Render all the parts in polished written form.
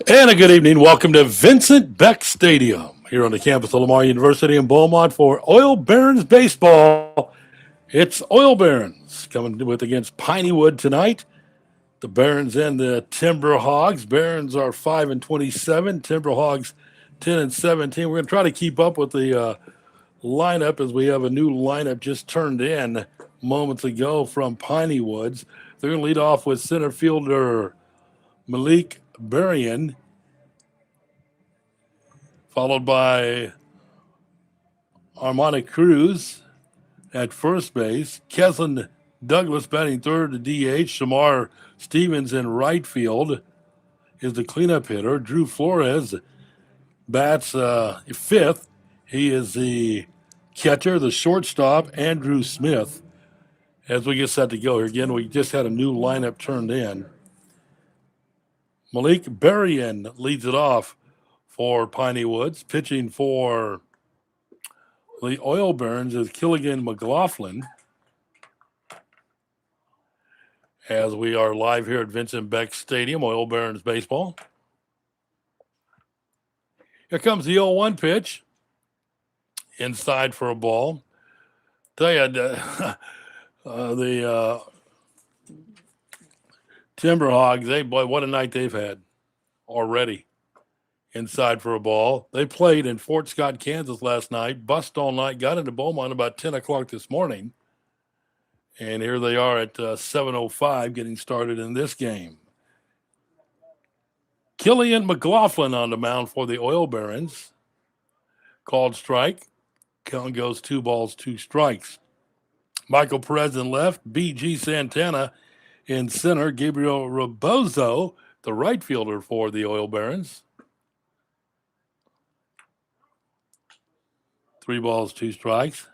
And a good evening. Welcome to Vincent Beck Stadium here on the campus of Lamar University in Beaumont for Oil Barons baseball. It's Oil Barons coming with against Pineywoods tonight. The Barons and the TimberHogs. Barons are 5-27. TimberHogs 10-17. We're going to try to keep up with the lineup as we have a new lineup just turned in moments ago from Pineywoods. They're going to lead off with center fielder Malik Berrien, followed by Armani Cruz at first base, Keslin Douglas batting third to DH, Shamar Stevens in right field is the cleanup hitter. Drew Flores bats fifth. He is the catcher. The shortstop, Andrew Smith. As we get set to go here again, we just had a new lineup turned in. Malik Berrien leads it off for Pineywoods. Pitching for the Oil Barons is Killigan McLaughlin. As we are live here at Vincent Beck Stadium, Oil Barons baseball. Here comes the 0-1 pitch. Inside for a ball. Tell you, the TimberHogs, boy, what a night they've had already. Inside for a ball. They played in Fort Scott, Kansas last night, bust all night, got into Beaumont about 10 o'clock this morning. And here they are at 7:05 getting started in this game. Killian McLaughlin on the mound for the Oil Barons. Called strike. Count goes 2 balls, 2 strikes. Michael Perez in left. B.G. Santana in center. Gabriel Rebozo, the right fielder for the Oil Barons. 3 balls, 2 strikes.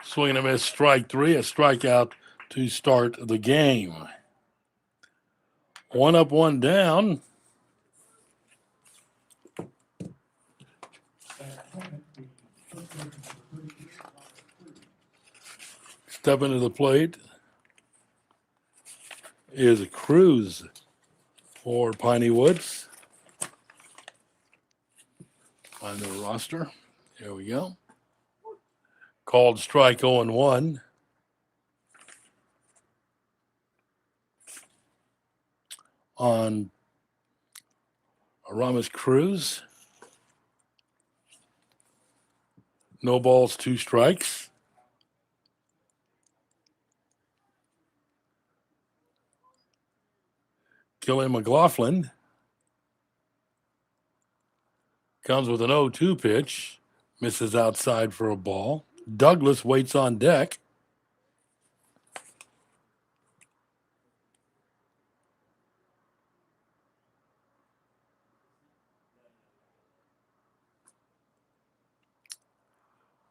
Swing and a miss, strike 3, a strikeout to start the game. 1 up, 1 down. Step into the plate is Cruz for Pineywoods. Find the roster. Here we go. Called strike 0-1. On Aramis Cruz. No balls, 2 strikes. Killian McLaughlin comes with an 0-2 pitch. Misses outside for a ball. Douglas waits on deck.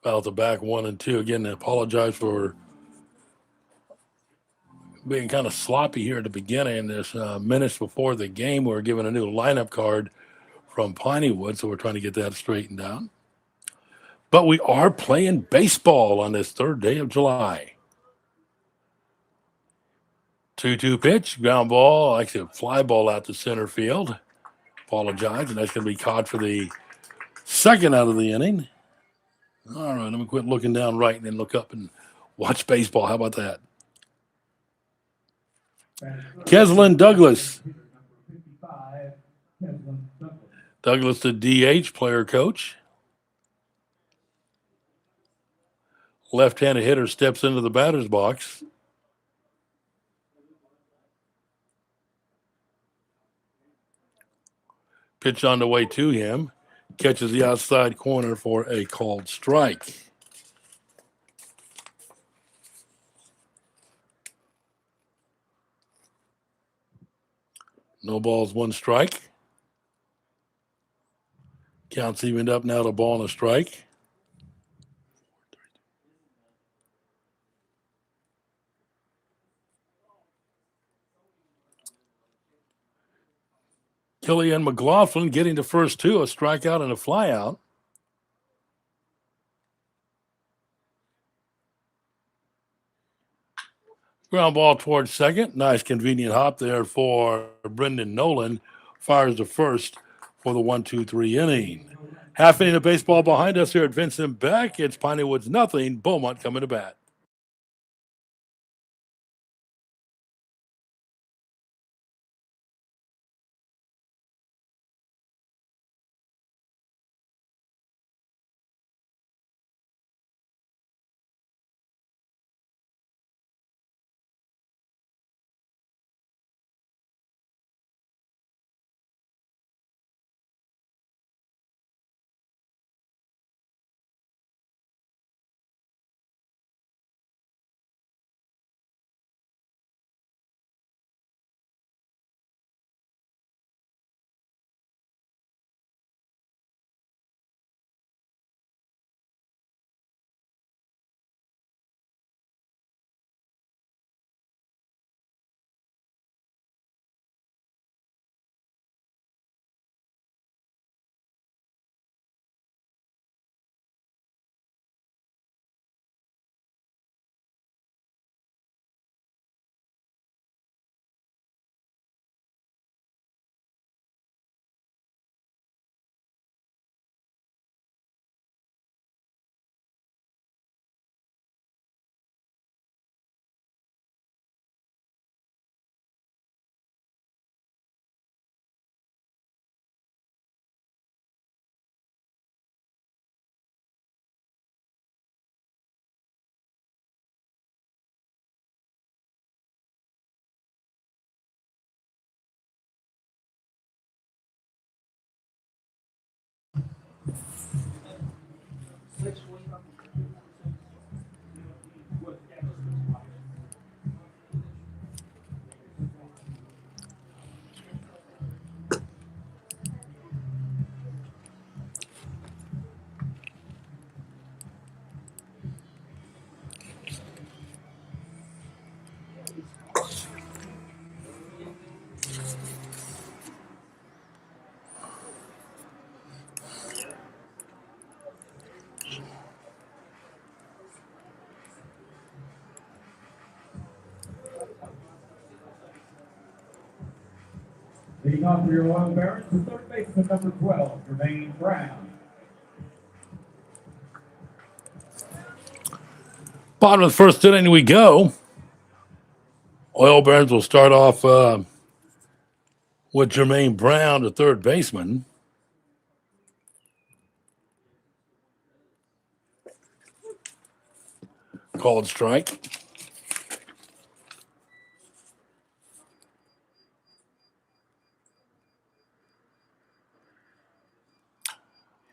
About the back 1-2. Again, I apologize for being kind of sloppy here at the beginning. This minutes before the game, we were given a new lineup card from Pinewood, so we're trying to get that straightened out. But we are playing baseball on this 3rd day of July. 2-2 pitch, ground ball, actually a fly ball out to center field. Apologize, and that's going to be caught for the 2nd out of the inning. All right, let me quit looking down right and then look up and watch baseball. How about that? Keslin Douglas. Douglas, the DH player coach. Left-handed hitter steps into the batter's box. Pitch on the way to him. Catches the outside corner for a called strike. No balls, 1 strike. Counts evened up now to ball and a strike. Killian McLaughlin getting the first 2, a strikeout and a flyout. Ground ball towards second. Nice convenient hop there for Brendan Nolan. Fires the first for the 1-2-3 inning. Half inning of baseball behind us here at Vincent Beck. It's Pineywoods nothing. Beaumont coming to bat. Leading off for your Oil Barons, the third baseman, number 12, Jermaine Brown. Bottom of the first inning we go. Oil Barons will start off with Jermaine Brown, the third baseman. Called strike.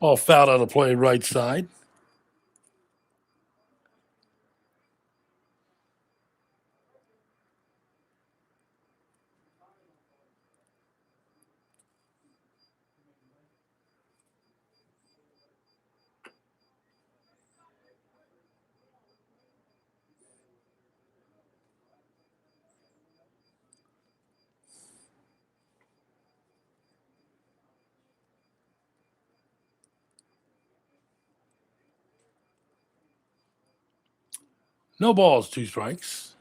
All fouled out of play right side. No balls, 2 strikes.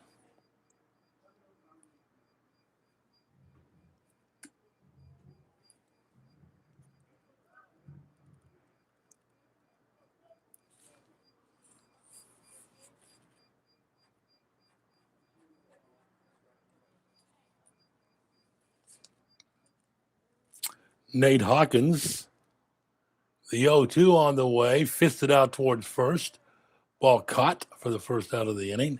Nate Hawkins, the 0-2 on the way, fisted out towards first. Ball caught for the first out of the inning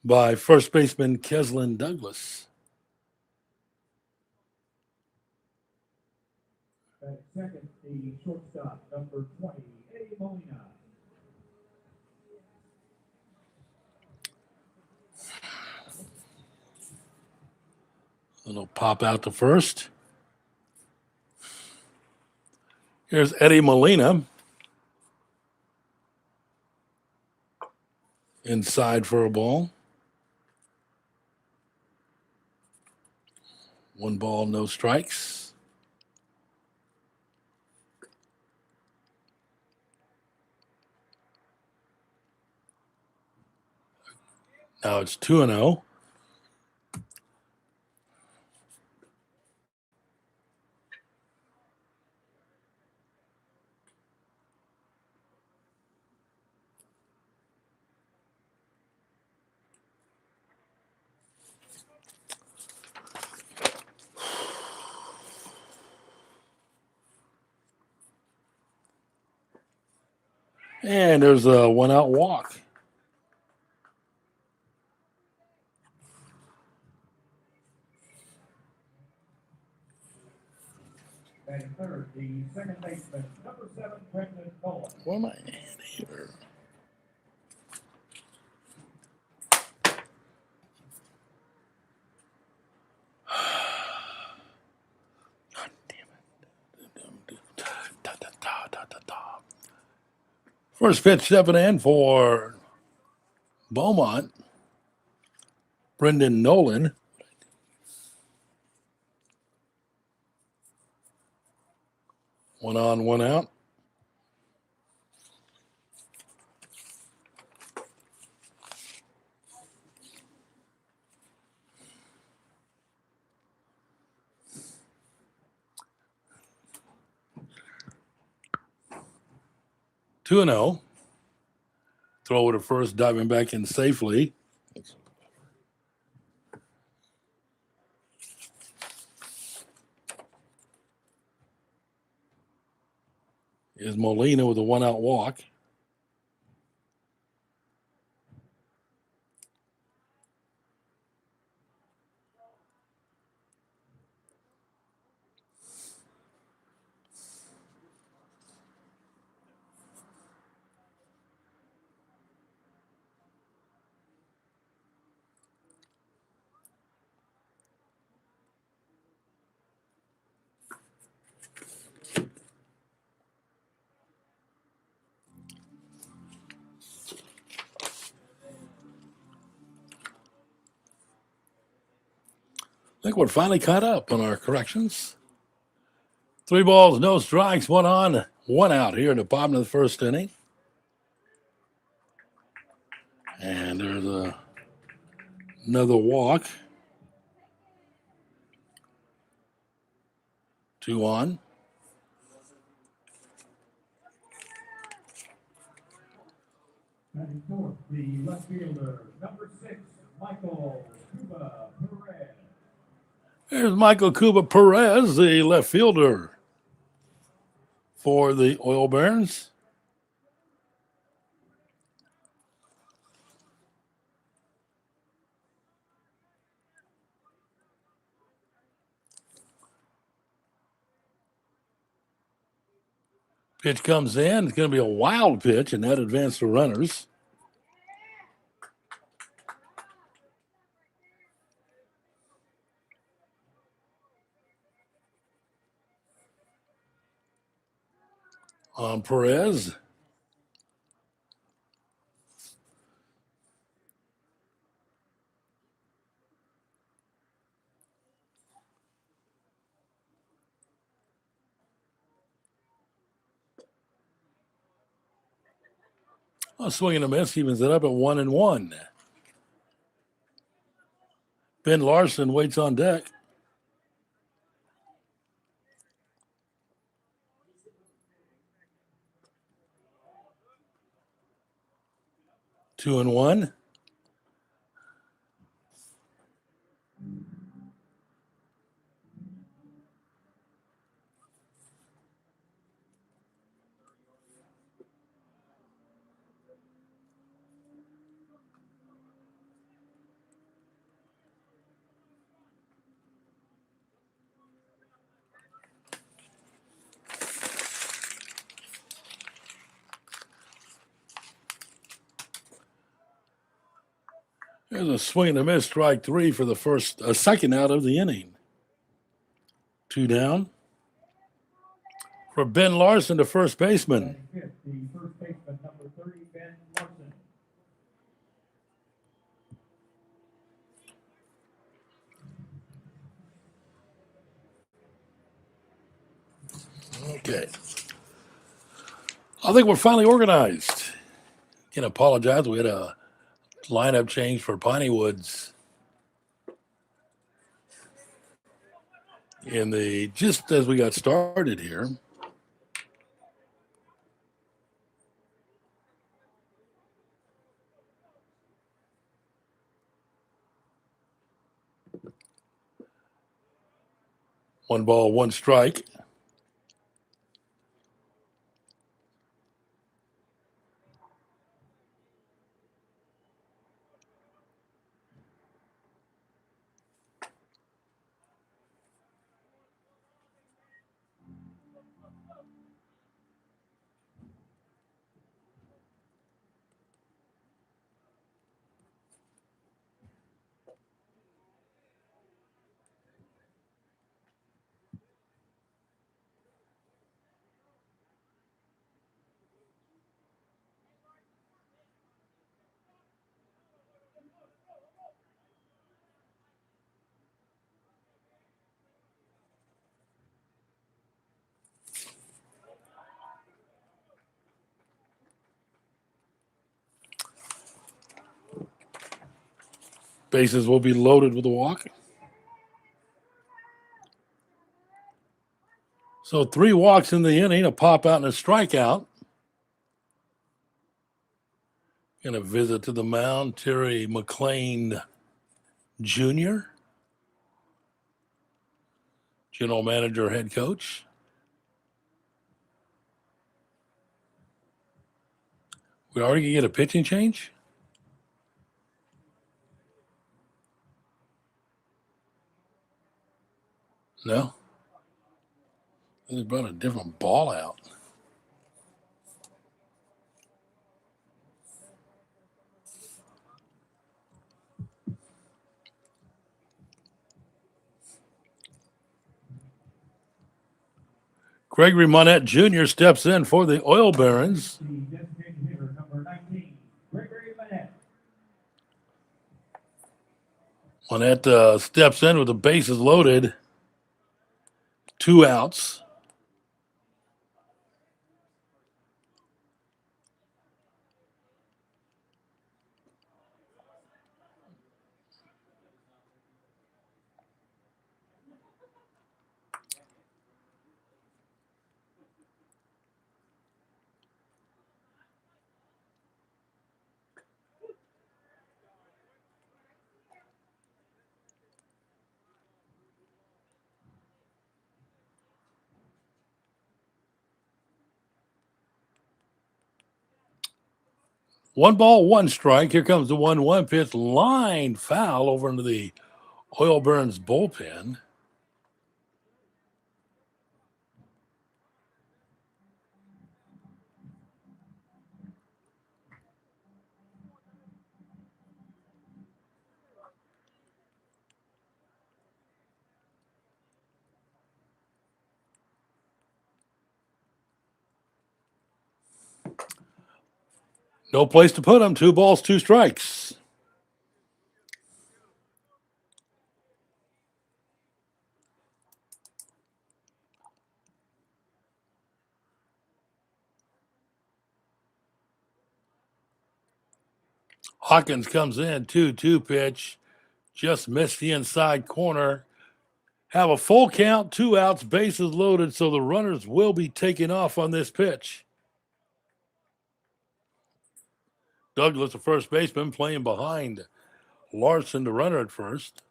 by first baseman Keslin Douglas. At second, the shortstop, number 20, Eddie Molina. Little pop out to first. Here's Eddie Molina. Inside for a ball. 1 ball, no strikes. Now it's 2-0. And there's a 1-out walk. Batting third, the second baseman, number 7, Brendan Nolan. What am I in here? God damn it. First pitch stepping in for Beaumont, Brendan Nolan. 1 on, 1 out. Two and 0. Throw to first, diving back in safely. Is Molina with a 1-out walk. I think we're finally caught up on our corrections. 3 balls, no strikes, 1 on, 1 out here in the bottom of the first inning. And there's another walk. 2 on. Batting fourth, the left fielder, number 6, Michael Cuba Perez. There's Michael Cuba Perez, the left fielder for the Oil Barons. Pitch comes in. It's going to be a wild pitch, and that advanced the runners. On Perez. A swing and a miss evens it up at 1-1. Ben Larson waits on deck. Two and one. There's a swing and a miss, strike 3 for the second out of the inning. 2 down. For Ben Larson, the first baseman. Batting fifth, the first baseman, number 30, Ben Larson. Okay. I think we're finally organized. Can apologize. We had a Lineup change for Pineywoods in the just as we got started here. One ball, one strike. Bases will be loaded with a walk. So 3 walks in the inning, a pop out and a strikeout. Going to visit to the mound, Terry McLean Jr., general manager, head coach. We already gonna get a pitching change? No. They brought a different ball out. Gregory Monette Jr. steps in for the Oil Barons. The designated hitter, number 19, Gregory Manette. Monette steps in with the bases loaded. 2 outs. One ball, one strike. Here comes the 1-1 pitch. Line foul over into the Oil Barons bullpen. No place to put him. 2 balls, 2 strikes. Hawkins comes in, 2-2 pitch. Just missed the inside corner. Have a full count, 2 outs, bases loaded, so the runners will be taking off on this pitch. Douglas, the first baseman, playing behind Larson, the runner at first.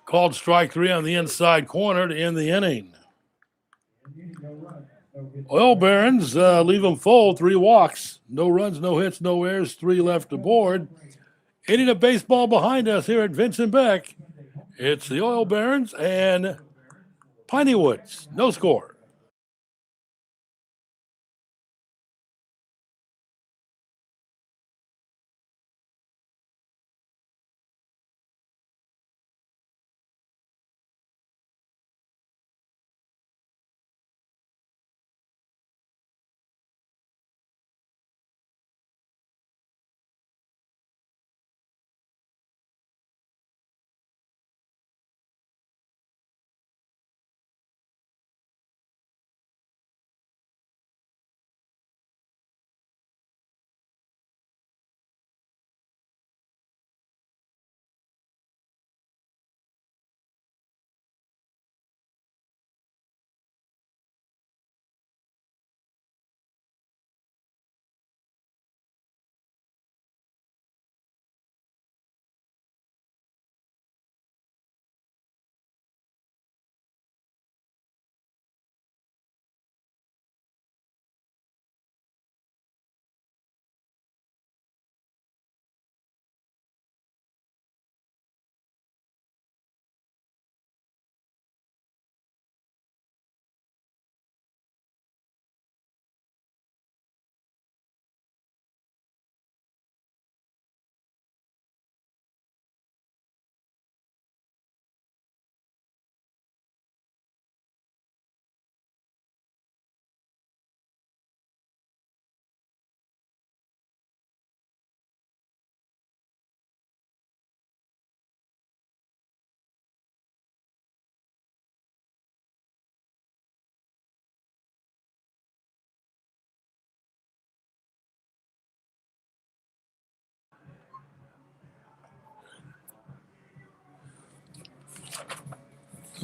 Called strike 3 on the inside corner to end the inning. Oil Barons leave them full, 3 walks, no runs, no hits, no errors, 3 left aboard. Hitting a baseball behind us here at Vincent Beck. It's the Oil Barons and Pineywoods. No score.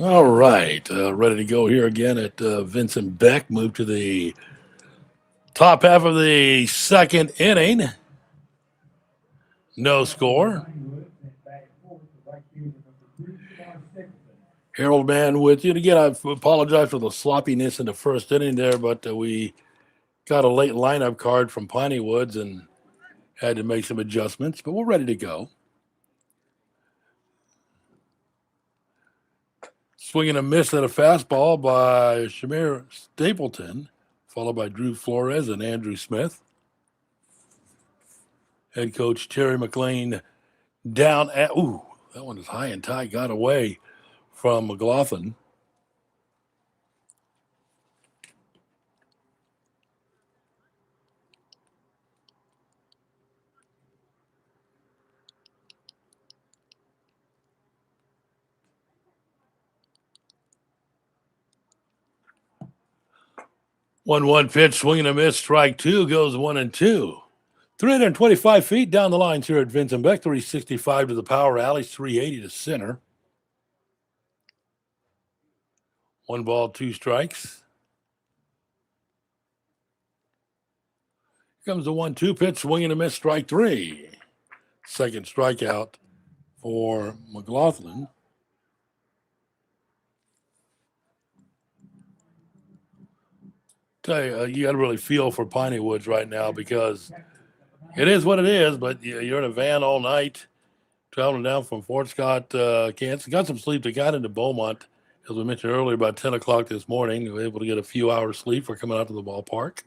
All right, ready to go here again at Vincent Beck. Move to the top half of the second inning. No score. Harold Mann with you. Again, I apologize for the sloppiness in the first inning there, but we got a late lineup card from Pineywoods and had to make some adjustments, but we're ready to go. Swinging a miss at a fastball by Shamir Stapleton, followed by Drew Flores and Andrew Smith. Head coach Terry McLean down at, that one is high and tight, got away from McLaughlin. One pitch, swinging a miss, strike two, goes 1-2. 325 feet down the lines here at Vincent Beck, 365 to the power alley, 380 to center. 1 ball, 2 strikes. Here comes the 1-2 pitch, swinging a miss, strike three. Second strikeout for McLaughlin. Tell you, you got to really feel for Pineywoods right now because it is what it is, but you're in a van all night, traveling down from Fort Scott, Kansas. Got some sleep. They got into Beaumont, as we mentioned earlier, about 10 o'clock this morning. They were able to get a few hours sleep for coming out to the ballpark.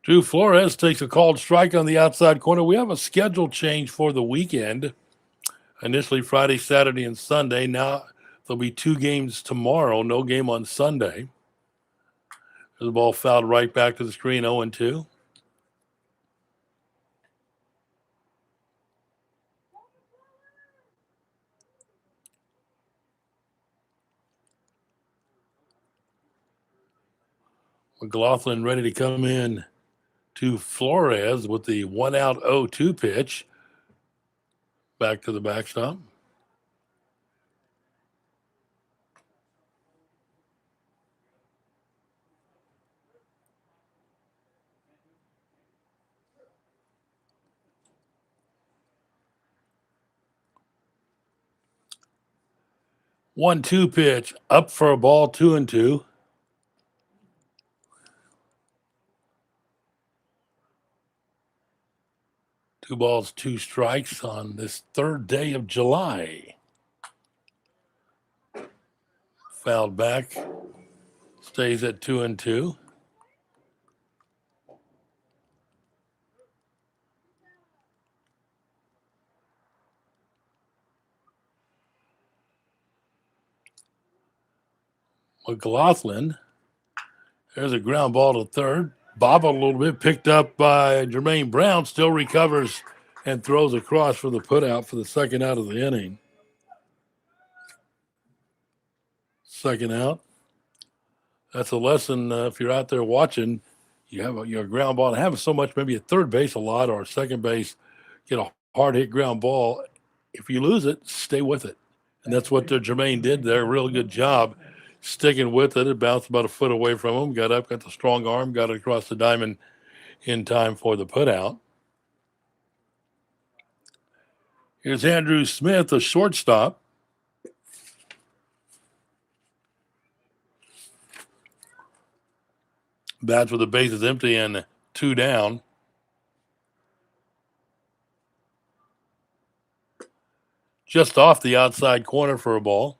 Drew Flores takes a called strike on the outside corner. We have a schedule change for the weekend. Initially Friday, Saturday, and Sunday. Now there'll be 2 games tomorrow, no game on Sunday. The ball fouled right back to the screen, 0-2. McLaughlin ready to come in to Flores with the 1-out 0-2 pitch. Back to the backstop. One-two pitch up for a ball, 2-2. Two balls, 2 strikes on this third day of July. Fouled back, stays at 2-2. McLaughlin, there's a ground ball to third. Bobbled a little bit, picked up by Jermaine Brown, still recovers and throws across for the putout for the second out of the inning. Second out. That's a lesson if you're out there watching. You have your ground ball and have so much, maybe at third base a lot or second base, get a hard hit ground ball. If you lose it, stay with it. And that's what Jermaine did there. Real good job sticking with it. It bounced about a foot away from him, got up, got the strong arm, got it across the diamond in time for the putout. Here's Andrew Smith, a shortstop. Bats with the bases empty and 2 down. Just off the outside corner for a ball.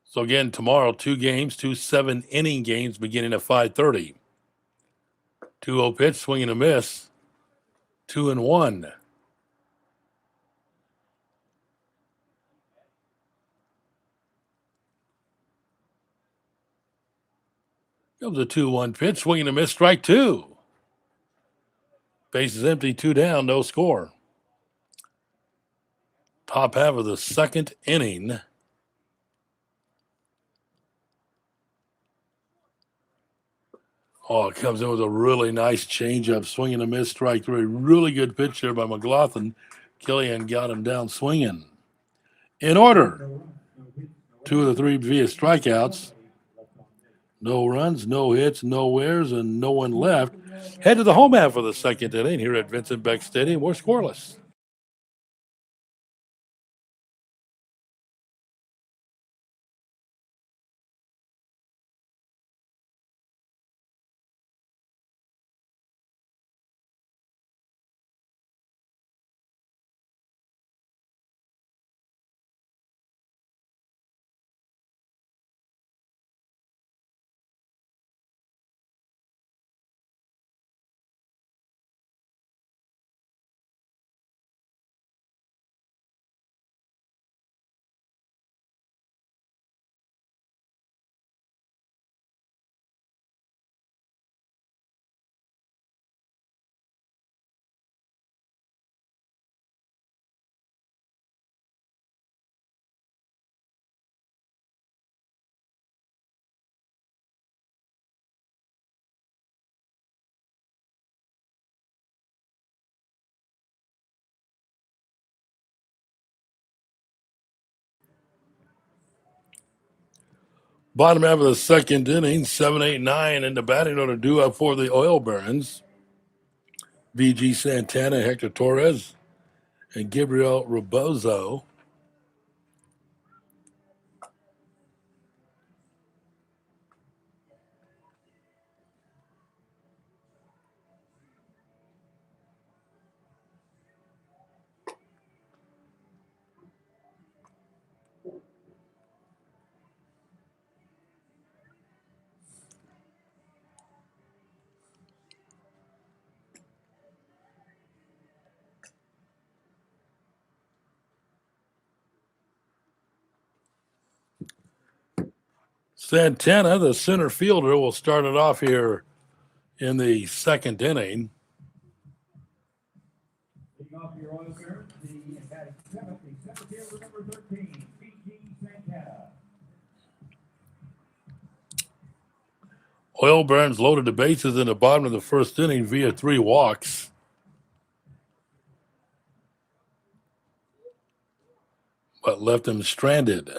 So again, tomorrow, 2 games, 2 7-inning games beginning at 5:30. 2-0 pitch, swing and a miss. 2-1. Comes a 2-1 pitch, swing and a miss, strike 2. Bases empty, 2 down, no score. Top half of the second inning. Oh, it comes in with a really nice changeup, swing and a miss, strike three. Really good pitch there by McLaughlin. Killian got him down swinging. In order, 2 of the 3 via strikeouts. No runs, no hits, no errors, and no one left. Head to the home half of the second inning here at Vincent Beck Stadium. We're scoreless. Bottom half of the second inning, 7, 8, 9 in the batting order due up for the Oil Barons. VG Santana, Hector Torres, and Gabriel Rebozo. Santana, the center fielder, will start it off here in the second inning. Leading off your Oil Barons, the batting seventh, the center fielder number 13, VG Santana. Oil Barons loaded the bases in the bottom of the first inning via 3 walks, but left them stranded.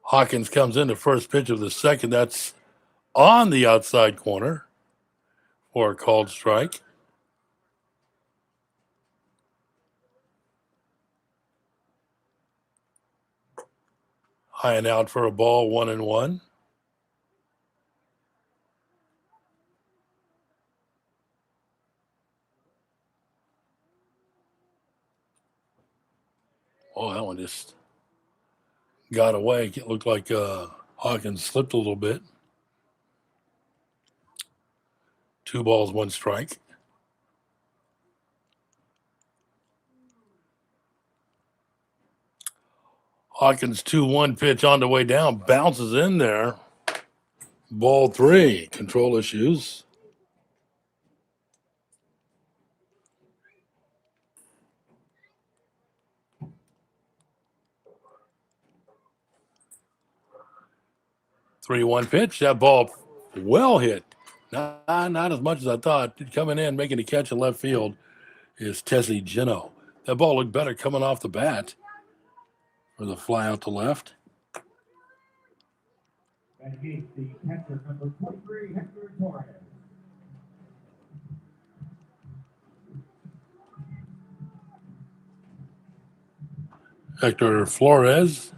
Hawkins comes in the first pitch of the second. That's on the outside corner for a called strike. High and out for a ball, 1-1. Oh, that one just got away. It looked like Hawkins slipped a little bit. 2 balls, 1 strike. Hawkins 2-1 pitch on the way down, bounces in there. Ball 3, control issues. Three-one pitch. That ball well hit. Not as much as I thought. Coming in, making a catch in left field is Tessie Gino. That ball looked better coming off the bat for the fly out to left. And against the catcher number 23, Hector Torres. Hector Flores.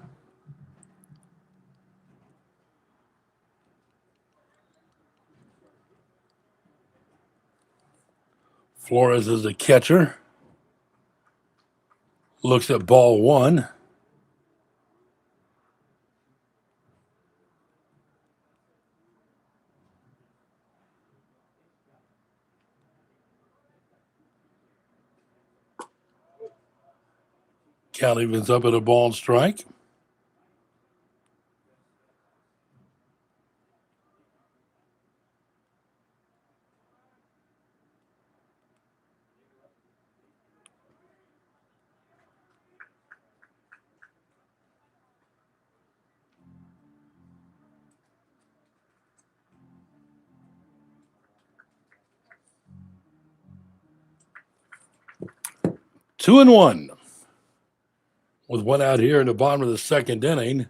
Flores is the catcher. Looks at ball 1. Count evens up at a ball and strike. 2-1. With one out here in the bottom of the second inning.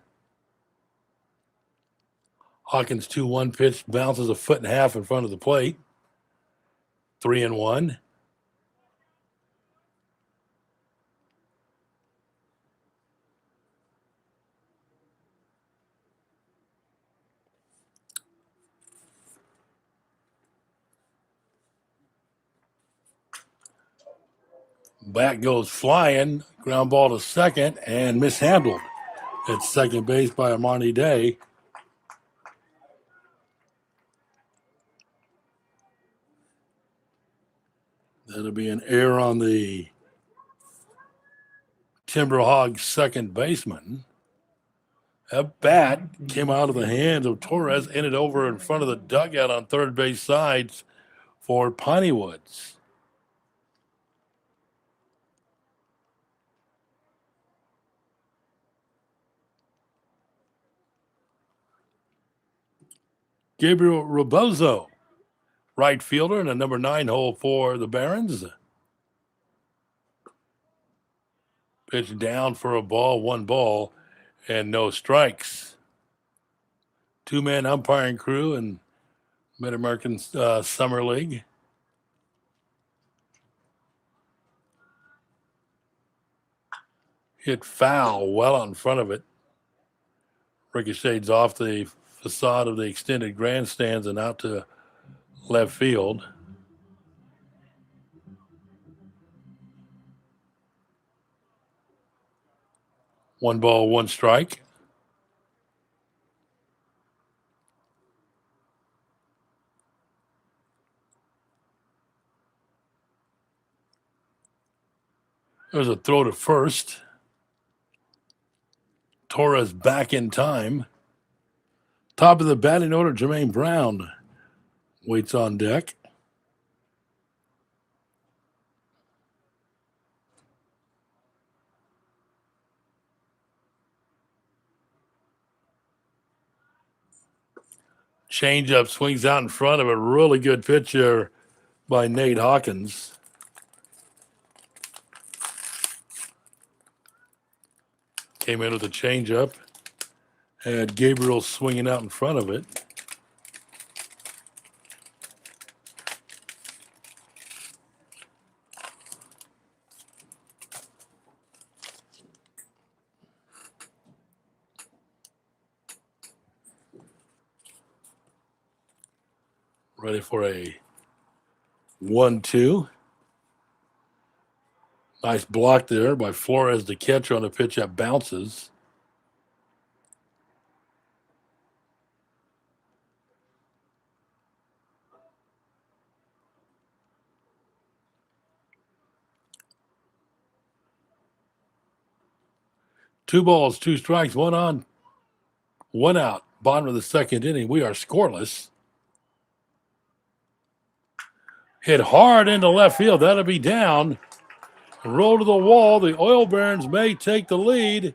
Hawkins 2-1 pitch bounces a foot and a half in front of the plate. 3-1. Bat goes flying, ground ball to second, and mishandled at second base by Armani Day. That'll be an error on the TimberHogs second baseman. That bat came out of the hands of Torres, ended over in front of the dugout on third base sides for Pineywoods. Gabriel Rebozo, right fielder in the number 9 hole for the Barons. Pitch down for a ball, 1 ball, and no strikes. 2-man umpiring crew in Mid-American Summer League. Hit foul well out in front of it. Ricochets off the facade of the extended grandstands and out to left field. One ball, 1 strike. There's a throw to first. Torres back in time. Top of the batting order, Jermaine Brown waits on deck. Changeup swings out in front of a really good pitch here by Nate Hawkins. Came in with a changeup. Had Gabriel swinging out in front of it. Ready for a 1-2. Nice block there by Flores, the catcher, on a pitch that bounces. Two balls, 2 strikes, 1 on, 1 out. Bottom of the second inning. We are scoreless. Hit hard into left field. That'll be down. Roll to the wall. The Oil Barons may take the lead.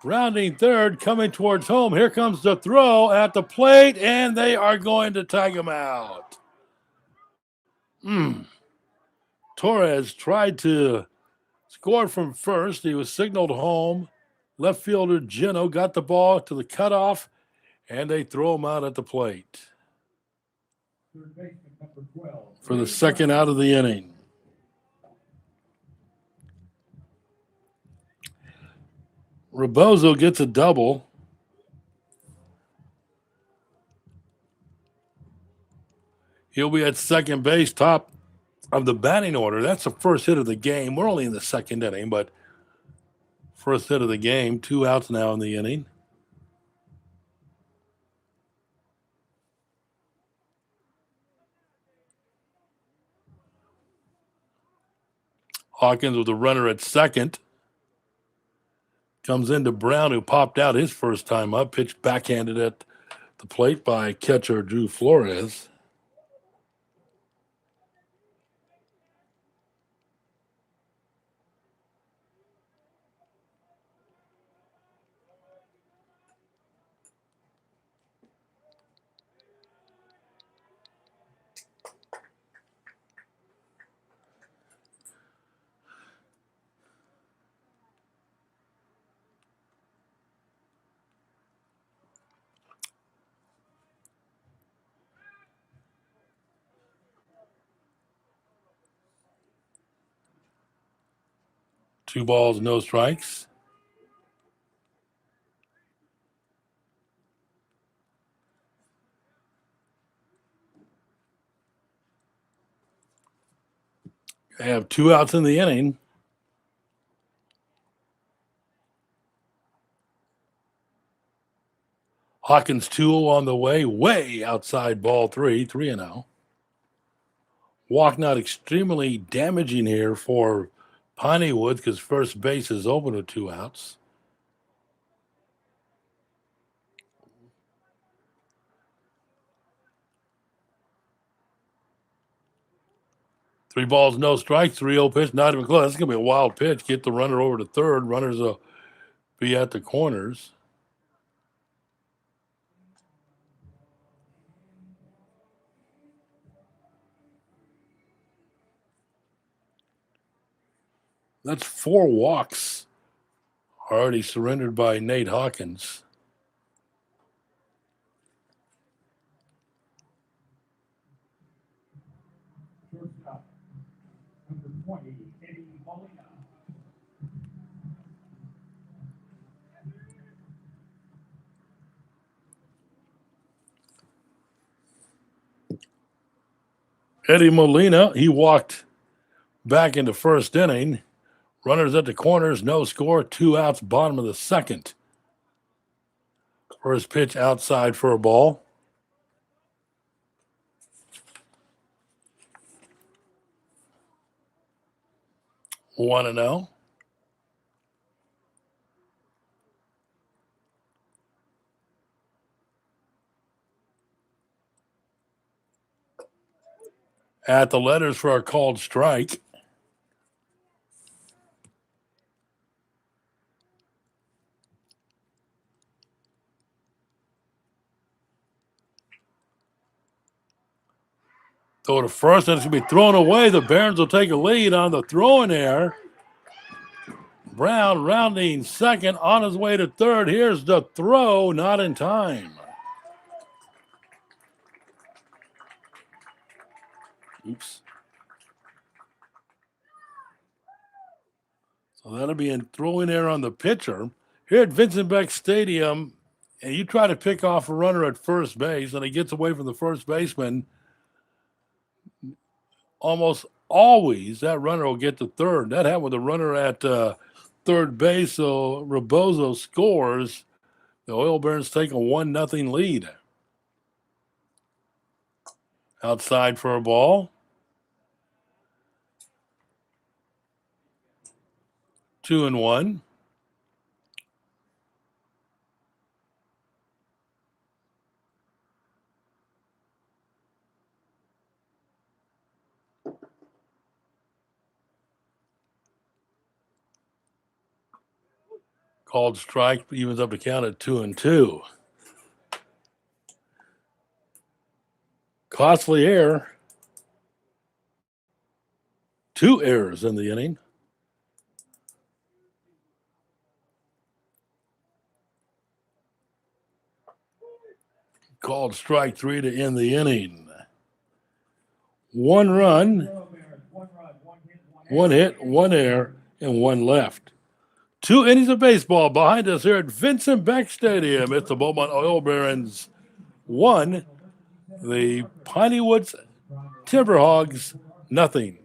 Rounding third, coming towards home. Here comes the throw at the plate, and they are going to tag him out. Torres tried to score from first. He was signaled home. Left fielder Gino got the ball to the cutoff, and they throw him out at the plate for the second out of the inning. Rebozo gets a double. He'll be at second base, top of the batting order. That's the first hit of the game. We're only in the second inning, but first hit of the game. 2 outs now in the inning. Hawkins with a runner at second. Comes into Brown, who popped out his first time up. Pitch backhanded at the plate by catcher Drew Flores. 2 balls, no strikes. They have 2 outs in the inning. Hawkins 2 on the way outside ball 3, 3-0. Walk not extremely damaging here for Pineywoods because first base is open with 2 outs. Three balls, no strikes, 3-0 pitch, not even close. That's going to be a wild pitch. Get the runner over to third. Runners will be at the corners. That's 4 walks already surrendered by Nate Hawkins. Shortstop, number 20, Eddie Molina. Eddie Molina, he walked back into first inning. Runners at the corners, no score, 2 outs, bottom of the second. First pitch outside for a ball. 1-0. At the letters for a called strike. Throw to first, and it's going to be thrown away. The Barons will take a lead on the throw in there. Brown rounding second, on his way to third. Here's the throw, not in time. Oops. So that'll be in throwing error on the pitcher. Here at Vincent Beck Stadium, and you try to pick off a runner at first base, and he gets away from the first baseman. Almost always that runner will get to third. That happened with a runner at third base. So Rebozo scores. The Oil Barons take a 1-0 lead. Outside for a ball. 2-1. Called strike, evens up the count at 2-2. Costly error. 2 errors in the inning. Called strike 3 to end the inning. 1 run, 1 hit, 1 error, and 1 left. 2 innings of baseball behind us here at Vincent Beck Stadium. It's the Beaumont Oil Barons 1, the Pineywoods TimberHogs 0.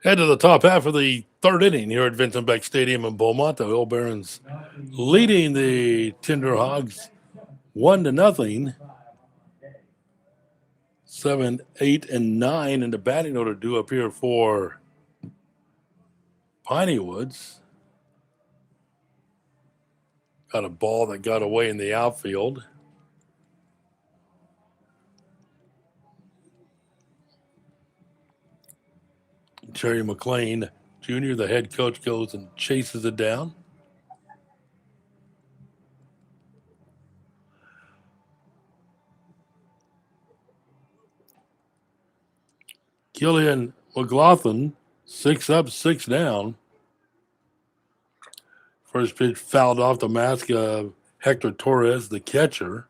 Head to the top half of the third inning here at Vincent Beck Stadium in Beaumont. The Oil Barons leading the TimberHogs 1-0. 7, 8, and 9 in the batting order due up here for Pineywoods. Got a ball that got away in the outfield. Terry McLean Jr., the head coach, goes and chases it down. Killian McLaughlin, 6 up, 6 down. First pitch fouled off the mask of Hector Torres, the catcher.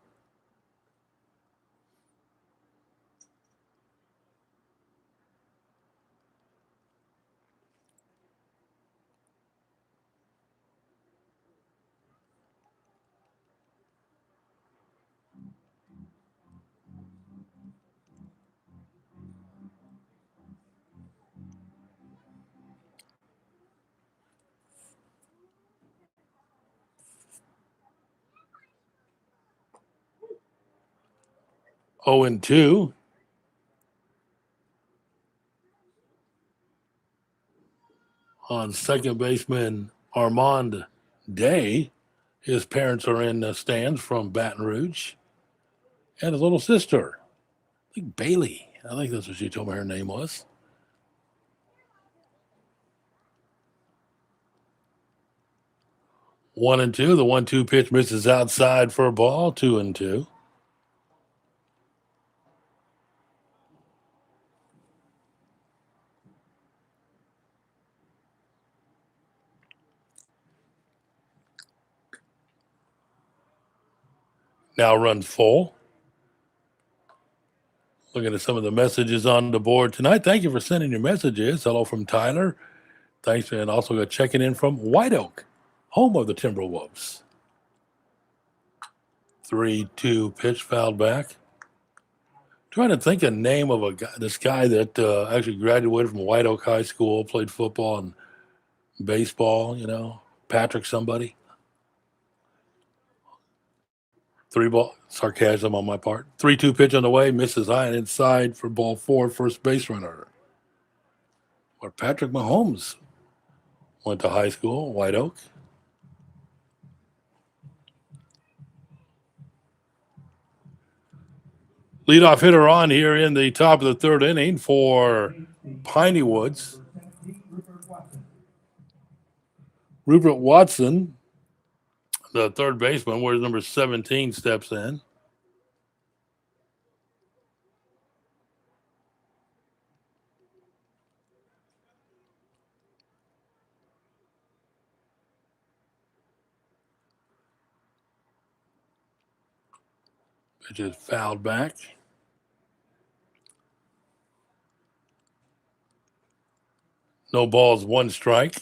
Oh and 2. On second baseman Armand Day. His parents are in the stands from Baton Rouge. And his little sister, I think Bailey. I think that's what she told me her name was. 1-2. The 1-2 pitch misses outside for a ball. 2-2. Now runs full. Looking at some of the messages on the board tonight. Thank you for sending your messages. Hello from Tyler. Thanks, and also got checking in from White Oak, home of the Timberwolves. 3-2 pitch fouled back. Trying to think of the name of this guy that actually graduated from White Oak High School, played football and baseball, Patrick somebody. 3-ball, sarcasm on my part. 3-2 pitch on the way, misses high and inside for ball 4, first base runner. Where Patrick Mahomes went to high school, White Oak. Leadoff hitter on here in the top of the third inning for Pineywoods. Rupert Watson, the third baseman, where number 17 steps in. Pitch is fouled back. No balls, 1 strike.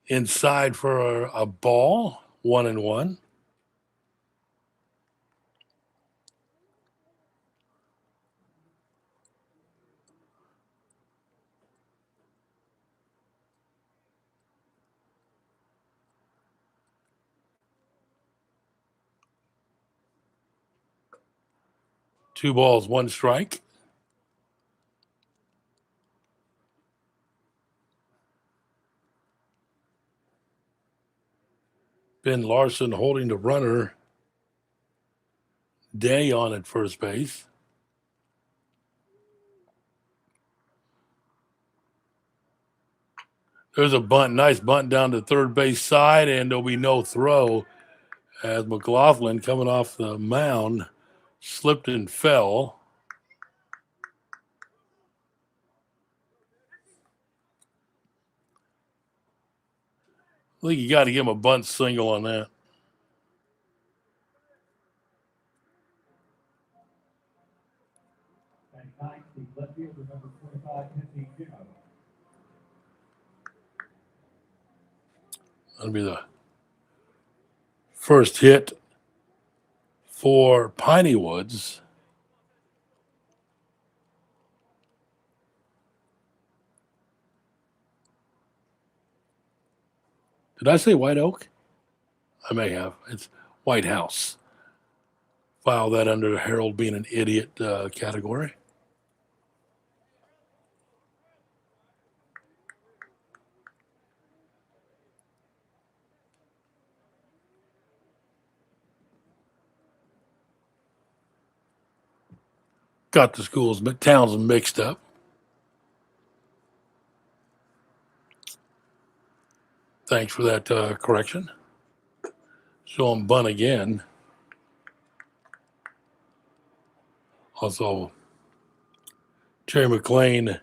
Inside for a ball, 1-1. Two balls, 1 strike. Ben Larson holding the runner. Day on at first base. There's a bunt, nice bunt down the third base side, and there'll be no throw as McLaughlin, coming off the mound, slipped and fell. I think you got to give him a bunt single on that. That'll be the first hit for Pineywoods. Did I say White Oak? I may have. It's White House. File that under Harold being an idiot category. Got the schools, towns mixed up. Thanks for that correction. Show him bunt again. Also, Terry McLean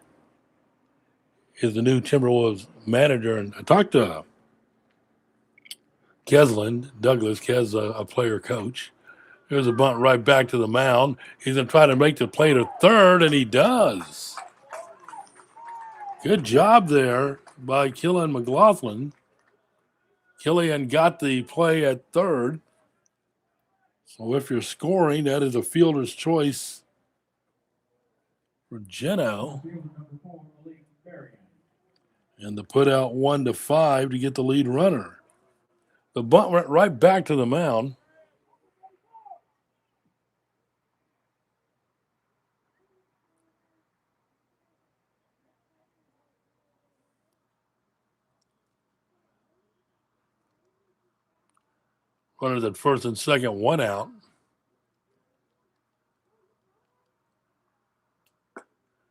is the new Timberwolves manager, and I talked to Keslin Douglas, Kes, a player coach. There's a bunt right back to the mound. He's going to try to make the play to third, and he does. Good job there by Killian McLaughlin. Killian got the play at third. So if you're scoring, that is a fielder's choice for Geno. And to put out 1-5 to get the lead runner. The bunt went right back to the mound. Runners at first and second, 1 out.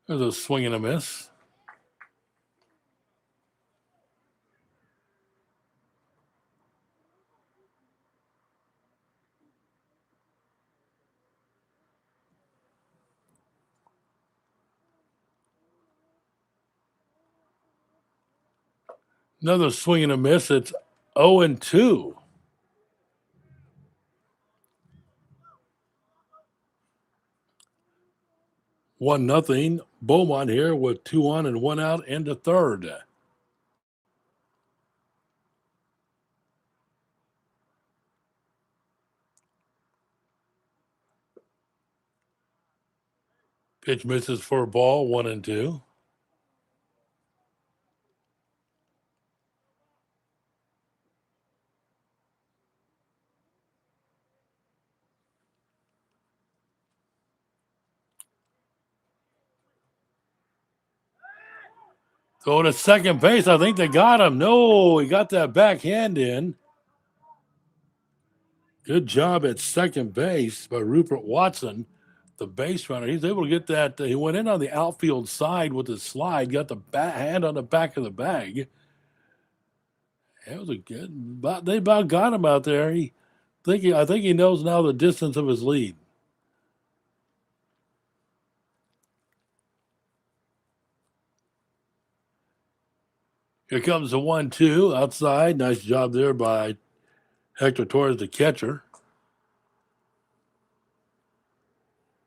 There's a swing and a miss. Another swing and a miss. It's 0-2. One nothing. Beaumont here with 2 on and 1 out into third. Pitch misses for a ball, 1-2. Going to second base. I think they got him. No, he got that backhand in. Good job at second base by Rupert Watson, the base runner. He's able to get that. He went in on the outfield side with his slide, got the hand on the back of the bag. That was a good. They about got him out there. I think he knows now the distance of his lead. Here comes the 1-2 outside. Nice job there by Hector Torres, the catcher.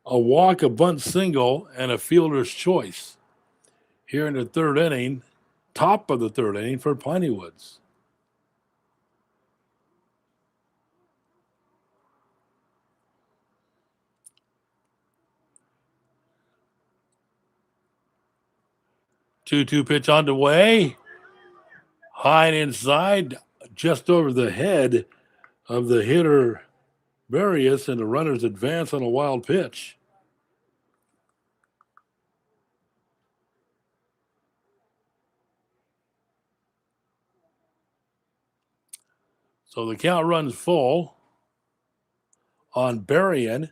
A walk, a bunt single, and a fielder's choice here in the third inning, top of the third inning for Pineywoods. Two pitch on the way. High and inside, just over the head of the hitter Barrios, and the runners advance on a wild pitch. So the count runs full on Berrien.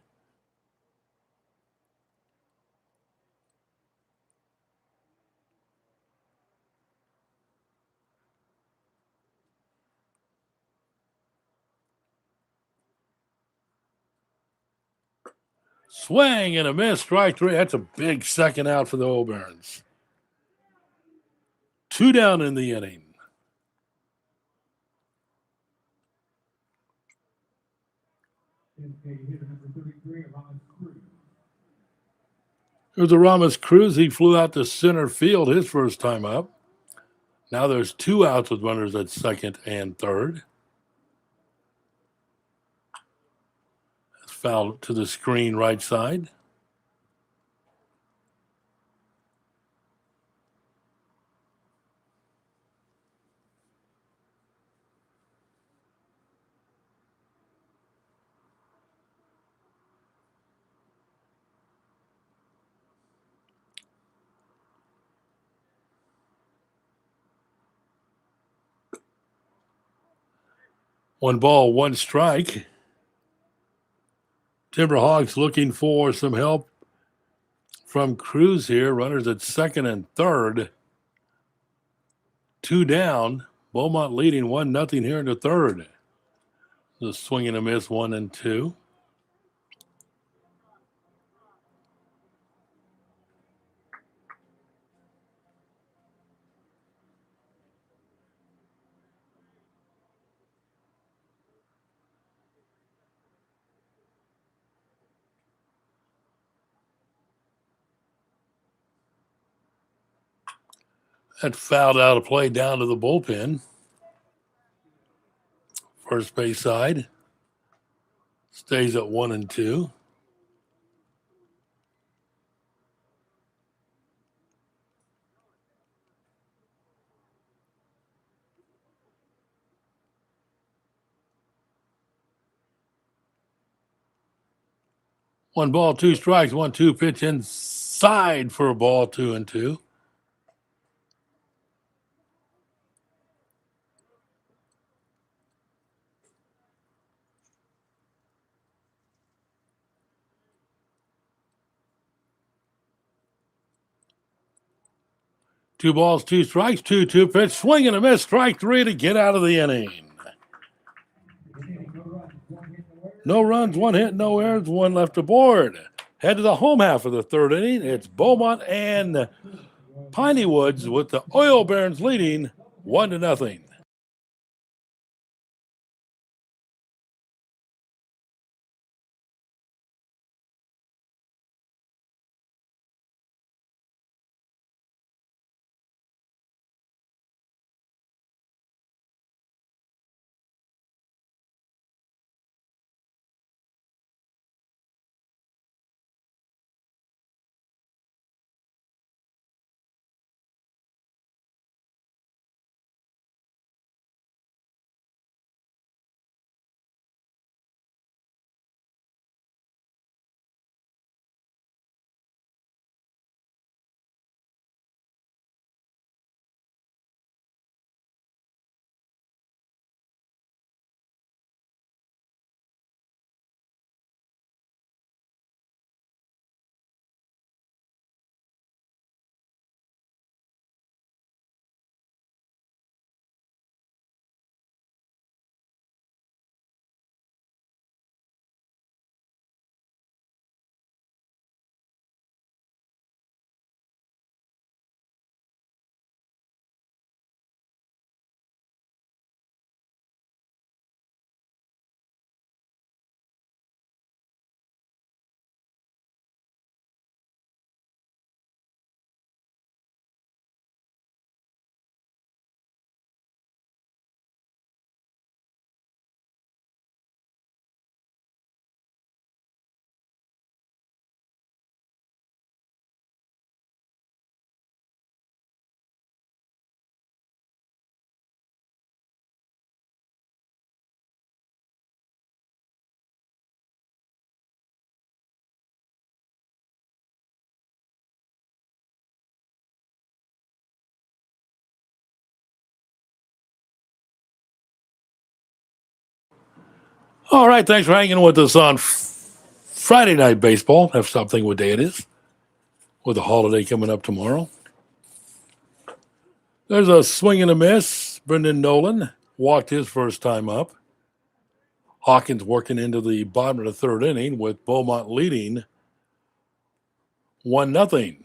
Swing and a miss, strike 3. That's a big second out for the Oil Barons. 2 down in the inning. There's a Ramos Cruz. He flew out to center field his first time up. Now there's 2 outs with runners at second and third. It's fouled to the screen right side. One ball, one strike. TimberHogs looking for some help from Cruz here. Runners at second and third. 2 down. Beaumont leading 1-0 here in the third. The swing and a miss, 1 and 2. That fouled out of play down to the bullpen. First base side stays at 1 and 2. One ball, 2 strikes, 1-2 pitch inside for a ball, 2 and 2. Two balls, 2 strikes, 2-2 pitch, swing and a miss, strike 3 to get out of the inning. No runs, 1 hit, no errors, 1 left aboard. Head to the home half of the third inning. It's Beaumont and Pineywoods with the Oil Barons leading 1-0. All right, thanks for hanging with us on Friday Night Baseball. Have something what day it is, with a holiday coming up tomorrow. There's a swing and a miss. Brendan Nolan walked his first time up. Hawkins working into the bottom of the third inning with Beaumont leading 1-0.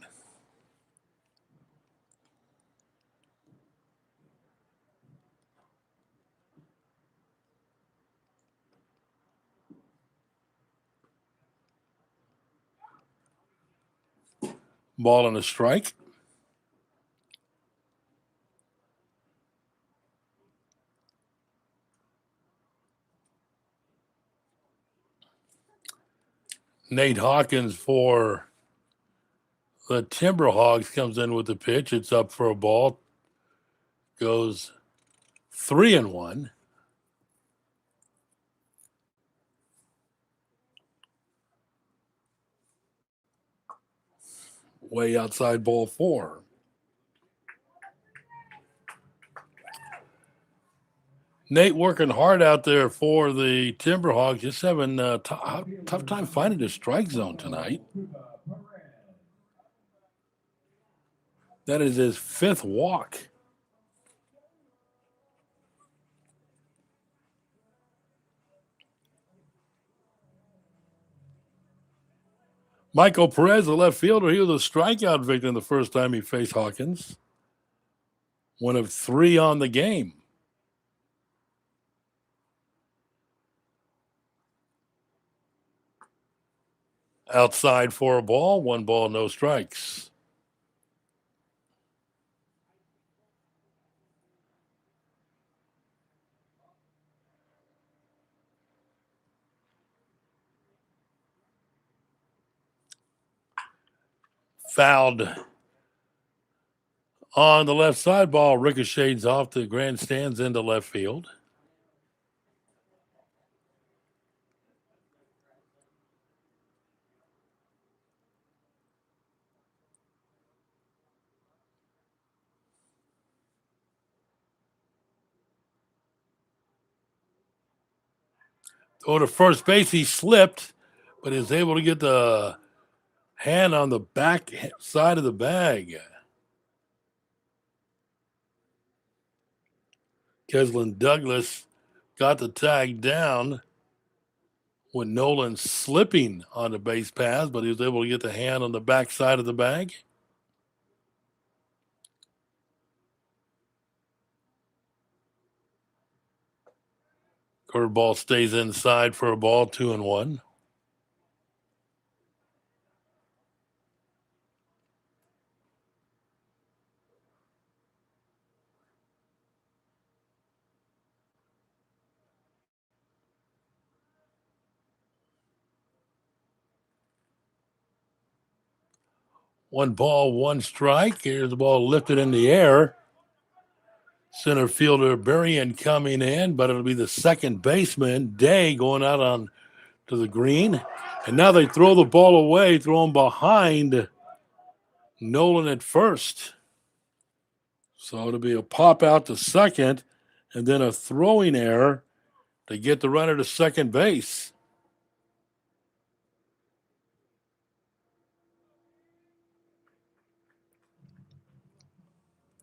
Ball and a strike. Nate Hawkins for the TimberHogs comes in with the pitch. It's up for a ball. Goes 3-1. Way outside ball 4. Nate working hard out there for the TimberHogs, just having a tough time finding the strike zone tonight. That is his 5th walk. Michael Perez, the left fielder, he was a strikeout victim the first time he faced Hawkins. 1 of 3 on the game. Outside for a ball, 1 ball, no strikes. Fouled on the left side. Ball ricochets off the grandstands into left field. Go to first base, he slipped, but is able to get the hand on the back side of the bag. Keslin Douglas got the tag down with Nolan slipping on the base pass, but he was able to get the hand on the back side of the bag. Curveball stays inside for a ball, 2-1. One ball, 1 strike. Here's the ball lifted in the air. Center fielder Berrien coming in, but it'll be the second baseman, Day, going out on to the green. And now they throw the ball away, throw him behind Nolan at first. So it'll be a pop out to second and then a throwing error to get the runner to second base.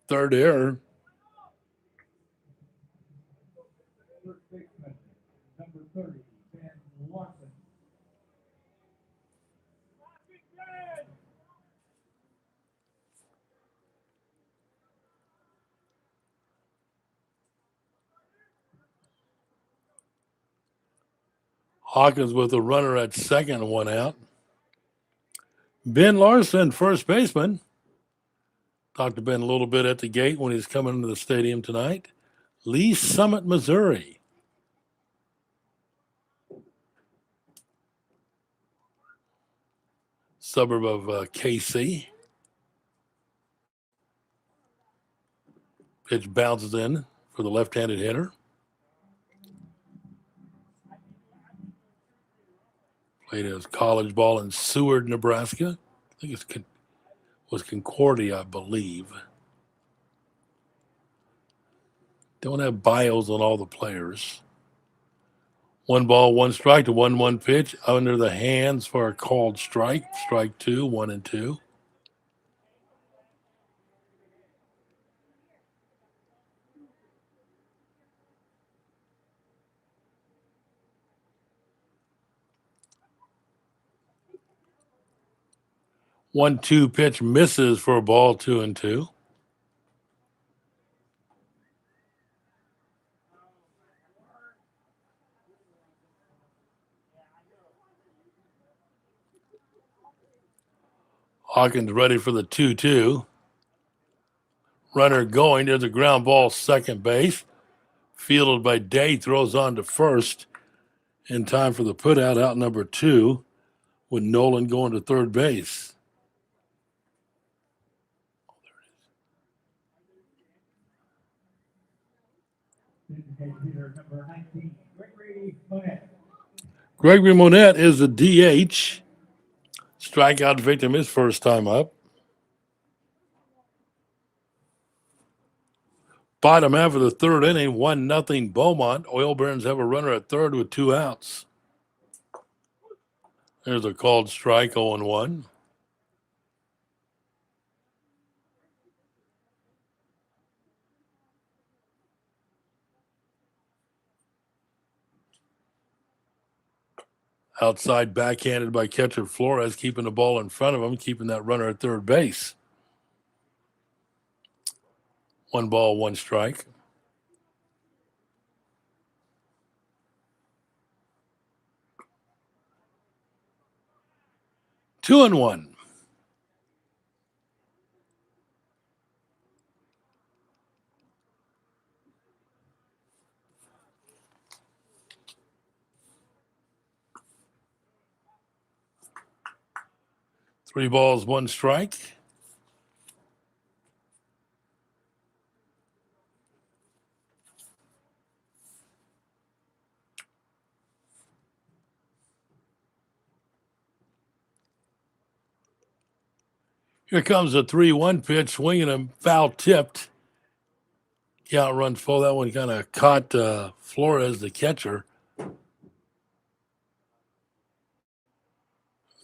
Third error. Third baseman, number 30, Ben Larson. Hawkins with a runner at second, 1 out. Ben Larson, first baseman. Talked to Ben a little bit at the gate when he's coming into the stadium tonight. Lee Summit, Missouri. Suburb of KC. Pitch bounces in for the left-handed hitter. Played his college ball in Seward, Nebraska. I think it was Concordia, I believe. Don't have bios on all the players. 1 ball, 1 strike to 1-1 pitch under the hands for a called strike. Strike 2, 1-2. One-two pitch misses for a ball, 2-2. Hawkins ready for the 2-2. Runner going. There's a ground ball, second base. Fielded by Day, throws on to first in time for the putout, out number 2. with Nolan going to third base. Hitter number 19, Gregory Monette. Gregory Monette is the DH. Strikeout victim his first time up. Bottom half of the third inning, 1-0 Beaumont. Oil Barons have a runner at third with 2 outs. There's a called strike, 0-1. Outside backhanded by catcher Flores, keeping the ball in front of him, keeping that runner at third base. 1 ball, 1 strike. Two and one. Three balls, 1 strike. Here comes a 3-1 pitch, swinging him, foul tipped. He outruns full. That one kind of caught Flores, the catcher,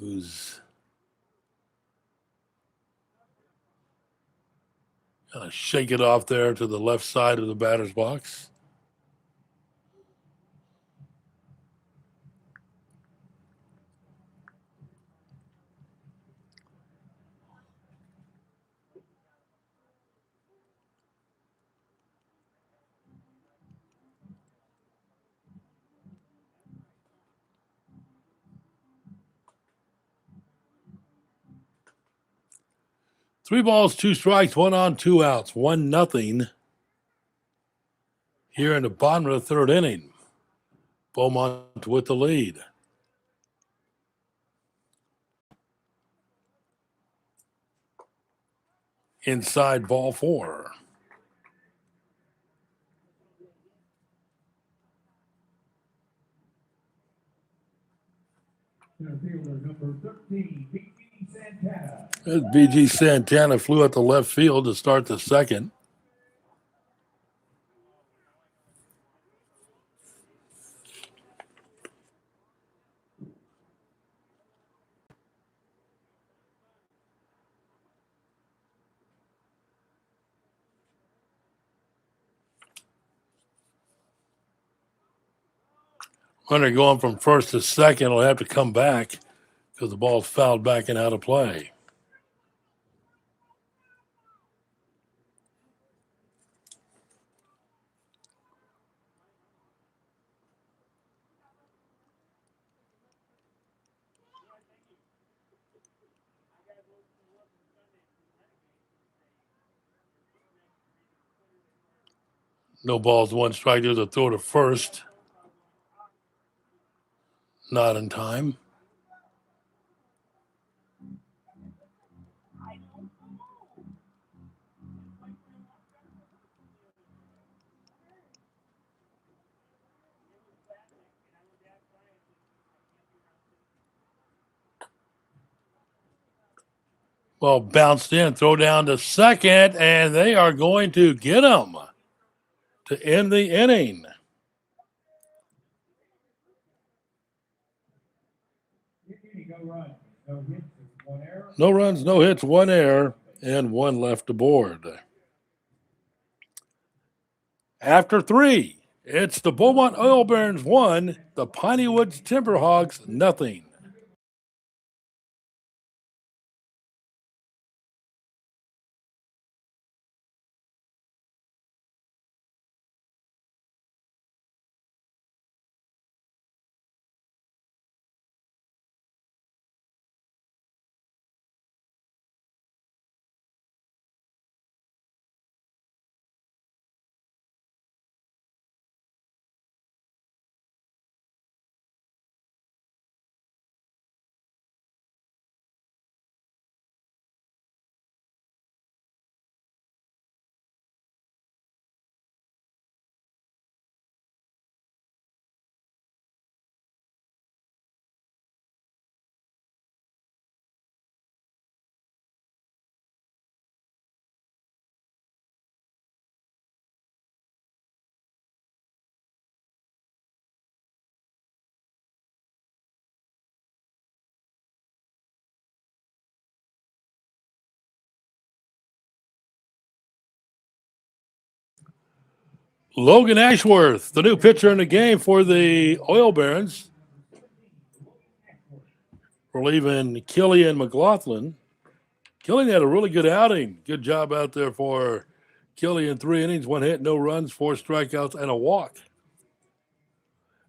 who's kind of shake it off there to the left side of the batter's box. Three balls, 2 strikes, 1 on, 2 outs, 1-0 here in the bottom of the third inning. Beaumont with the lead. Inside, ball 4. Fielder number 13, B.G. Santana. As B.G. Santana flew out to left field to start the second. Runner going from first to second will have to come back because the ball's fouled back and out of play. No balls, 1 strike. There's a throw to first. Not in time. Ball bounced in, throw down to second, and they are going to get him to end the inning. No runs, no hits, 1 error, and 1 left aboard. After 3, it's the Beaumont Oil Barons 1, the Pineywoods TimberHogs 0. Logan Ashworth, the new pitcher in the game for the Oil Barons, relieving Killian McLaughlin. Killian had a really good outing. Good job out there for Killian. 3 innings, 1 hit, no runs, 4 strikeouts, and a walk.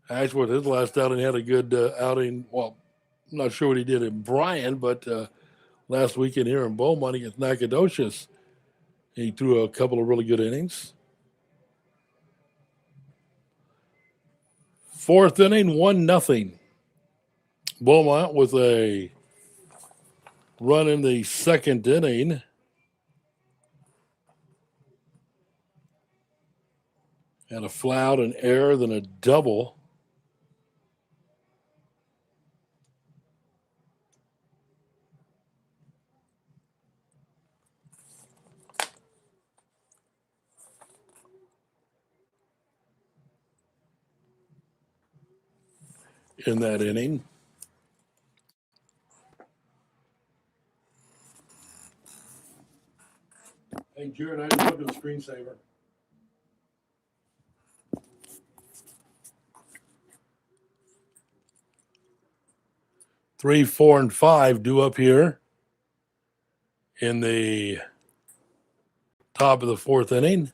Ashworth, his last outing, had a good outing. Well, I'm not sure what he did in Bryan, but last weekend here in Beaumont against Nacogdoches, he threw a couple of really good innings. 4th inning, 1-0. Beaumont with a run in the 2nd inning. And a fly, an error, then a double. In that inning. Hey, Jared, I just put a screensaver. Three, 4, and 5 due up here in the top of the 4th inning.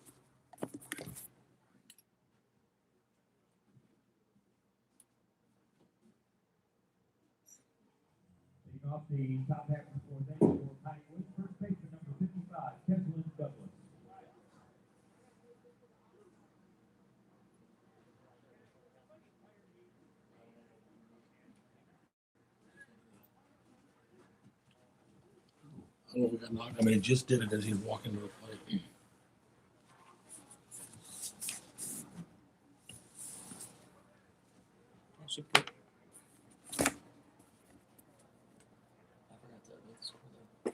Off the top half of the 4th inning for Pineywoods, first baseman number 55, Keslin Douglas. I don't know if we got knocked. I mean, he just did it as he was walking to the plate. Should be good. I forgot that. That's over there.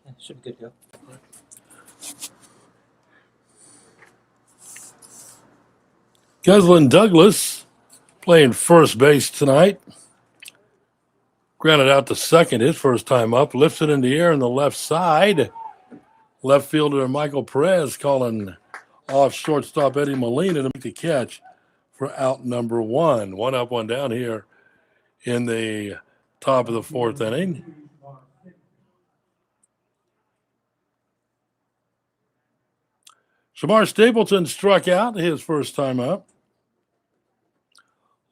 Yeah, should be good to go. Keslin Douglas playing first base tonight. Grounded out to second, his first time up. Lifts it in the air on the left side. Left fielder Michael Perez calling off shortstop Eddie Molina to make the catch for out number 1. 1 up, 1 down here in the top of the 4th inning. Shamar Stapleton struck out his first time up.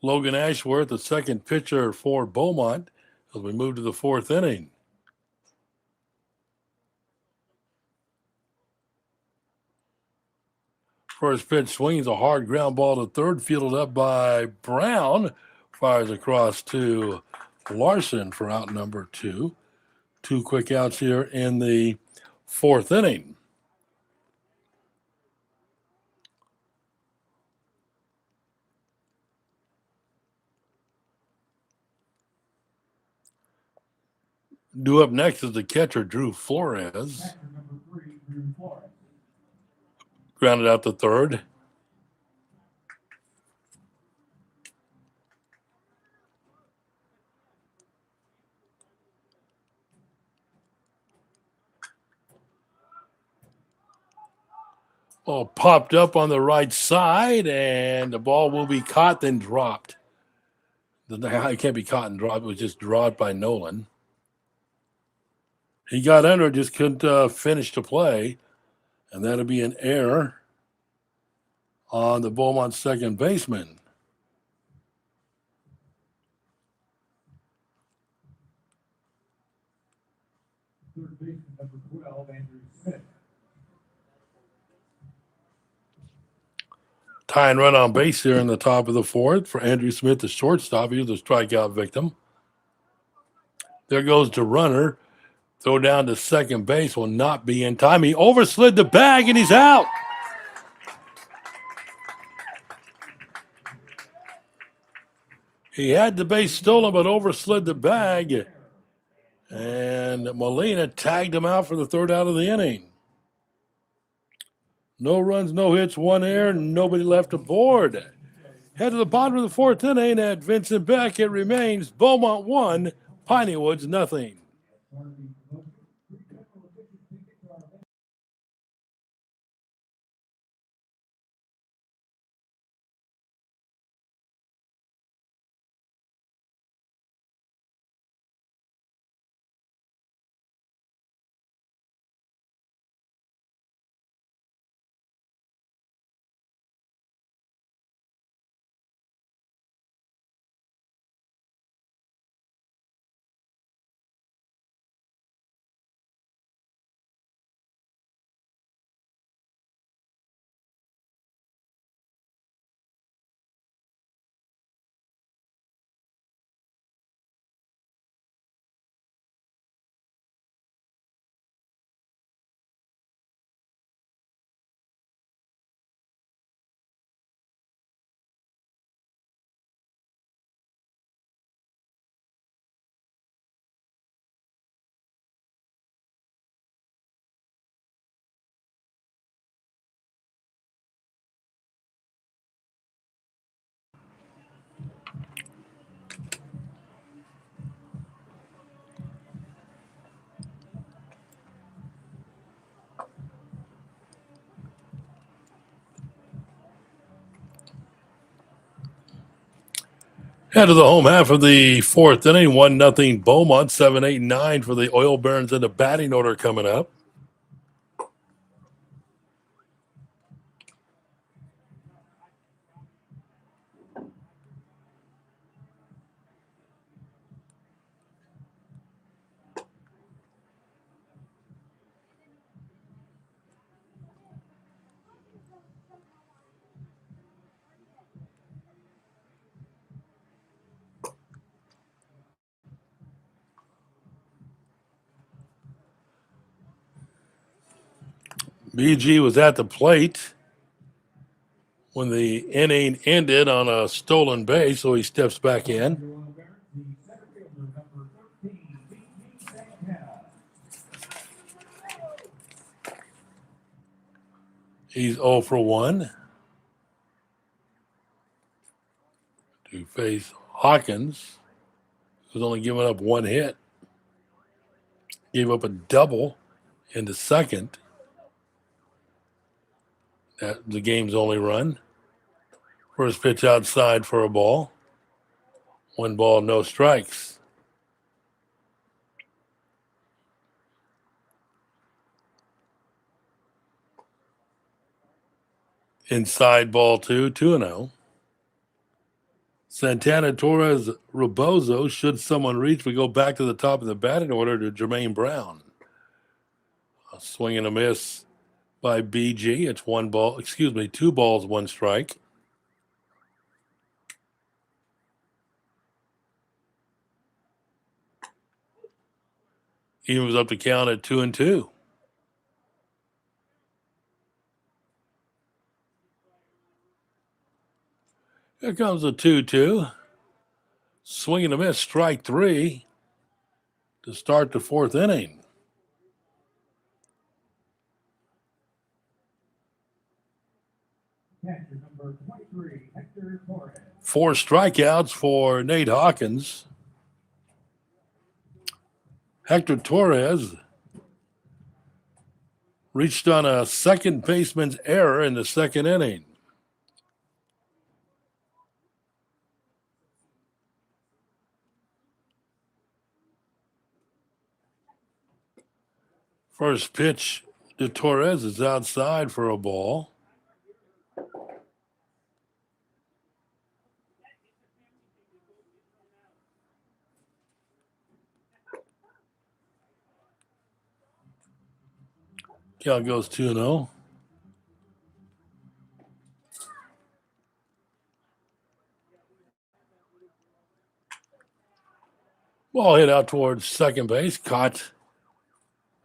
Logan Ashworth, the second pitcher for Beaumont, as we move to the 4th inning. First pitch swings a hard ground ball to third, fielded up by Brown. Fires across to Larson for out number 2. 2 quick outs here in the 4th inning. Due up next is the catcher, Drew Flores. Grounded out to third. Ball popped up on the right side, and the ball will be caught, then dropped. It can't be caught and dropped. It was just dropped by Nolan. He got under it, just couldn't finish the play, and that'll be an error on the Beaumont second baseman. Third baseman number 12, Andrew Smith. Tying run on base here in the top of the 4th for Andrew Smith, the shortstop. He was a strikeout victim. There goes the runner. Throw down to second base will not be in time. He overslid the bag, and he's out. He had the base stolen, but overslid the bag. And Molina tagged him out for the 3rd out of the inning. No runs, no hits, 1 error, nobody left aboard. Head to the bottom of the 4th inning at Vincent Beck. It remains Beaumont 1, Pineywoods 0. Head of the home half of the fourth inning, 1-0 Beaumont, 7, 8, 9 for the Oil Barons in the batting order coming up. BG was at the plate when the inning ended on a stolen base, so he steps back in. The center fielder, number 13, BG Santana. He's 0 for 1 to face Hawkins, who's only given up one hit. Gave up a double in the second. That's the game's only run. First pitch outside for a ball. 1 ball, no strikes. Inside ball 2, 2-0. Santana, Torres, Rebozo. Should someone reach, we go back to the top of the batting order to Jermaine Brown. A swing and a miss by BG. It's 2 balls, 1 strike. He was up to count at 2-2. Here comes the 2-2. Swing and a miss, strike 3 to start the fourth inning. Catcher number 23, Hector Torres. 4 strikeouts for Nate Hawkins. Hector Torres reached on a second baseman's error in the second inning. First pitch to Torres is outside for a ball. Count goes 2-0. Ball hit out towards second base, caught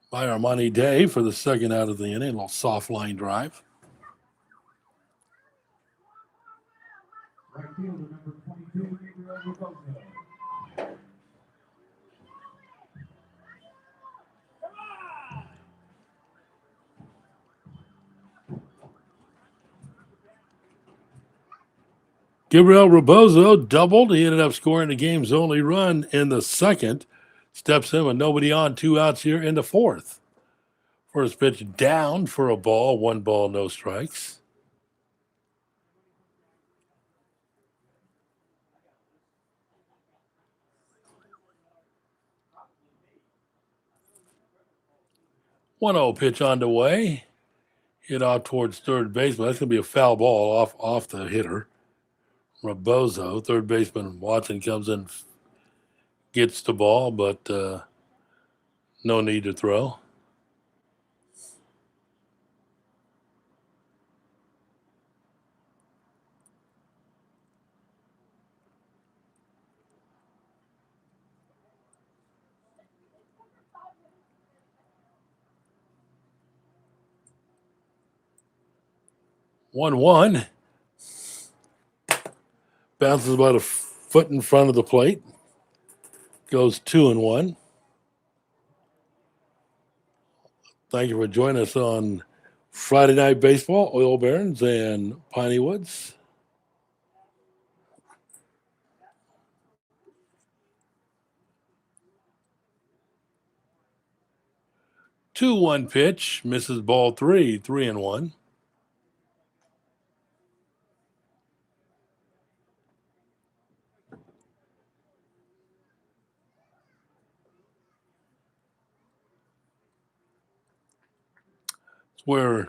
by Armani Day for the second out of the inning. A little soft line drive. Right fielder number 22, Gabriel Rebozo. Gabriel Rebozo doubled. He ended up scoring the game's only run in the second. Steps in with nobody on, 2 outs here in the fourth. First pitch down for a ball, 1 ball, no strikes. One 0 pitch on the way. Hit out towards third base, but that's going to be a foul ball off the hitter. Rebozo, third baseman Watson comes in, gets the ball, but no need to throw. One. Bounces about a foot in front of the plate. Goes 2-1. Thank you for joining us on Friday Night Baseball, Oil Barons and Pineywoods. Two-one pitch, misses ball 3, 3-1. where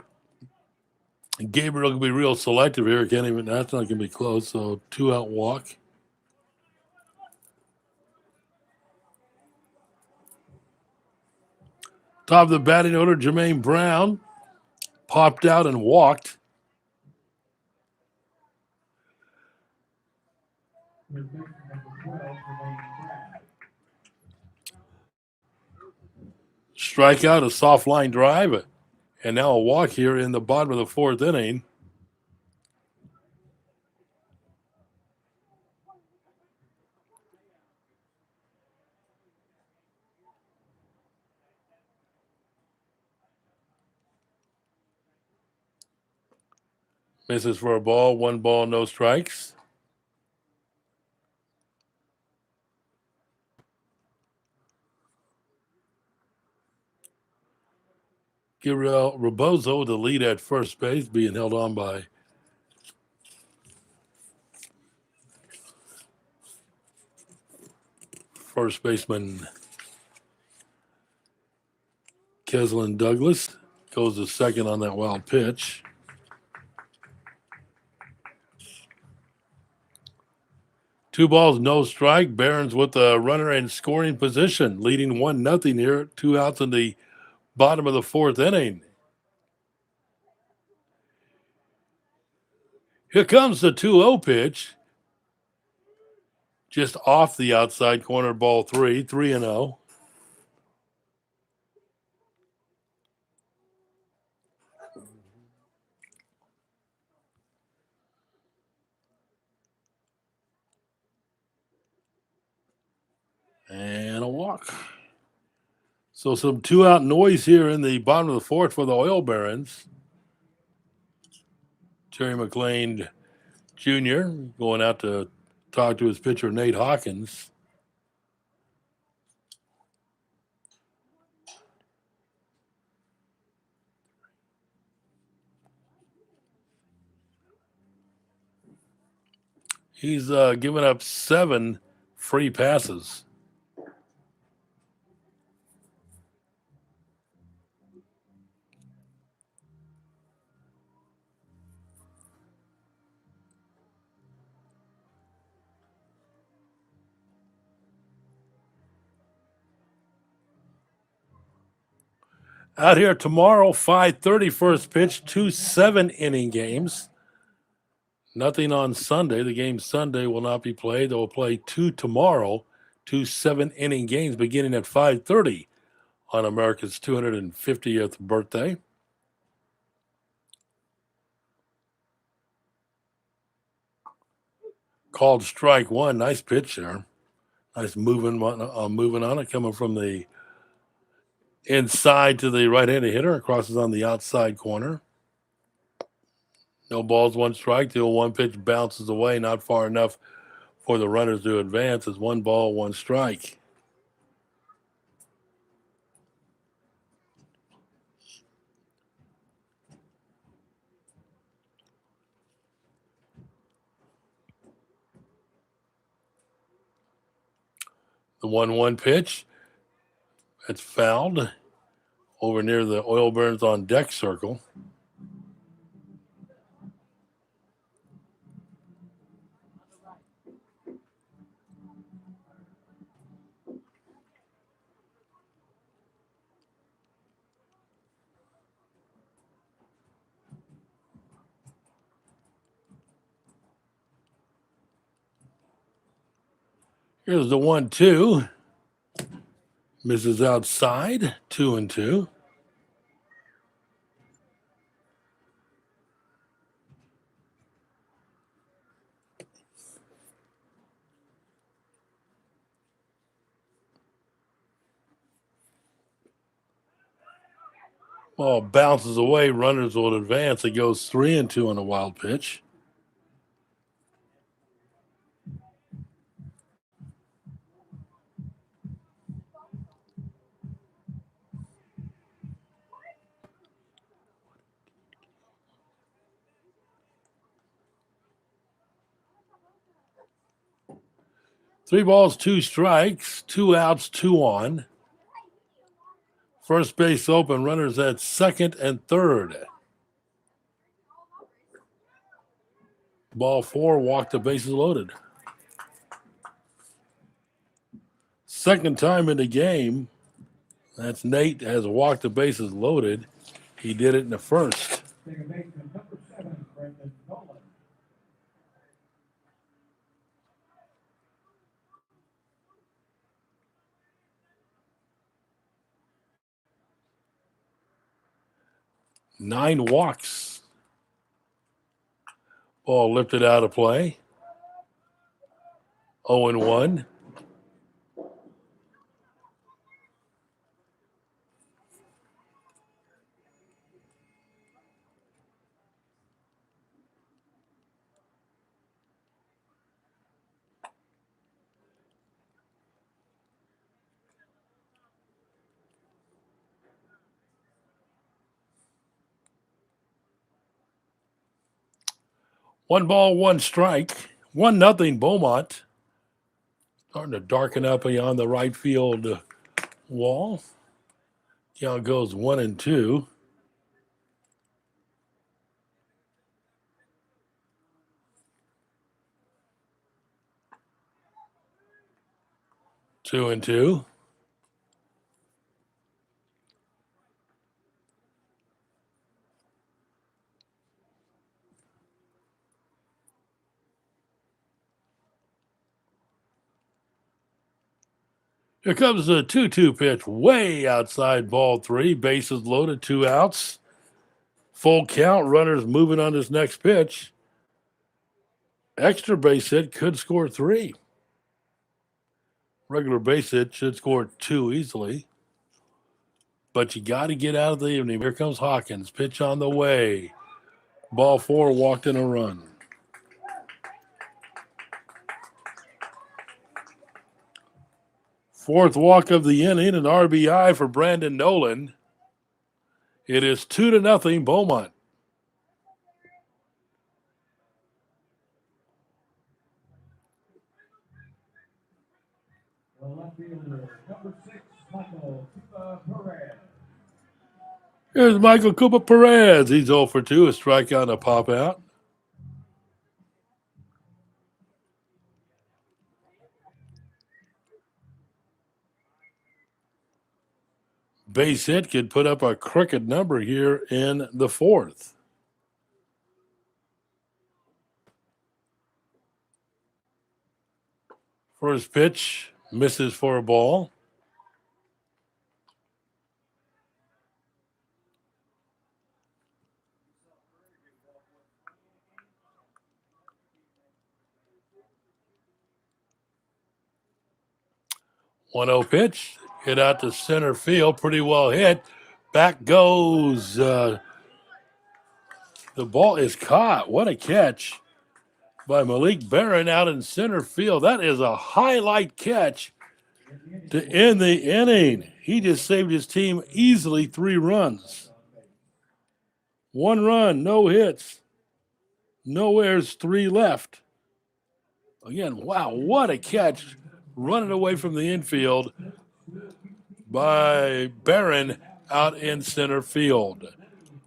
Gabriel can be real selective here. Can't even, that's not going to be close. So 2-out walk. Top of the batting order, Jermaine Brown popped out and walked. Strikeout, a soft line drive, and now a walk here in the bottom of the fourth inning. Misses for a ball, 1 ball, no strikes. Gabriel Rebozo, the lead at first base, being held on by first baseman Keslin Douglas. Goes to second on that wild pitch. Two balls, no strike. Barons with the runner in scoring position, leading 1-0 here. 2 outs in the bottom of the fourth inning. Here comes the 2-0 pitch. Just off the outside corner, ball 3-0. And a walk. So some 2-out noise here in the bottom of the fourth for the Oil Barons. Terry McLean Jr. going out to talk to his pitcher, Nate Hawkins. He's given up 7 free passes. Out here tomorrow, 5:30 first pitch, 2 7-inning games. Nothing on Sunday. The game Sunday will not be played. They will play 2 tomorrow, 2 7-inning games beginning at 5:30 on America's 250th birthday. Called strike 1. Nice pitch there. Nice moving on it, coming from the inside to the right-handed hitter. Crosses on the outside corner. No balls, 1 strike. The 1 pitch bounces away, not far enough for the runners to advance. It's 1 ball, 1 strike. The 1-1 pitch. It's fouled over near the Oil Burns on deck circle. Here's the 1-2. Misses outside, 2-2. Ball bounces away. Runners will advance. It goes 3-2 on a wild pitch. Three balls, 2 strikes, 2 outs, 2 on. First base open, runners at second and third. Ball 4, walk, the bases loaded. Second time in the game, that's Nate has walked, the bases loaded. He did it in the first. Second baseman, number 7, Brendan Nolan. Nine walks. Ball lifted out of play. 0-1. One ball, one strike. 1-0 Beaumont. Starting to darken up beyond the right field wall. Count goes 1-2. Two and two. Here comes the 2-2 pitch, way outside ball 3. Bases loaded, 2 outs. Full count, runners moving on this next pitch. Extra base hit could score 3. Regular base hit should score 2 easily. But you got to get out of the evening. Here comes Hawkins. Pitch on the way. Ball 4, walked in a run. Fourth walk of the inning, an RBI for Brandon Nolan. It is 2-0 Beaumont. The left fielder, number 6, Michael Perez. Here's Michael Cooper Perez. He's 0 for 2, a strikeout and a pop out. Base hit could put up a crooked number here in the fourth. First pitch misses for a ball. One 0 pitch, hit out to center field, pretty well hit. Back goes. The ball is caught. What a catch by Malik Barron out in center field. That is a highlight catch to end the inning. He just saved his team easily 3 runs. 1 run, no hits, no errors, 3 left. Again, wow, what a catch. Running away from the infield by Barron out in center field.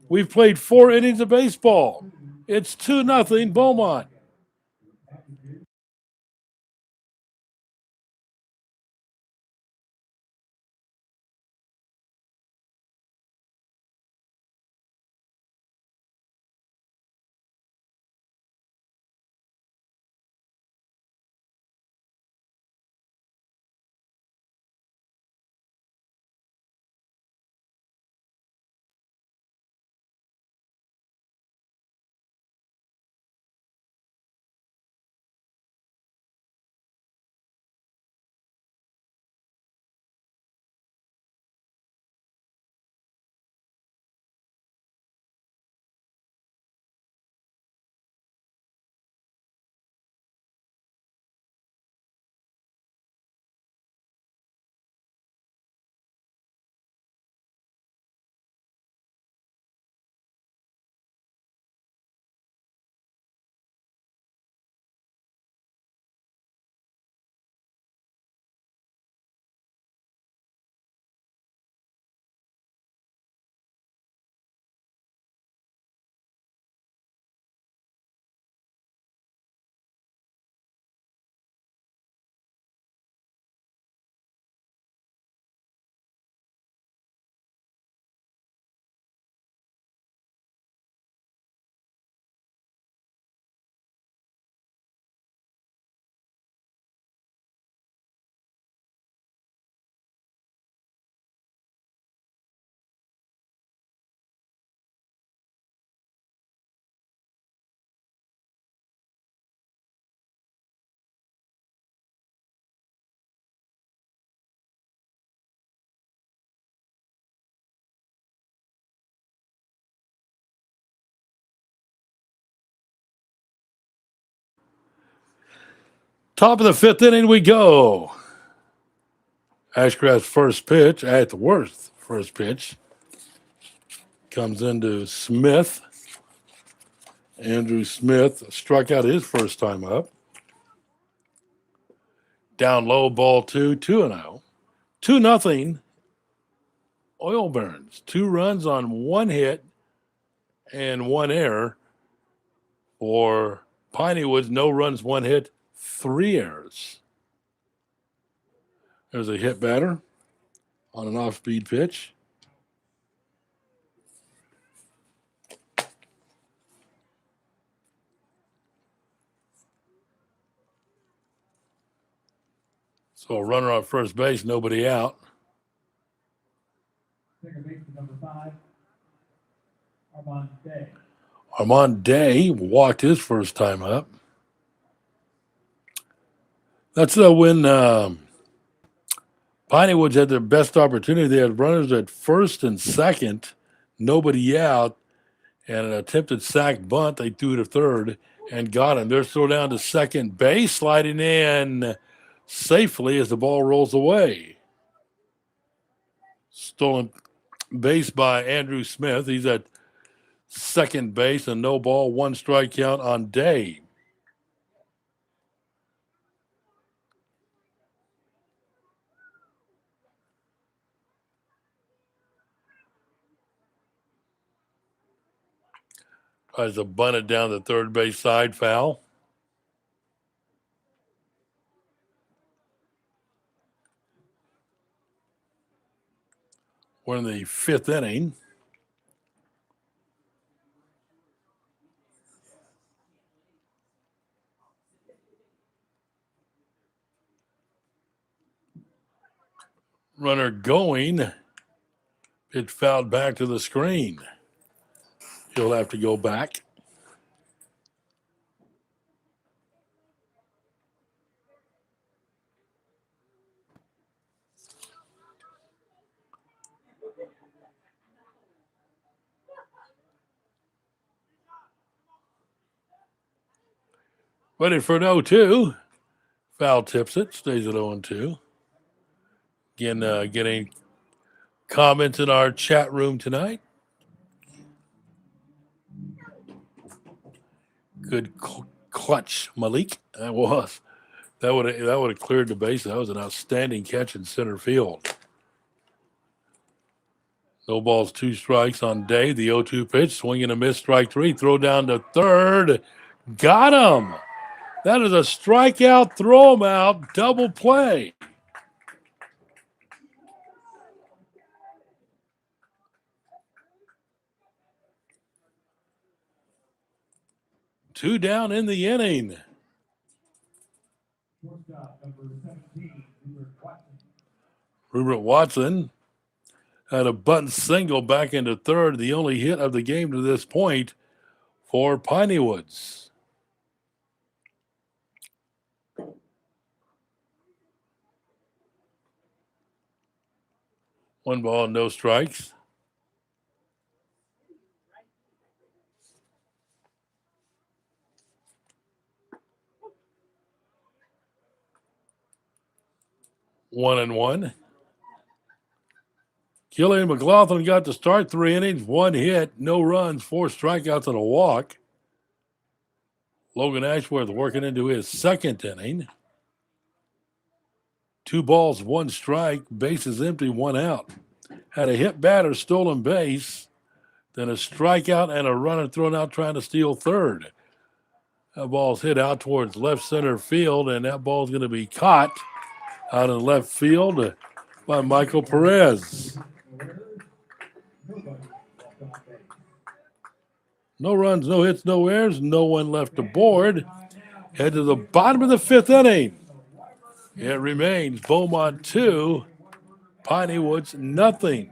We've played 4 innings of baseball. It's 2-0 Beaumont. Top of the fifth inning we go. Ashcraft's first pitch, Atworth's first pitch, comes into Smith. Andrew Smith struck out his first time up. Down low, ball 2-0. 2-0. Oil Barons. 2 runs on 1 hit and 1 error. For Pineywoods, no runs, 1 hit, 3 errors. There's a hit batter on an off-speed pitch. So a runner on first base, nobody out. Second baseman number 5, Armand Day. Armand Day walked his first time up. That's when Piney had their best opportunity. They had runners at first and second, nobody out, and an attempted sac bunt. They threw to third and got him. They're still down to second base, sliding in safely as the ball rolls away. Stolen base by Andrew Smith. He's at second base, and no ball, 1 strike count on Day. Tries to bunt it down the third base side, foul. We're in the 5th inning. Runner going. Pitch fouled back to the screen. He'll have to go back. Ready for an 0-2. Foul tips it. Stays at 0-2. Again, getting comments in our chat room tonight. Good clutch, Malik. That was. That would have cleared the base. That was an outstanding catch in center field. No balls, 2 strikes on Day. The 0-2 pitch, swing and a miss, strike 3. Throw down to third. Got him. That is a strikeout, throw him out, double play. Two down in the inning. Shortstop number 17, Rupert Watson had a bunt single back into third, the only hit of the game to this point for Pineywoods. One ball, no strikes. One and one. Killian McLaughlin got to start 3 innings, 1 hit, no runs, 4 strikeouts, and a walk. Logan Ashworth working into his 2nd inning. 2 balls, 1 strike, bases empty, 1 out. Had a hit batter, stolen base, then a strikeout and a runner thrown out trying to steal third. That ball's hit out towards left center field, and that ball's going to be caught out in left field by Michael Perez. No runs, no hits, no errors, no one left aboard. Head to the bottom of the 5th inning. It remains Beaumont 2, Pineywoods nothing.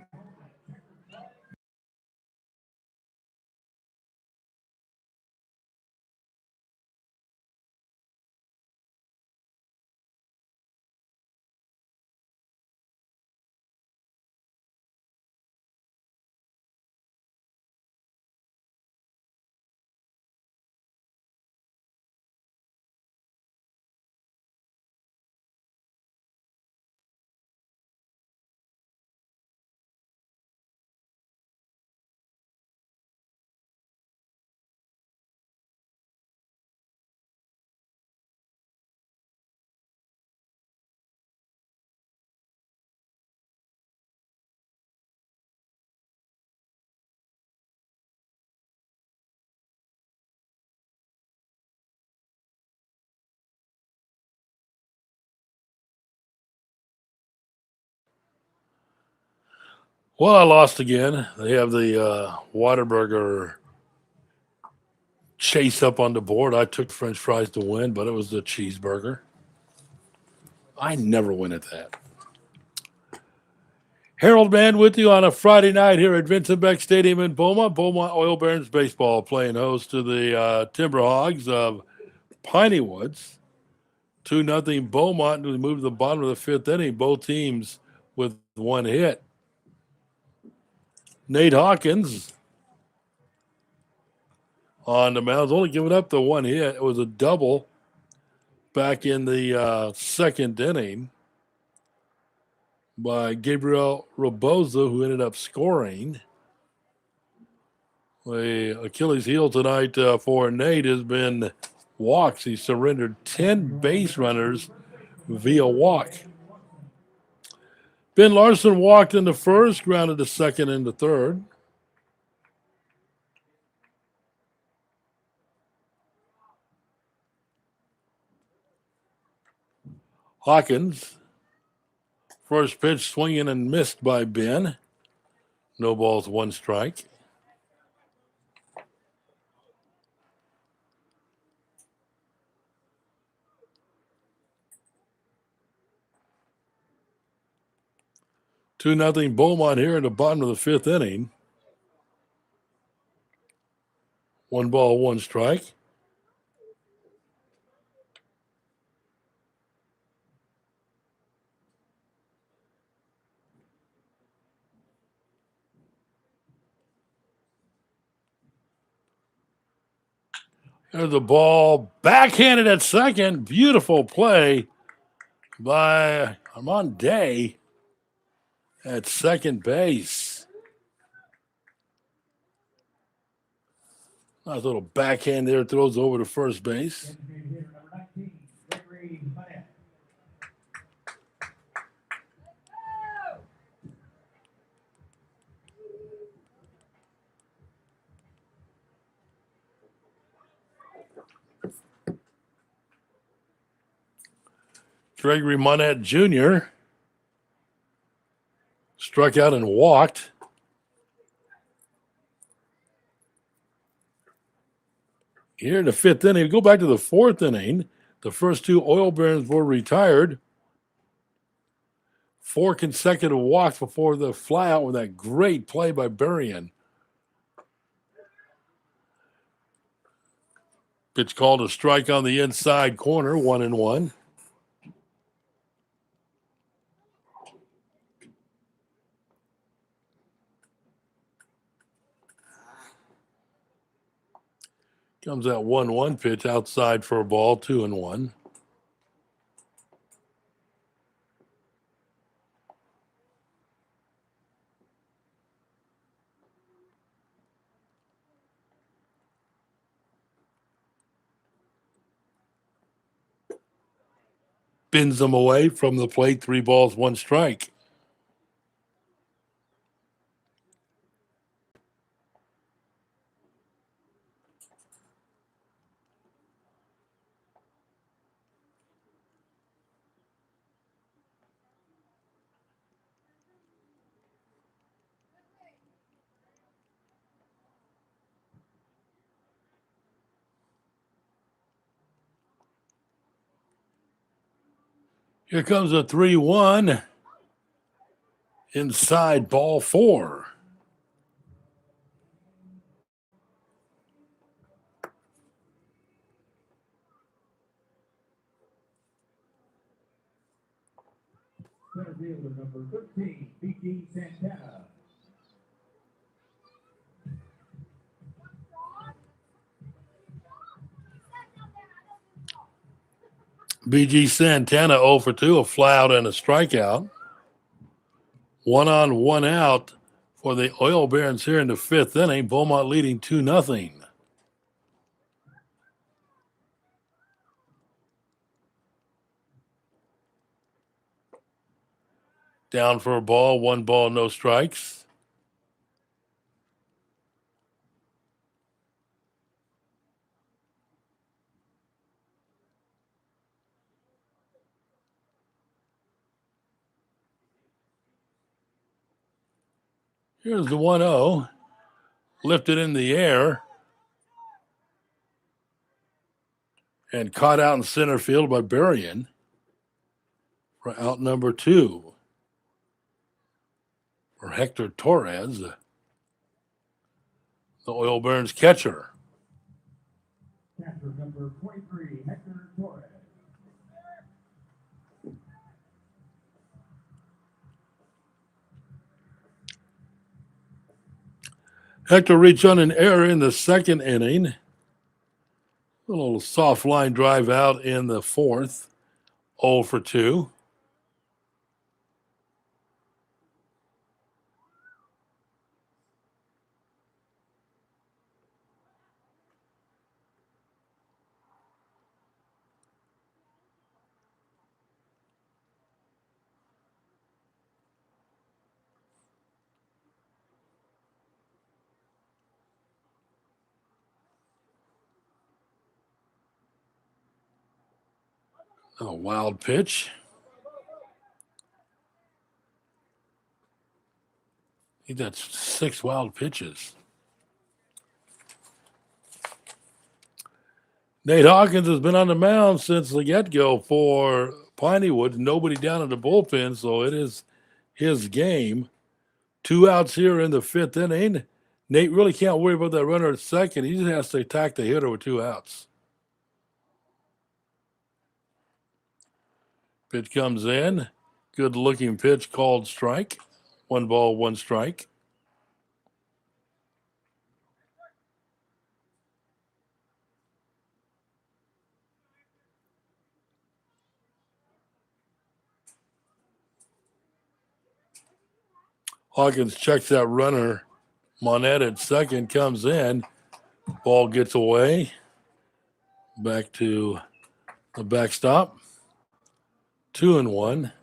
Well, I lost again. They have the Whataburger chase up on the board. I took French fries to win, but it was the cheeseburger. I never win at that. Harold Mann with you on a Friday night here at Vincent Beck Stadium in Beaumont. Beaumont Oil Barons baseball playing host to the TimberHogs of Pineywoods. 2-0 Beaumont. We move to the bottom of the fifth inning. Both teams with one hit. Nate Hawkins on the mound, only giving up the one hit. It was a double back in the second inning by Gabriel Rebozo, who ended up scoring. The Achilles heel tonight for Nate has been walks. He surrendered 10 base runners via walk. Ben Larson walked in the first, grounded to second and the third. Hawkins, first pitch swinging and missed by Ben. No balls, one strike. Two nothing Beaumont here in the bottom of the fifth inning. One ball, one strike. There's the ball backhanded at second. Beautiful play by Armand Day at second base. Nice little backhand there, throws over to first base. Hitter number 19, Gregory Monette. Gregory Monette Jr. struck out and walked. Here in the fifth inning, go back to the fourth inning. The first two Oil Barons were retired. 4 consecutive walks before the flyout with that great play by Berrien. Pitch called a strike on the inside corner, 1-1. Comes that 1-1 pitch outside for a ball, 2-1. Bins them away from the plate, 3 balls, 1 strike. Here comes a 3-1 inside, ball 4. Center fielder number 13, B.G. Santana. BG Santana 0 for 2, a fly out and a strikeout. 1 on, 1 out for the Oil Barons here in the fifth inning. Beaumont leading 2-0. Down for a ball, 1 ball, no strikes. Here's the 1-0. Lifted in the air and caught out in center field by Berrien for out number 2 for Hector Torres, the Oil Barons catcher. Catcher number 23, Hector Torres. Hector reached on an error in the second inning. A little soft line drive out in the fourth. 0 for 2. A wild pitch. I think that's 6 wild pitches. Nate Hawkins has been on the mound since the get-go for Pineywoods. Nobody down in the bullpen, so it is his game. 2 outs here in the 5th inning. Nate really can't worry about that runner at second. He just has to attack the hitter with 2 outs. Pitch comes in. Good looking pitch called strike. 1 ball, 1 strike. Hawkins checks that runner. Monette at second comes in. Ball gets away. Back to the backstop. 2-1.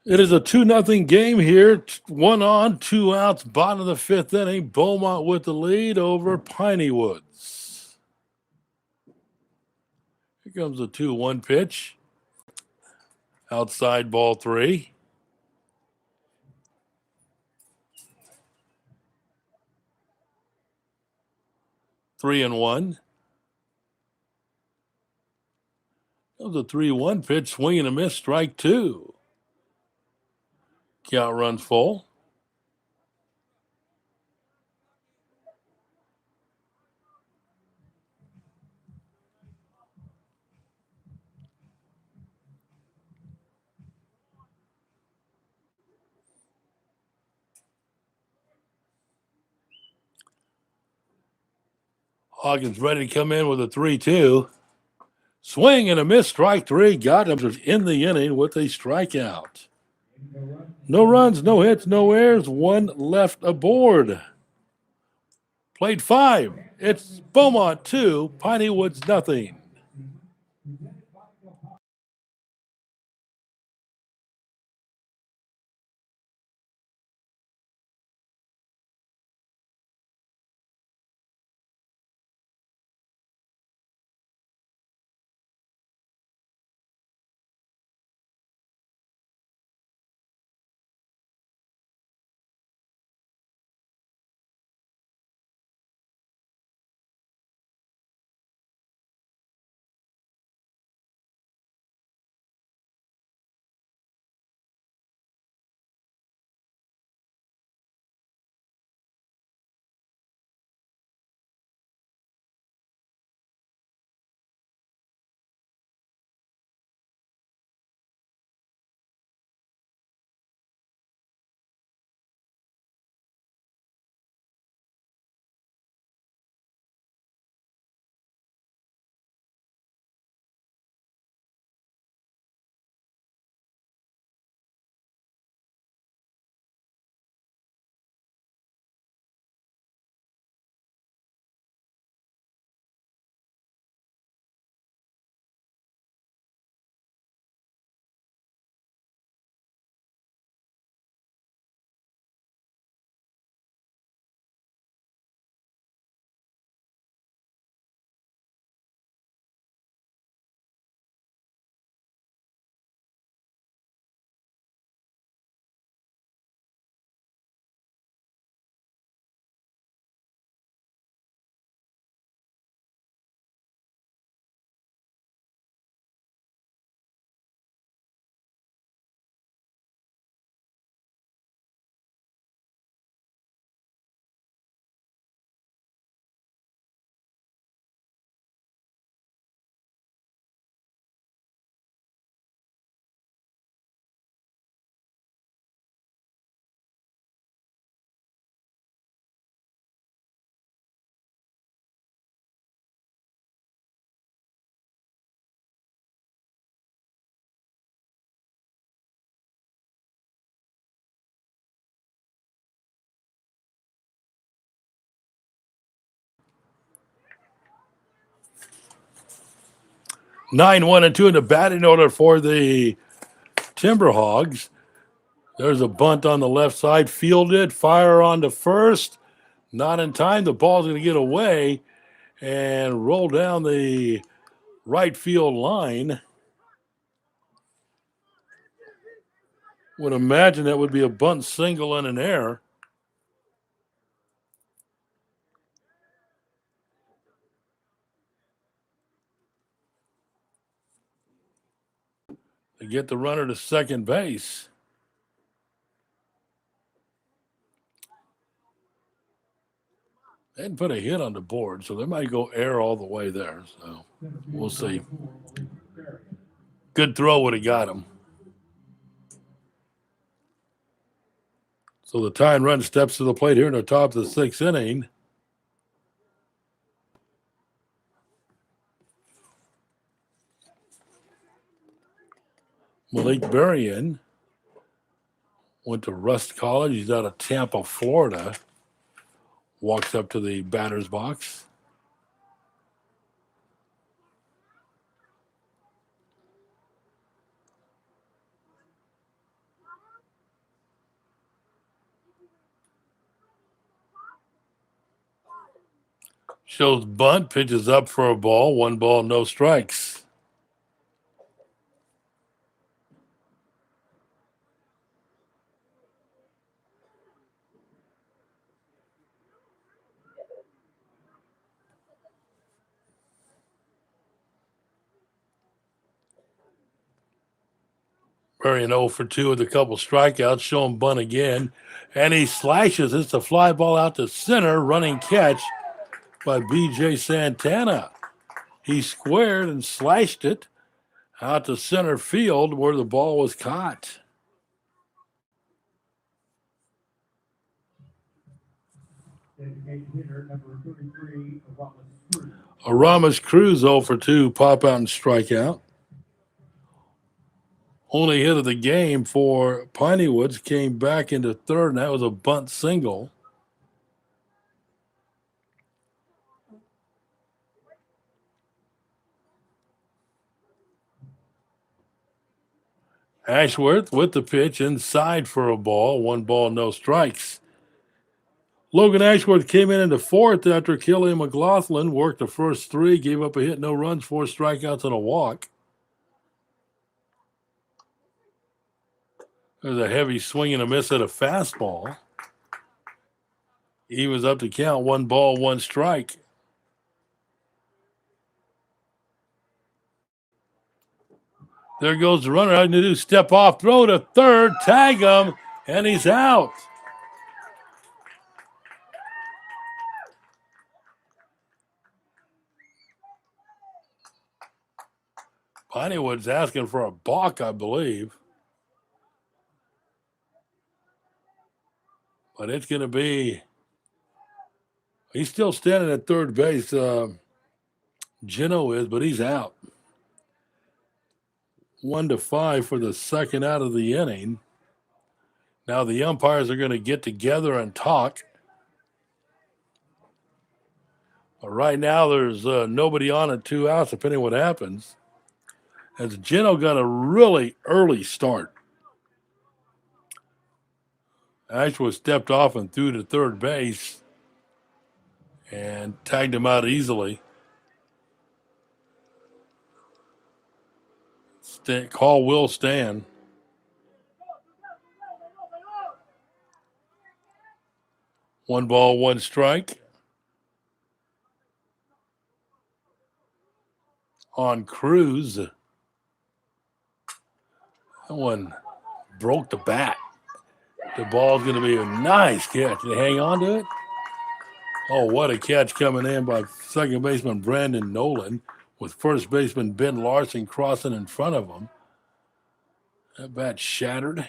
It is a 2-0 game here. 1 on, 2 outs, bottom of the 5th inning. Beaumont with the lead over Pineywoods. Here comes the 2-1 pitch. Outside ball 3. Three and 1. That was a 3-1 pitch. Swing and a miss. Strike 2. Count runs full. Hawkins ready to come in with a 3-2. Swing and a miss. Strike 3. Got him in the inning with a strikeout. No runs, no hits, no errors. 1 left aboard. Played 5. It's Beaumont 2, Pineywoods nothing. 9-1-2 in the batting order for the TimberHogs. There's a bunt on the left side, fielded, fire on to first. Not in time. The ball's going to get away and roll down the right field line. Would imagine that would be a bunt single and an error. To get the runner to second base. They didn't put a hit on the board, so they might go air all the way there. So we'll see. Good throw would have got him. So the tying run steps to the plate here in the top of the sixth inning. Malik Berrien went to Rust College. He's out of Tampa, Florida. Walks up to the batter's box. Shows bunt, pitches up for a ball. 1 ball, no strikes. Berrien 0 for 2 with a couple strikeouts. Show him bunt again. And he slashes. It's a fly ball out to center. Running catch by B.J. Santana. He squared and slashed it out to center field where the ball was caught. Aramis Cruz 0 for 2, pop out and strike out. Only hit of the game for Pineywoods came back into third, and that was a bunt single. Ashworth with the pitch inside for a ball. 1 ball, no strikes. Logan Ashworth came in the fourth after Kelly McLaughlin worked the first 3, gave up a hit, no runs, 4 strikeouts, and a walk. There's a heavy swing and a miss at a fastball. He was up to count 1 ball, 1 strike. There goes the runner. All you do, step off, throw to third, tag him, and he's out. Pineywoods asking for a balk, I believe. But it's going to be, he's still standing at third base. Gino is, but he's out. 1-5 for the second out of the inning. Now the umpires are going to get together and talk. But right now there's nobody on at 2 outs, depending what happens. As Gino got a really early start. Ashworth stepped off and threw to third base and tagged him out easily. Call will stand. One ball, 1 strike. On Cruz. That one broke the bat. The ball's going to be a nice catch. Did they hang on to it? Oh, what a catch coming in by second baseman Brandon Nolan with first baseman Ben Larson crossing in front of him. That bat shattered. Going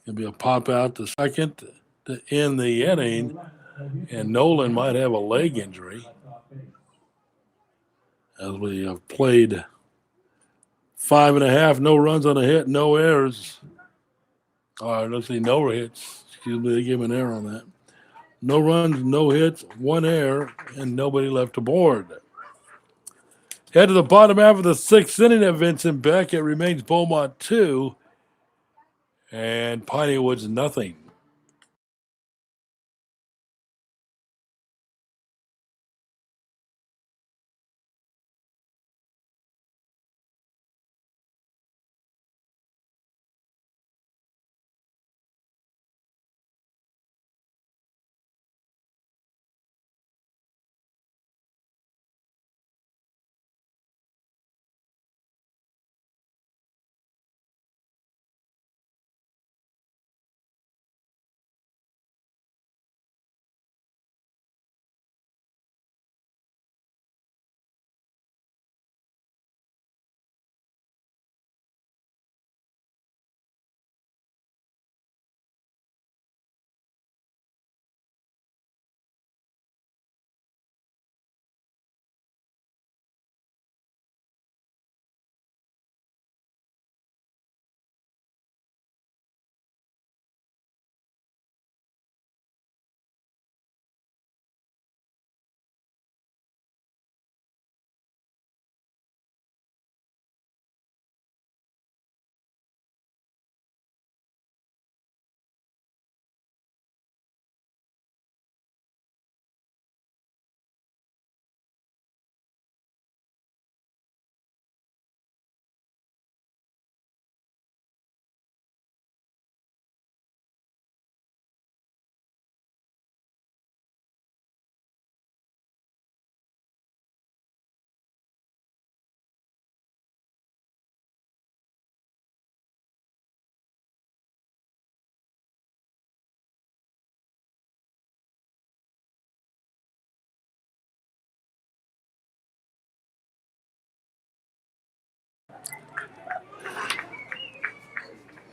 to be a pop out to second to end the inning, and Nolan might have a leg injury. As we have played 5.5, no runs on a hit, no errors. Let's see, no hits. Excuse me, they gave an error on that. No runs, no hits, 1 error, and nobody left aboard. Head to the bottom half of the sixth inning at Vincent Beck. It remains Beaumont 2 and Pineywoods nothing.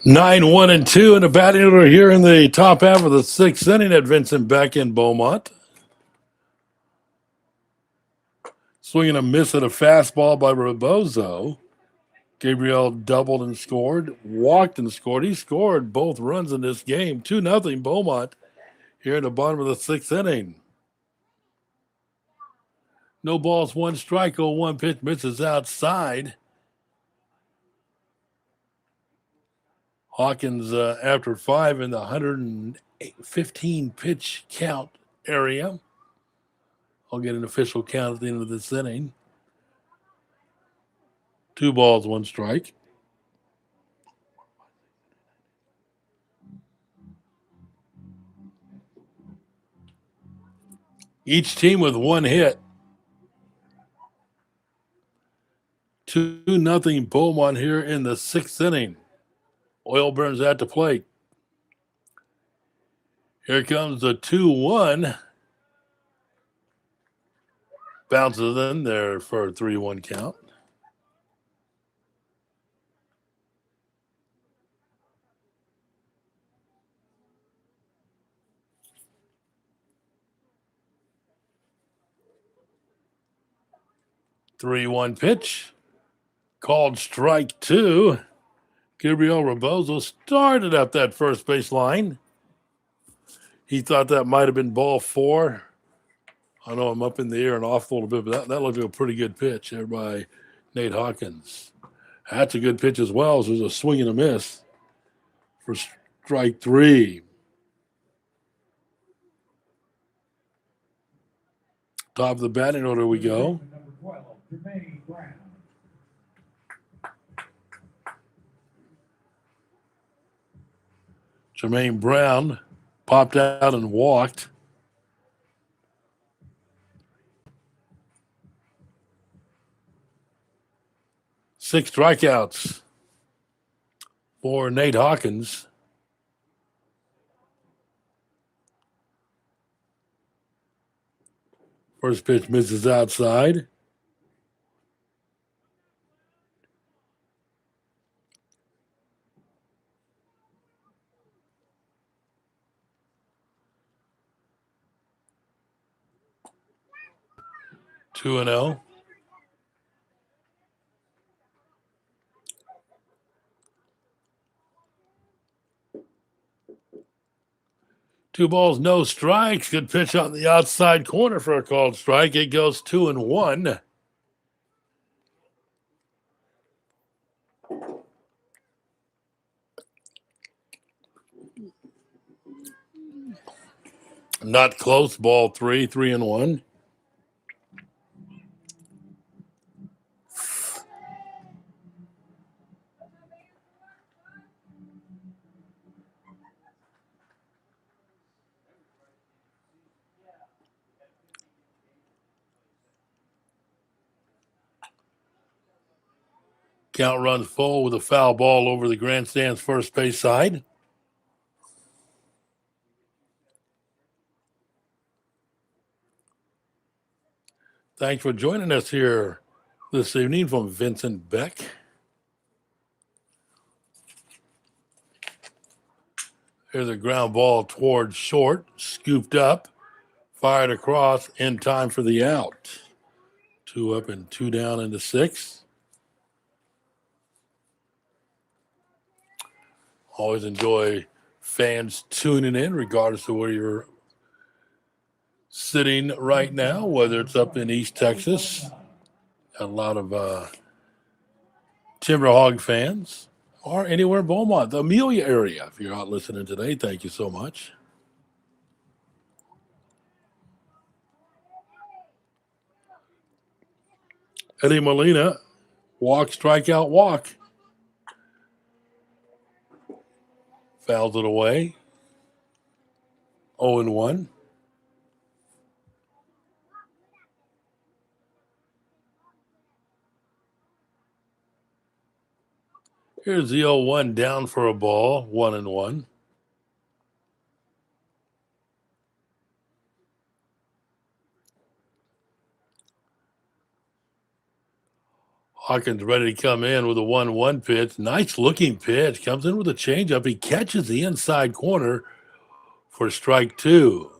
Nine, 1-2 in the batting order here in the top half of the sixth inning at Vincent Beck in Beaumont. Swinging a miss at a fastball by Rebozo. Gabriel doubled and scored, walked and scored. He scored both runs in this game. 2-0 Beaumont here in the bottom of the sixth inning. No balls, one strike, 0-1 pitch misses outside. Hawkins after 5 in the 115 pitch count area. I'll get an official count at the end of this inning. 2 balls, 1 strike. Each team with 1 hit. 2-0 Beaumont here in the sixth inning. Oil Burns at the plate. Here comes the 2-1. Bounces in there for a 3-1 count. Three-one pitch. Called strike 2. Gabriel Rebozo started up that first base line. He thought that might have been ball 4. I know I'm up in the air and off a little bit, but that looked like a pretty good pitch there by Nate Hawkins. That's a good pitch as well. So there's a swing and a miss for strike 3. Top of the batting order we go. Number 12, Jermaine Brown. Jermaine Brown popped out and walked. Six strikeouts for Nate Hawkins. First pitch misses outside. Two and 0. Two balls, no strikes. Good pitch on the outside corner for a called strike. It goes 2-1. Not close. Ball 3, 3-1. Count runs full with a foul ball over the grandstand's first base side. Thanks for joining us here this evening from Vincent Beck. Here's a ground ball towards short, scooped up, fired across in time for the out. 2 up and 2 down into 6. Always enjoy fans tuning in, regardless of where you're sitting right now, whether it's up in East Texas. Got a lot of TimberHog fans, or anywhere in Beaumont, the Amelia area. If you're out listening today, thank you so much. Eddie Molina, walk, strikeout, walk. Fouls it away. 0-1. Here's the 0-1 down for a ball, 1-1. Hawkins ready to come in with a 1-1 pitch. Nice looking pitch. Comes in with a changeup. He catches the inside corner for strike 2.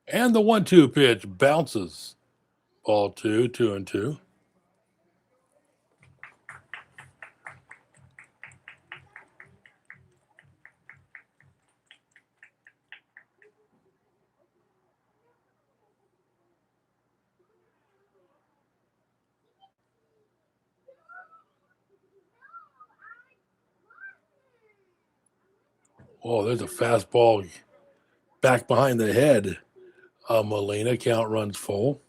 And the 1-2 pitch bounces. Ball 2, 2-2. Oh, there's a fastball back behind the head of Molina. Count runs full.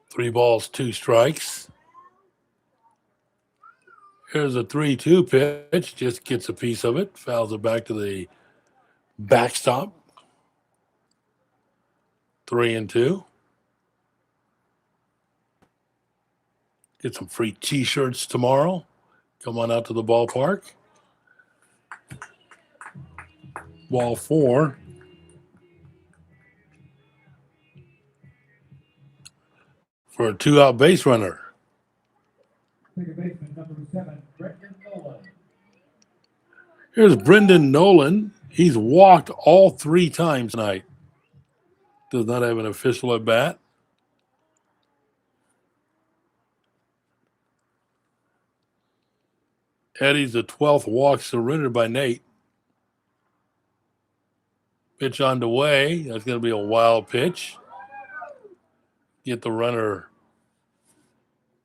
Three balls, 2 strikes. Here's a 3-2 pitch. Just gets a piece of it. Fouls it back to the backstop. 3-2. Get some free T-shirts tomorrow. Come on out to the ballpark. Ball 4. For a 2-out base runner. Second baseman, number 7, Brendan Nolan. Here's Brendan Nolan. He's walked all 3 times tonight. Does not have an official at bat. Eddie's the 12th walk surrendered by Nate. Pitch on the way. That's going to be a wild pitch. Get the runner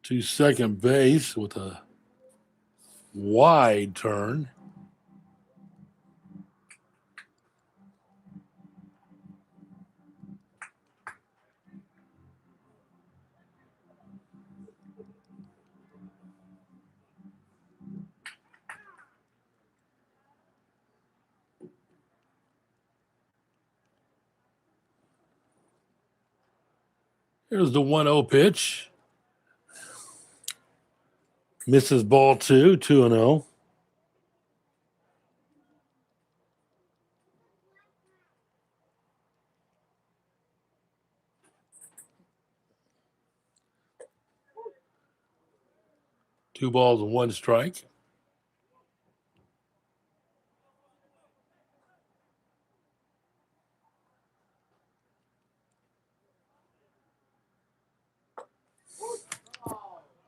to second base with a wide turn. Here's the 1-0 pitch. Misses ball 2, 2-0. Two balls and 1 strike.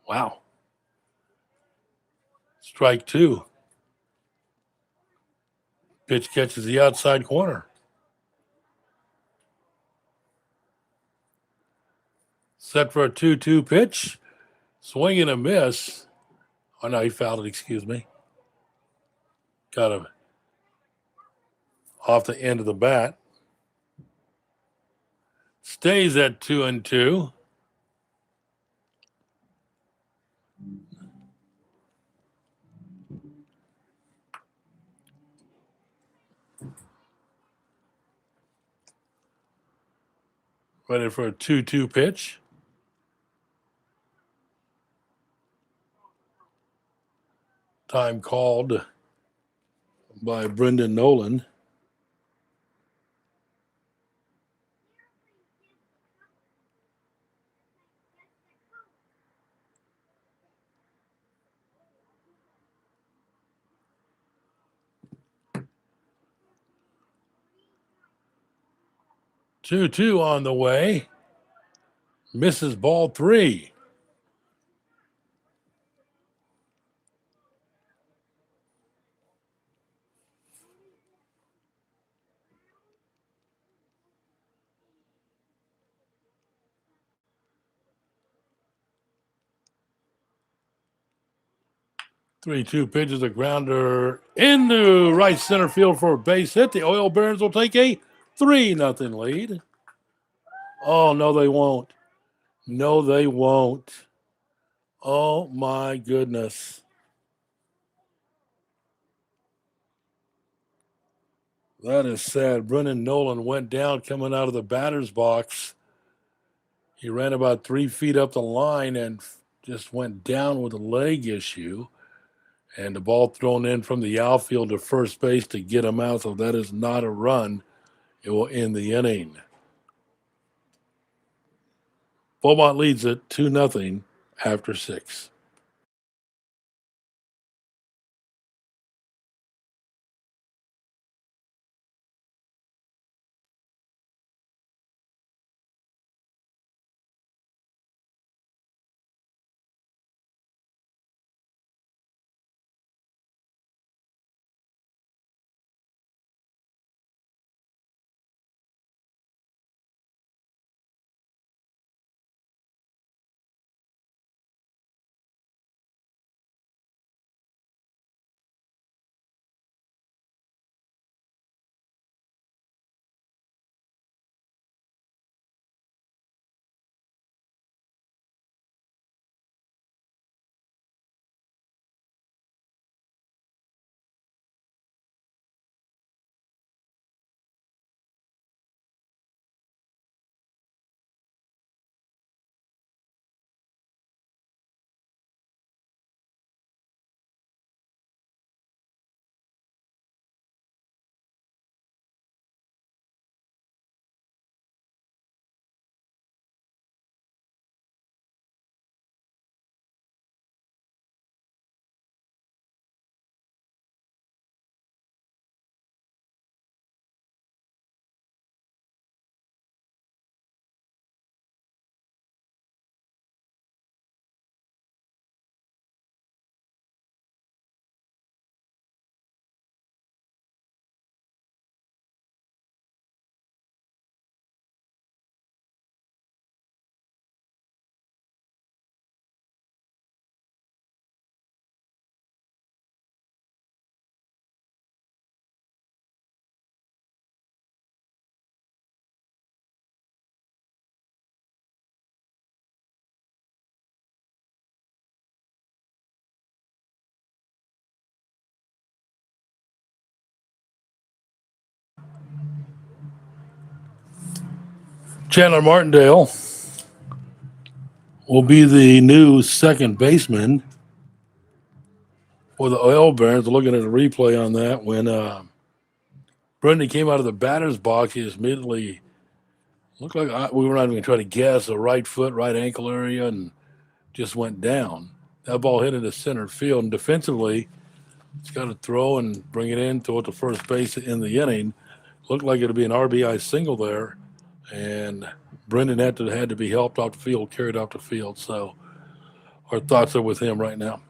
Wow. Strike 2. Pitch catches the outside corner. Set for a 2-2 pitch. Swing and a miss. Oh, no, he fouled it, excuse me. Got him off the end of the bat. Stays at 2-2. Ready for a 2-2 pitch. Time called by Brendan Nolan. Two on the way. Misses ball 3. Three-two pitches a grounder into right center field for a base hit. The Oil Barons will take a 3-0 lead. Oh, no, they won't. No, they won't. Oh, my goodness. That is sad. Brendan Nolan went down coming out of the batter's box. He ran about 3 feet up the line and just went down with a leg issue. And the ball thrown in from the outfield to first base to get him out. So that is not a run. It will end the inning. Beaumont leads it 2-0 after 6. Chandler Martindale will be the new second baseman for the Oil Barons. Looking at a replay on that, when Brendan came out of the batter's box, he just immediately looked like we were not even trying to guess the right foot, right ankle area, and just went down. That ball hit into center field, and defensively, he's got to throw and bring it in, throw it to first base in the inning. Looked like it'd be an RBI single there, and Brendan had to be helped off the field, carried off the field. So our thoughts are with him right now.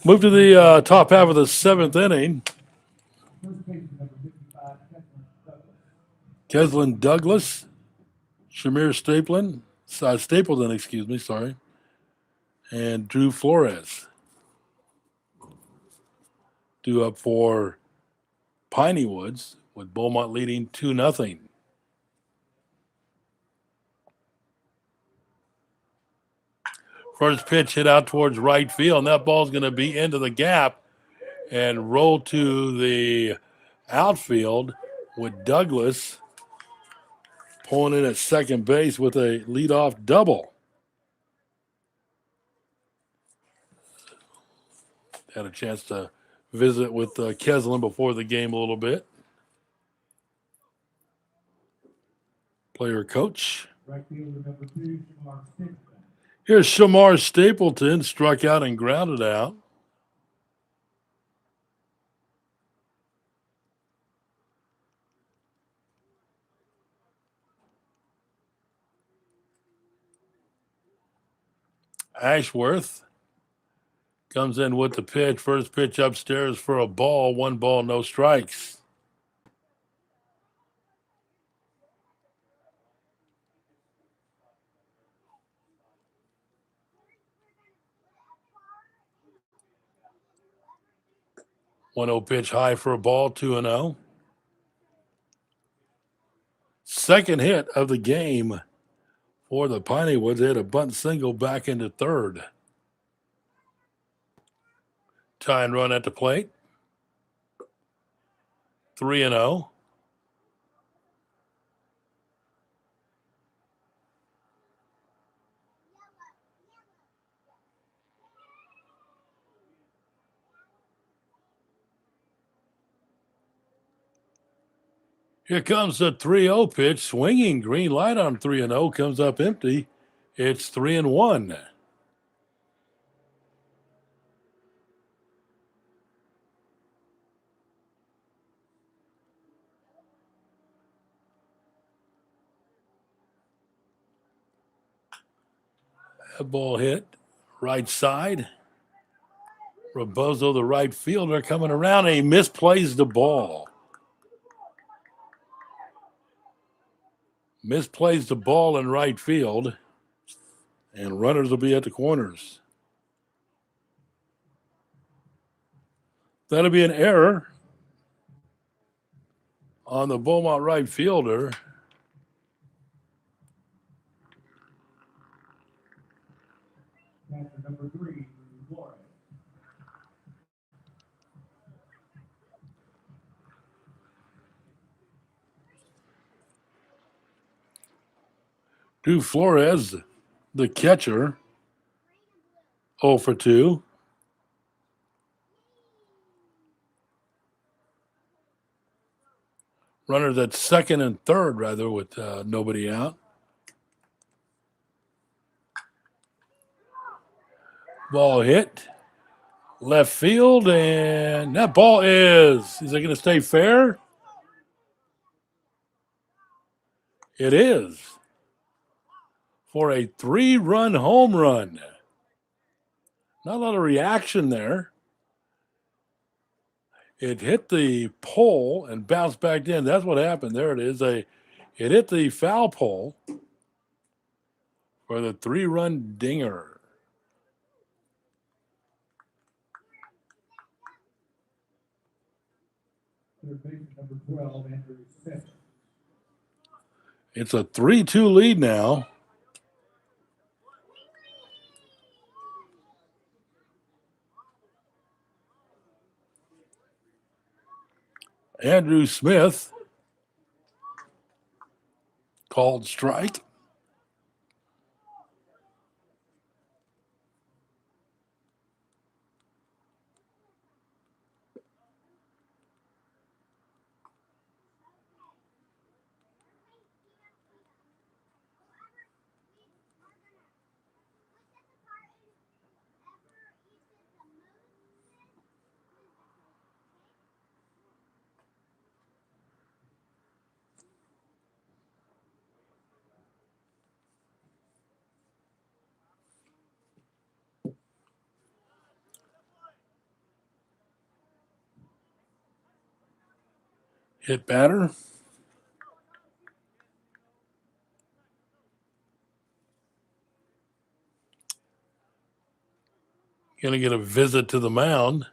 Move to the top half of the 7th inning. First baseman number 55, Keslin Douglas. Douglas Shamir Stapleton, excuse me, sorry, and Drew Flores. Due up for Pineywoods, with Beaumont leading 2-0. First pitch hit out towards right field, and that ball's going to be into the gap and roll to the outfield with Douglas pulling in at second base with a leadoff double. Had a chance to visit with Keslin before the game a little bit. Player coach. Right fielder number 2, Shamar Stapleton. Here's Shamar Stapleton, struck out and grounded out. Ashworth comes in with the pitch. First pitch upstairs for a ball. 1 ball, no strikes. One 0 pitch high for a ball, 2-0. Second hit of the game for the Pineywoods. They had a bunt single back into third. Tie and run at the plate. 3-0. Here comes the 3-0 pitch. Swinging, green light on 3-0. Comes up empty. It's 3-1. That ball hit right side. Rebozo, the right fielder, coming around, and he misplays the ball. Misplays the ball in right field, and runners will be at the corners. That'll be an error on the Beaumont right fielder. Catcher number 3, Flores. Drew Flores, the catcher, 0 for 2. Runners at second and third, rather, with nobody out. Ball hit left field, and that ball is it going to stay fair? It is. For a 3-run home run. Not a lot of reaction there. It hit the pole and bounced back in. That's what happened. There it is. It hit the foul pole for the 3-run dinger. Third baseman number 12, Andrew Smith. It's a 3-2 lead now. Andrew Smith called strike. Hit batter. going to get a visit to the mound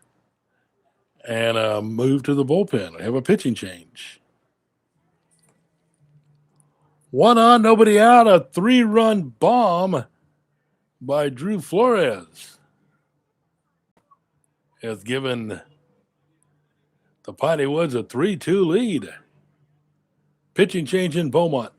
and a move to the bullpen. We have a pitching change. 1 on, nobody out. A 3-run bomb by Drew Flores has given the Pineywoods a 3-2 lead. Pitching change in Beaumont.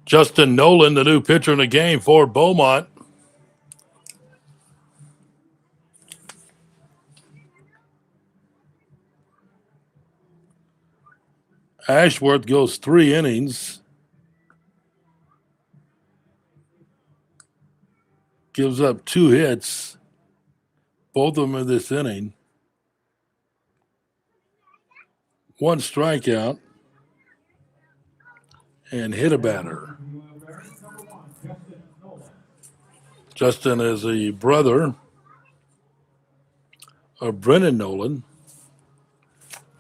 Justin Nolan, the new pitcher in the game for Beaumont. Ashworth goes 3 innings. Gives up 2 hits. Both of them in this inning. 1 strikeout. And hit a batter. Justin is the brother of Brennan Nolan,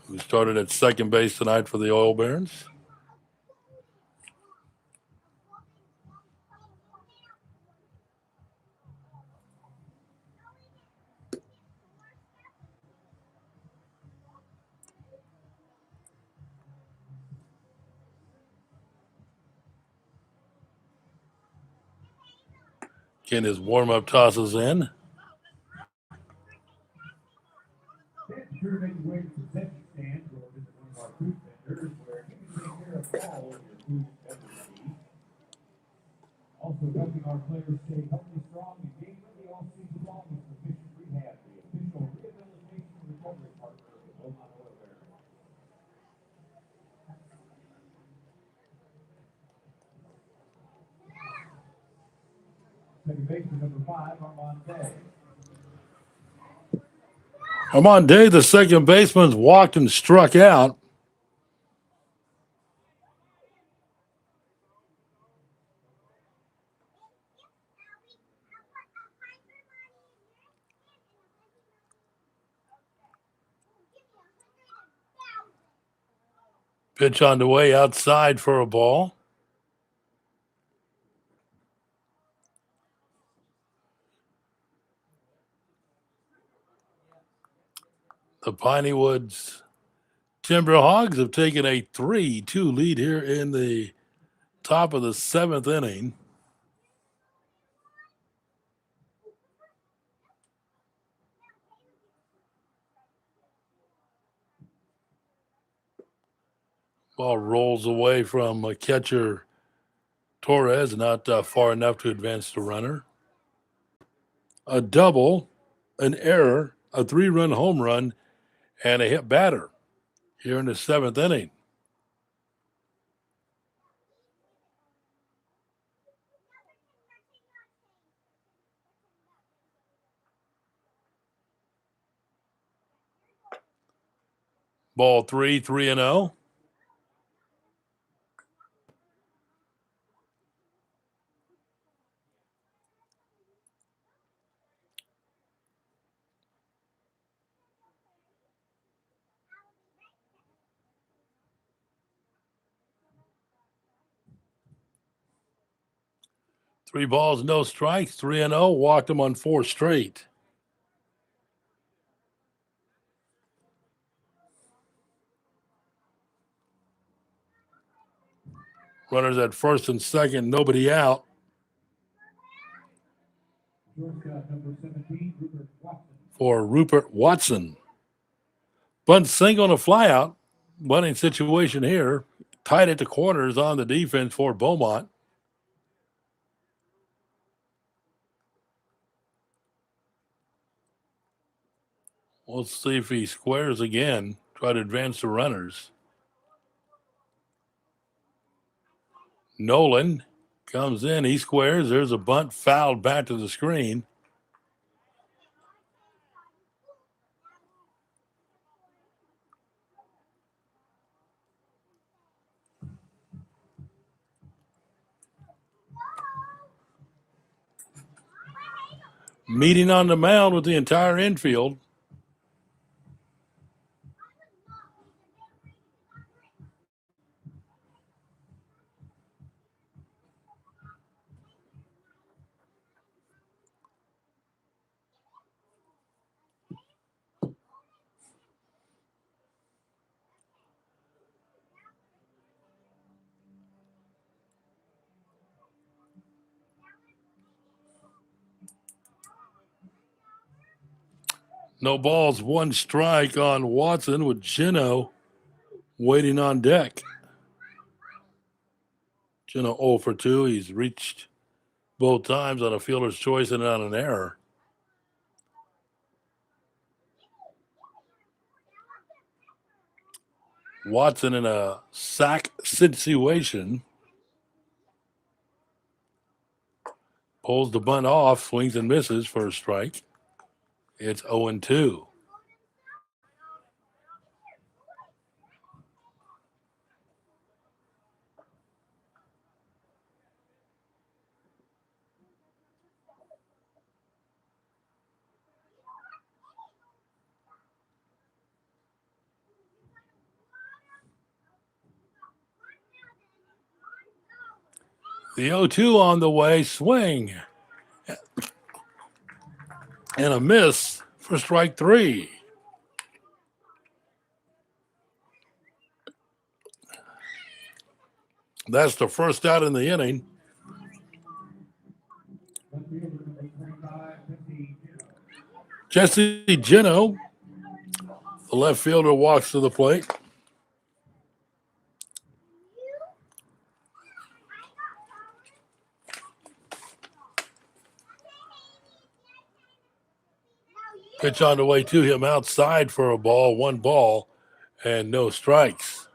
who started at second base tonight for the Oil Barons. Getting his warm-up tosses in. Sure make your way to the concession stand or visit one of our food vendors where you can take care of all of your food and beverage needs. Also helping our players stay healthy, strong, and game ready all season long is Sufficient Rehab, the official rehabilitation and recovery partner of the Beaumont Oil Barons. Second baseman number 5, Armand Day. Armand Day, the second baseman, walked and struck out. Pitch on the way outside for a ball. The Pineywoods TimberHogs have taken a 3-2 lead here in the top of the 7th inning. Ball rolls away from catcher Torres, not far enough to advance the runner. A double, an error, a 3-run home run, and a hit batter here in the 7th inning. Ball 3-0. 3 balls, no strikes, 3-0. Walked him on 4 straight. Runners at first and second, nobody out. Shortstop number 17, Rupert Watson. For Rupert Watson. Bunt single and a flyout. Bunting situation here. Tight at the corners on the defense for Beaumont. We'll see if he squares again. Try to advance the runners. Nolan comes in. He squares. There's a bunt fouled back to the screen. Meeting on the mound with the entire infield. No balls, 1 strike on Watson with Gino waiting on deck. Gino 0 for 2. He's reached both times on a fielder's choice and on an error. Watson in a sack situation. Pulls the bunt off, swings and misses for a strike. It's 0-2. The 0-2 on the way, swing. And a miss for strike 3. That's the first out in the inning. Jesse Gino, the left fielder, walks to the plate. Pitch on the way to him outside for a ball, 1 ball, and no strikes.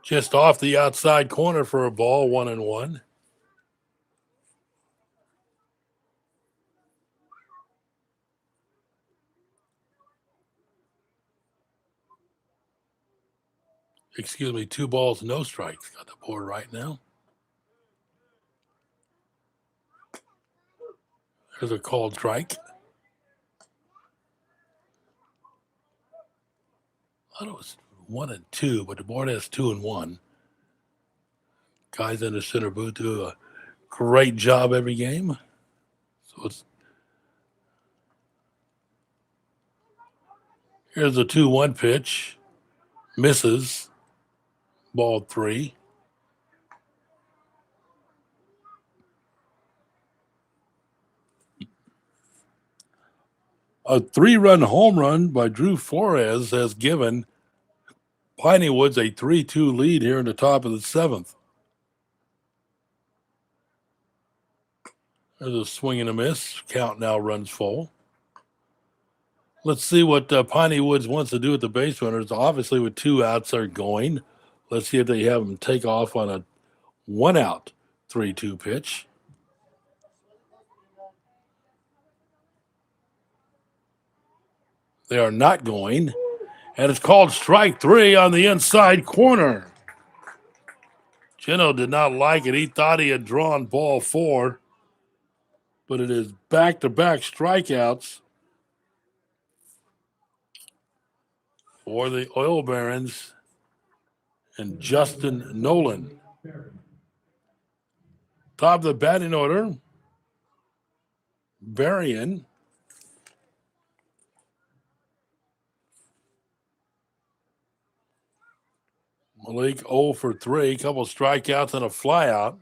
Just off the outside corner for a ball, 1-1. Excuse me, 2 balls, no strikes. Got the board right now. There's a called strike. I thought it was 1-2, but the board has 2-1. Guys in the center booth do a great job every game. So it's here's a 2-1 pitch. Misses. Ball 3. A 3-run home run by Drew Flores has given Pineywoods a 3-2 lead here in the top of the 7th. There's a swing and a miss. Count now runs full. Let's see what Pineywoods wants to do with the base runners. Obviously, with 2 outs, they're going. Let's see if they have them take off on a 1-out 3-2 pitch. They are not going. And it's called strike 3 on the inside corner. Gino did not like it. He thought he had drawn ball 4. but it is back-to-back strikeouts for the Oil Barons and Justin Nolan. Top of the batting order, Berrien. Malik 0 for 3, couple strikeouts and a flyout.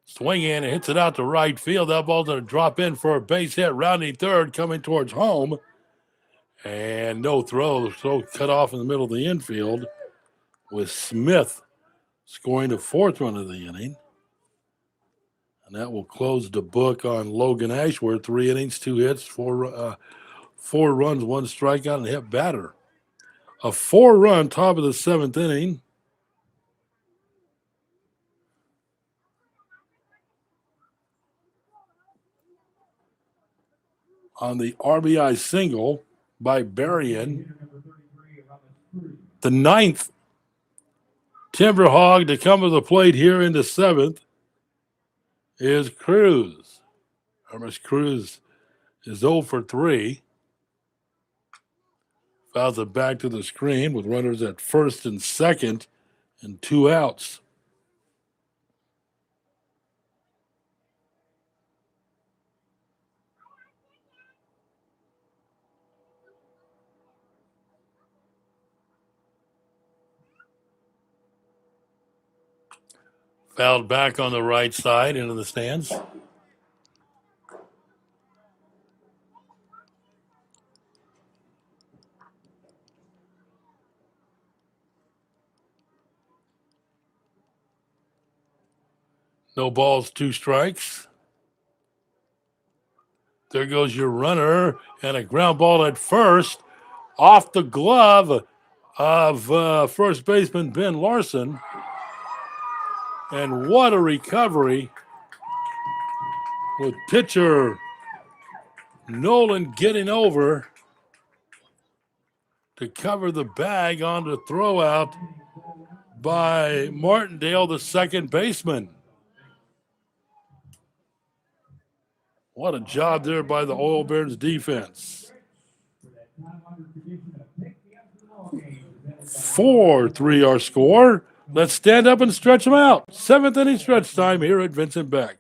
Swing in and hits it out to right field. That ball's going to drop in for a base hit, rounding third, coming towards home. And no throw, so cut off in the middle of the infield with Smith scoring the fourth run of the inning. And that will close the book on Logan Ashworth. 3 innings, 2 hits, 4 runs, 1 strikeout, and hit batter. A 4-run top of the 7th inning. On the RBI single by Berrien. The 9th TimberHog to come to the plate here in the 7th is Cruz. Hermes Cruz is 0 for 3. Fouls it back to the screen with runners at first and second and 2 outs. Fouled back on the right side into the stands. No balls, 2 strikes. There goes your runner, and a ground ball at first off the glove of first baseman Ben Larson. And what a recovery with pitcher Nolan getting over to cover the bag on the throw out by Martindale, the second baseman. What a job there by the Oil Barons defense. 4-3 our score. Let's stand up and stretch them out. 7th inning stretch time here at Vincent Beck.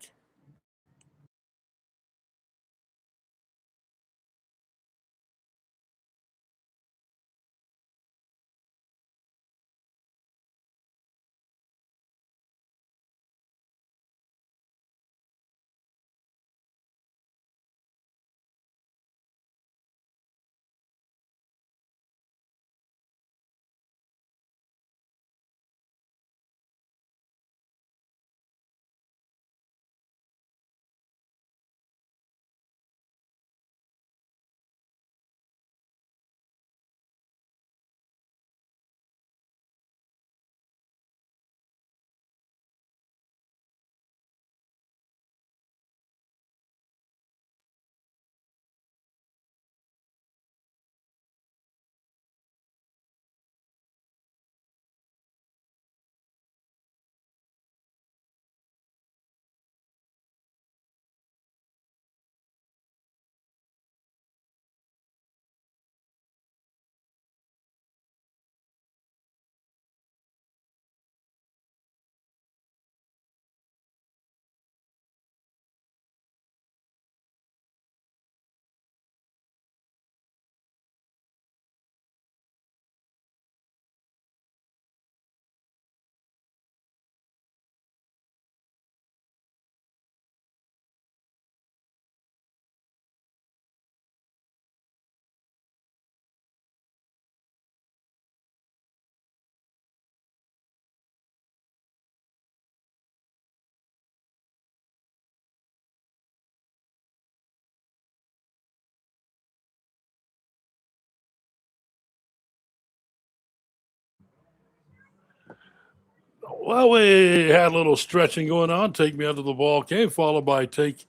Well, we had a little stretching going on. Take me out of the ball game, followed by take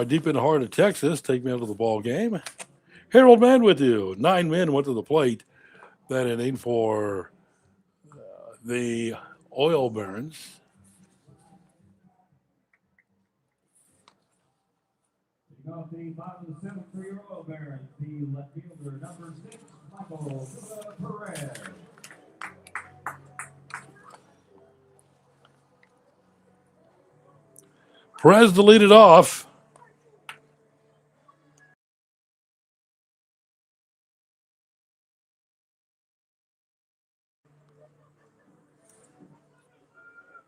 deep in the heart of Texas. Take me out of the ball game. Harold Mann with you. 9 men went to the plate that inning for the Oil Barons. Taking off the bottom of the seventh for your Oil Barons, the left fielder, number 6, Michael Perez. Perez to lead it off.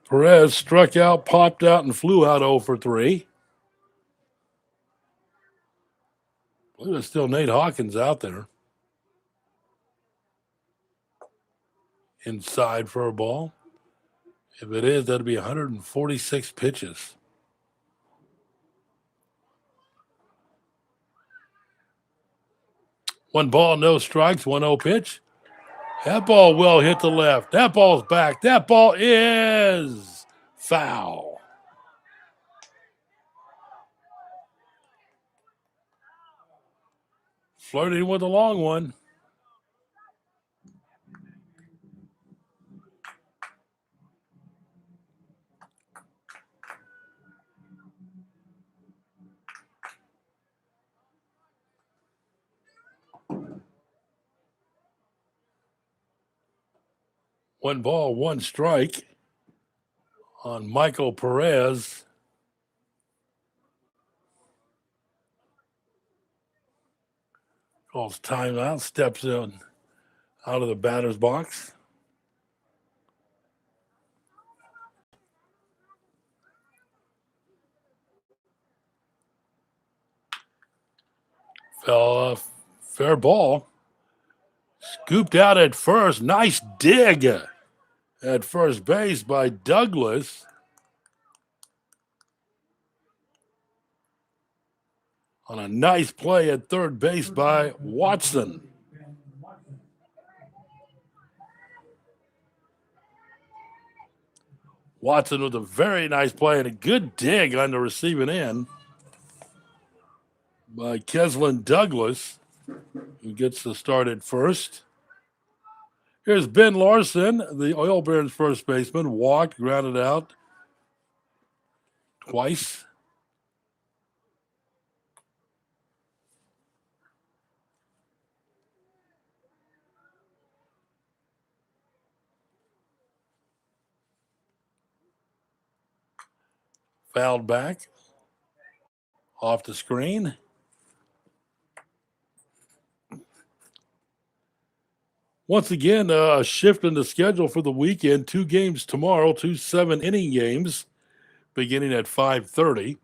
Perez struck out, popped out, and flew out 0 for 3. I believe there's still Nate Hawkins out there. Inside for a ball. If it is, that'd be 146 pitches. One ball, no strikes, 1-0 pitch. That ball will hit the left. That ball's back. That ball is foul. Flirting with a long one. One ball, one strike on Michael Perez. Calls timeout, steps in out of the batter's box. Fell off. Fair ball. Scooped out at first. Nice dig at first base by Douglas. On a nice play at third base by Watson. Watson with a very nice play and a good dig on the receiving end by Keslin Douglas, who gets the start at first. Here's Ben Larson, the Oil Barons first baseman, walked, grounded out twice. Fouled back off the screen. Once again, a shift in the schedule for the weekend. 2 games tomorrow, 2 7-inning games beginning at 5:30.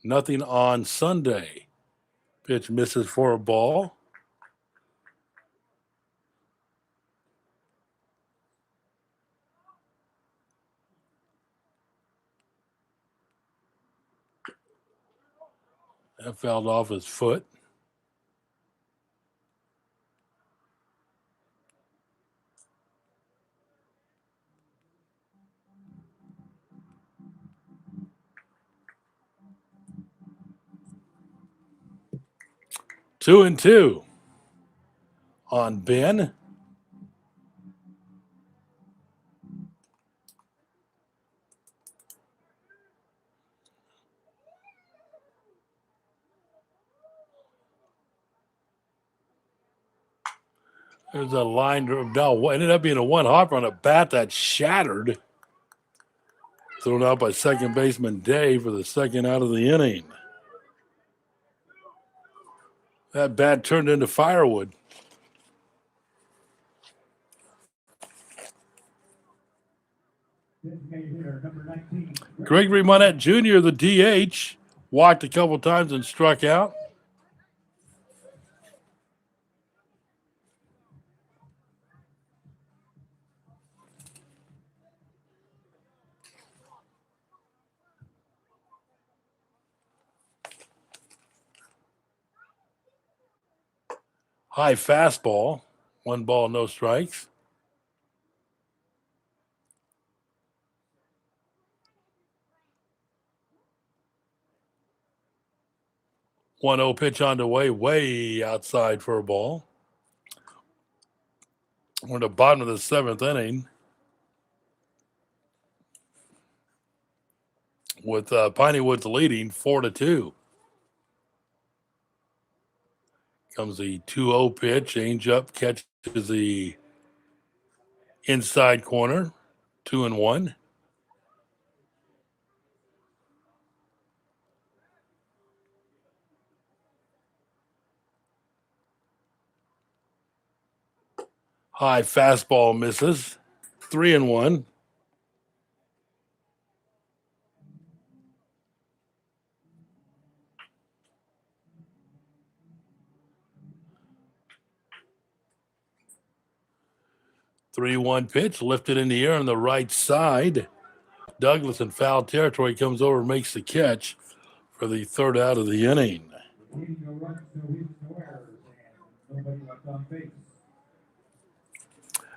Nothing on Sunday. Pitch misses for a ball. That fouled off his foot. Two and two on Ben. There's a line drive. No, ended up being a one hopper on a bat that shattered. Thrown out by second baseman Day for the second out of the inning. That bat turned into firewood. Gregory Monette Jr., the DH, walked a couple times and struck out. High fastball. 1 ball, no strikes. One 0 pitch on the way outside for a ball. We're at the bottom of the 7th inning. with Pineywoods leading 4-2. Comes the 2-0 pitch. Change up catches the inside corner. 2-1. High fastball misses. 3-1. Three-one pitch lifted in the air on the right side. Douglas in foul territory comes over and makes the catch for the third out of the inning. Leading no runs, no hits, no errors, and nobody left on base.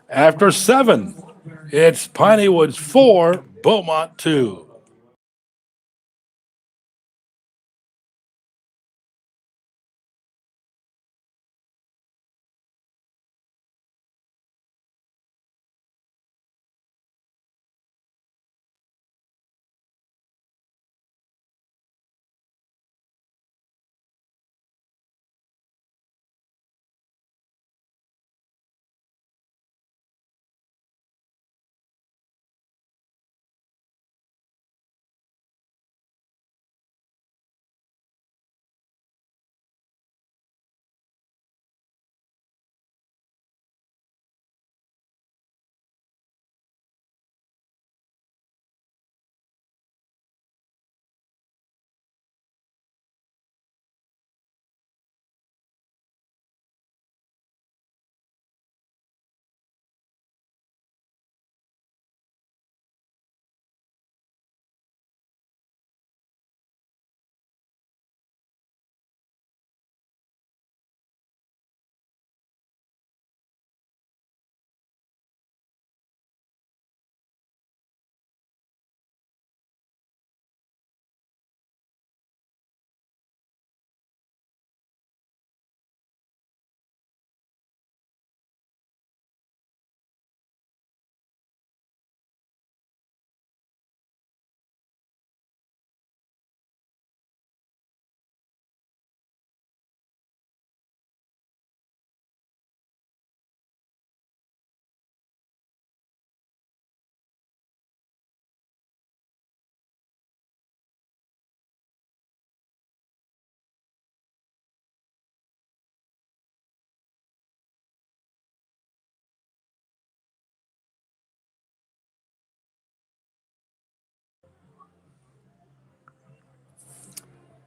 After 7, it's Pineywoods 4, Beaumont 2.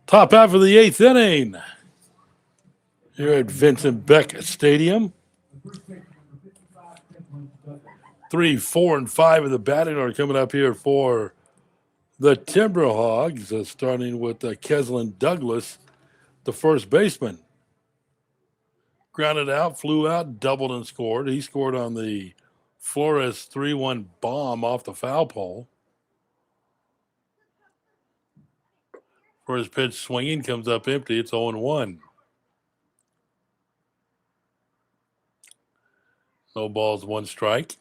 Top half of the 8th inning here at Vincent Beck Stadium. 3, 4, and 5 of the batting are coming up here for the TimberHogs, starting with Keslin Douglas, the first baseman. Grounded out, flew out, doubled and scored. He scored on the Flores 3-1 bomb off the foul pole. First pitch swinging, comes up empty. It's 0-1. No balls, 1 strike.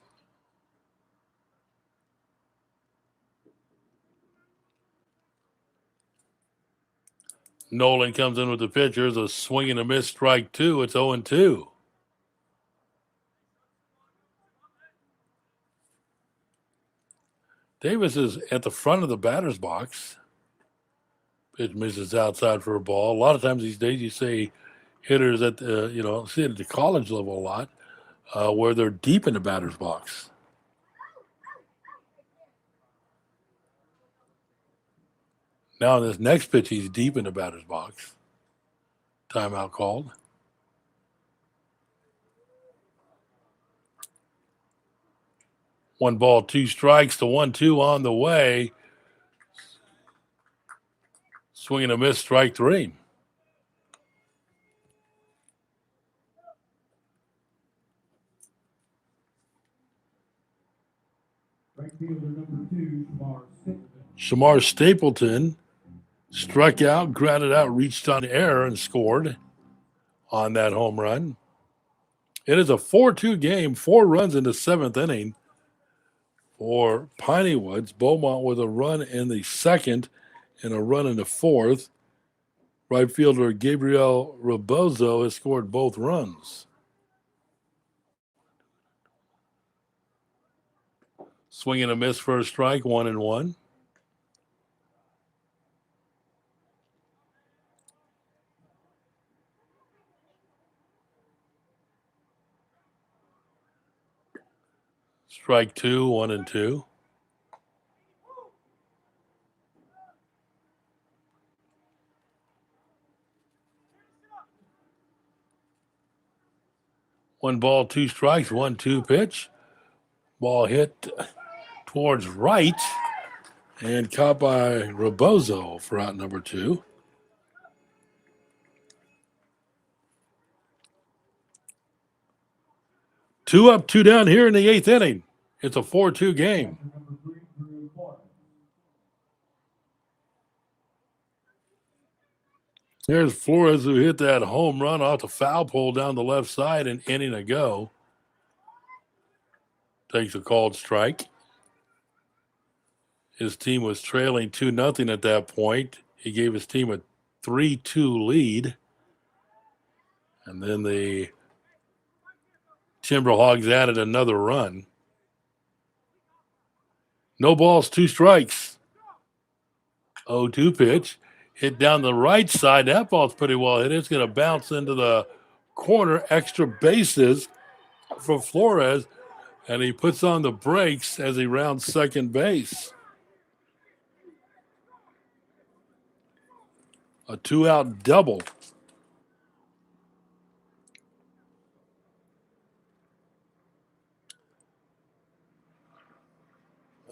Nolan comes in with the pitch. There's a swing and a miss, strike 2. It's 0-2. Davis is at the front of the batter's box. Pitch misses outside for a ball. A lot of times these days you say hitters at the, see it at the college level a lot, where they're deep in the batter's box. Now this next pitch, he's deep in the batter's box. Timeout called. One ball, 2 strikes. The 1-2 on the way. Swing and a miss, strike 3. Right fielder number 2, Shamar Stapleton struck out, grounded out, reached on air, and scored on that home run. It is a 4-2 game, 4 runs in the 7th inning for Pineywoods. Beaumont with a run in the second and a run in the fourth. Right fielder Gabriel Rebozo has scored both runs. Swing and a miss for a strike, 1-1. Strike two, 1-2. One ball, two strikes, 1-2 pitch. Ball hit towards right and caught by Rebozo for out number two. Two up, two down here in the eighth inning. It's a 4-2 game. There's Flores, who hit that home run off the foul pole down the left side an inning ago. Takes a called strike. His team was trailing 2-0 at that point. He gave his team a 3-2 lead. And then the TimberHogs added another run. No balls, two strikes. 0-2 pitch. Hit down the right side. That ball's pretty well hit. It's going to bounce into the corner. Extra bases for Flores. And he puts on the brakes as he rounds second base. A two-out double.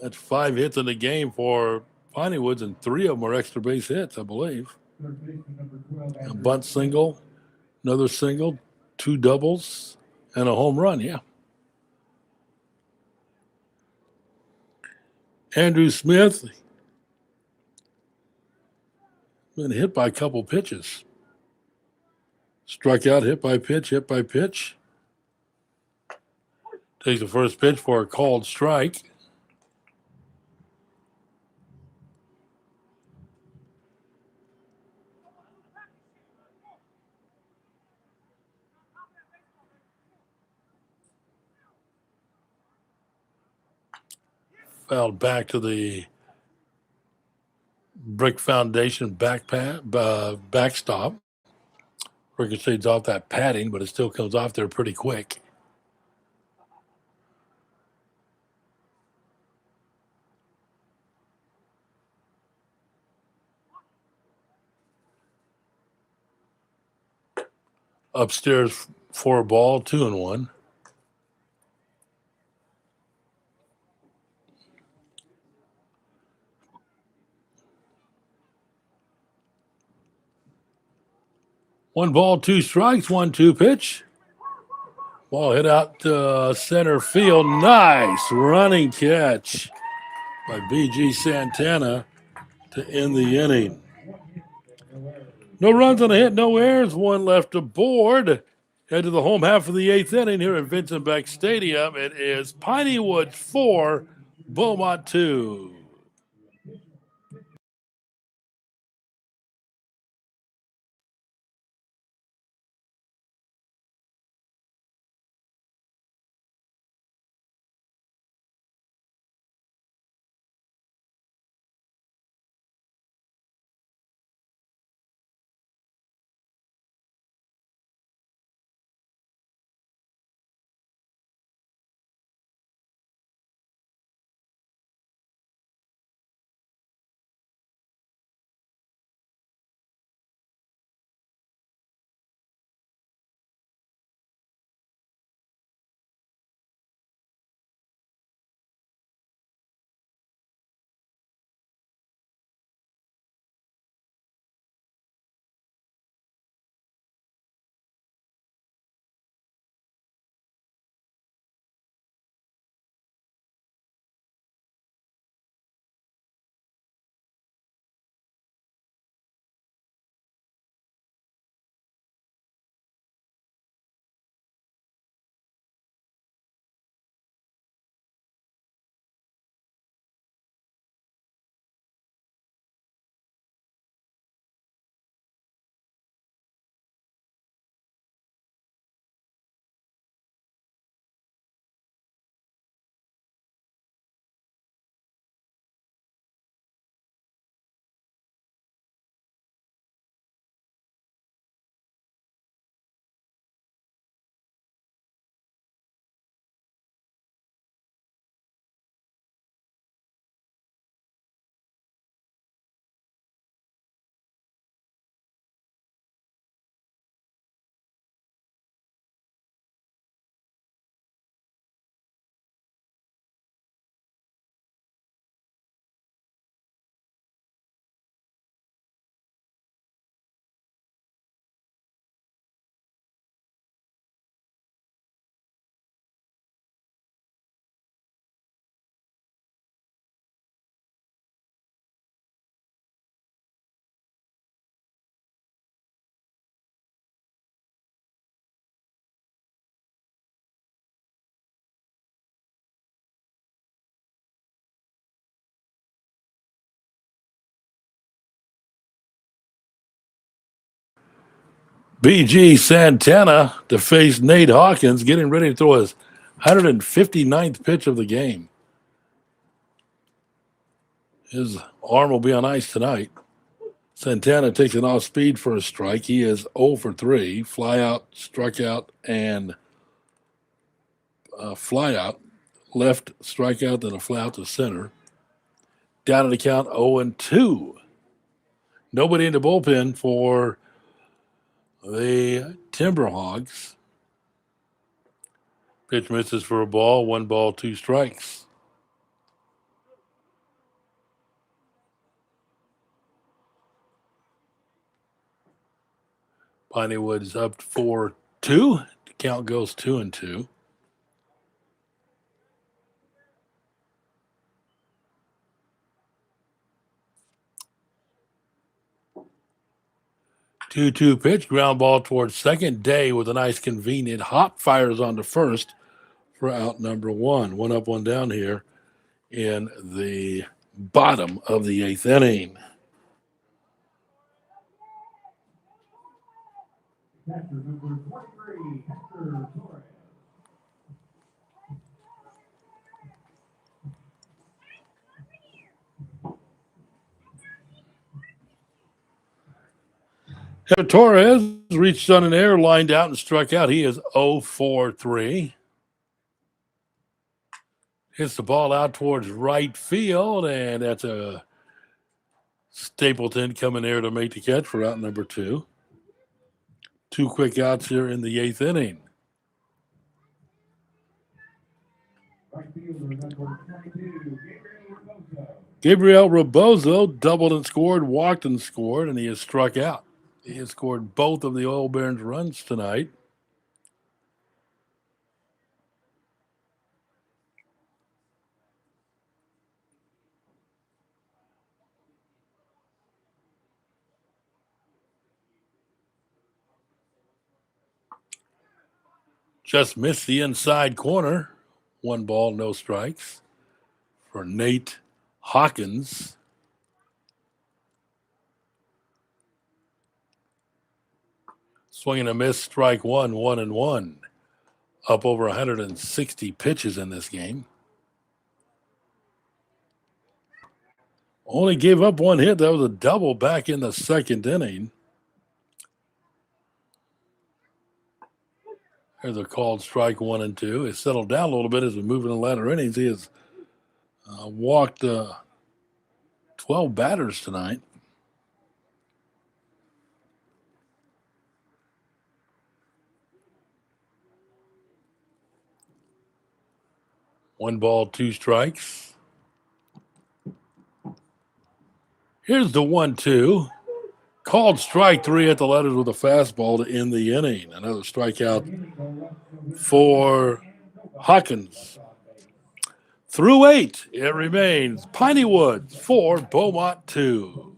That's 5 hits in the game for Pineywoods, and 3 of them are extra base hits, I believe. A bunt single, another single, 2 doubles, and a home run, yeah. Andrew Smith been hit by a couple pitches. Struck out, hit by pitch, hit by pitch. Takes the first pitch for a called strike. Fouled back to the brick foundation backstop. Ricochets off that padding, but it still comes off there pretty quick. Upstairs for a ball, 2-1. One ball, two strikes, 1-2 pitch. Ball hit out center field. Nice running catch by B.G. Santana to end the inning. No runs on a hit, no errors, one left aboard. Head to the home half of the eighth inning here at Vincent Beck Stadium. It is Pineywoods 4, Beaumont 2. BG Santana to face Nate Hawkins, getting ready to throw his 159th pitch of the game. His arm will be on ice tonight. Santana takes an off speed for a strike. He is 0 for 3. Fly out, struck out, and fly out. Left strikeout, then a fly out to center. Down in the count 0 and 2. Nobody in the bullpen for the TimberHogs. Pitch misses for a ball. 1 ball, 2 strikes. Pineywoods up 4-2. The count goes 2 and 2. 2-2 pitch, ground ball towards second. Day with a nice convenient hop fires on to first for out number 1. 1 up, 1 down here in the bottom of the 8th inning. Catcher number 23, Hector Torres. Torres reached on an air, lined out, and struck out. He is 0 for 3. Hits the ball out towards right field, and that's a Stapleton coming there to make the catch for out number 2. 2 quick outs here in the 8th inning. Right fielder number 22, Gabriel Rebozo doubled and scored, walked and scored, and he has struck out. He has scored both of the Oil Barons runs tonight. Just missed the inside corner. 1 ball, no strikes for Nate Hawkins. Swing and a miss, strike 1, 1 and 1. Up over 160 pitches in this game. Only gave up 1 hit. That was a double back in the 2nd inning. There's a called strike 1 and 2. It's settled down a little bit as we move in the latter innings. He has walked 12 batters tonight. One ball, 2 strikes. Here's the 1-2. Called strike 3 at the letters with a fastball to end the inning. Another strikeout for Hawkins. Through 8, it remains Pineywoods 4, Beaumont 2.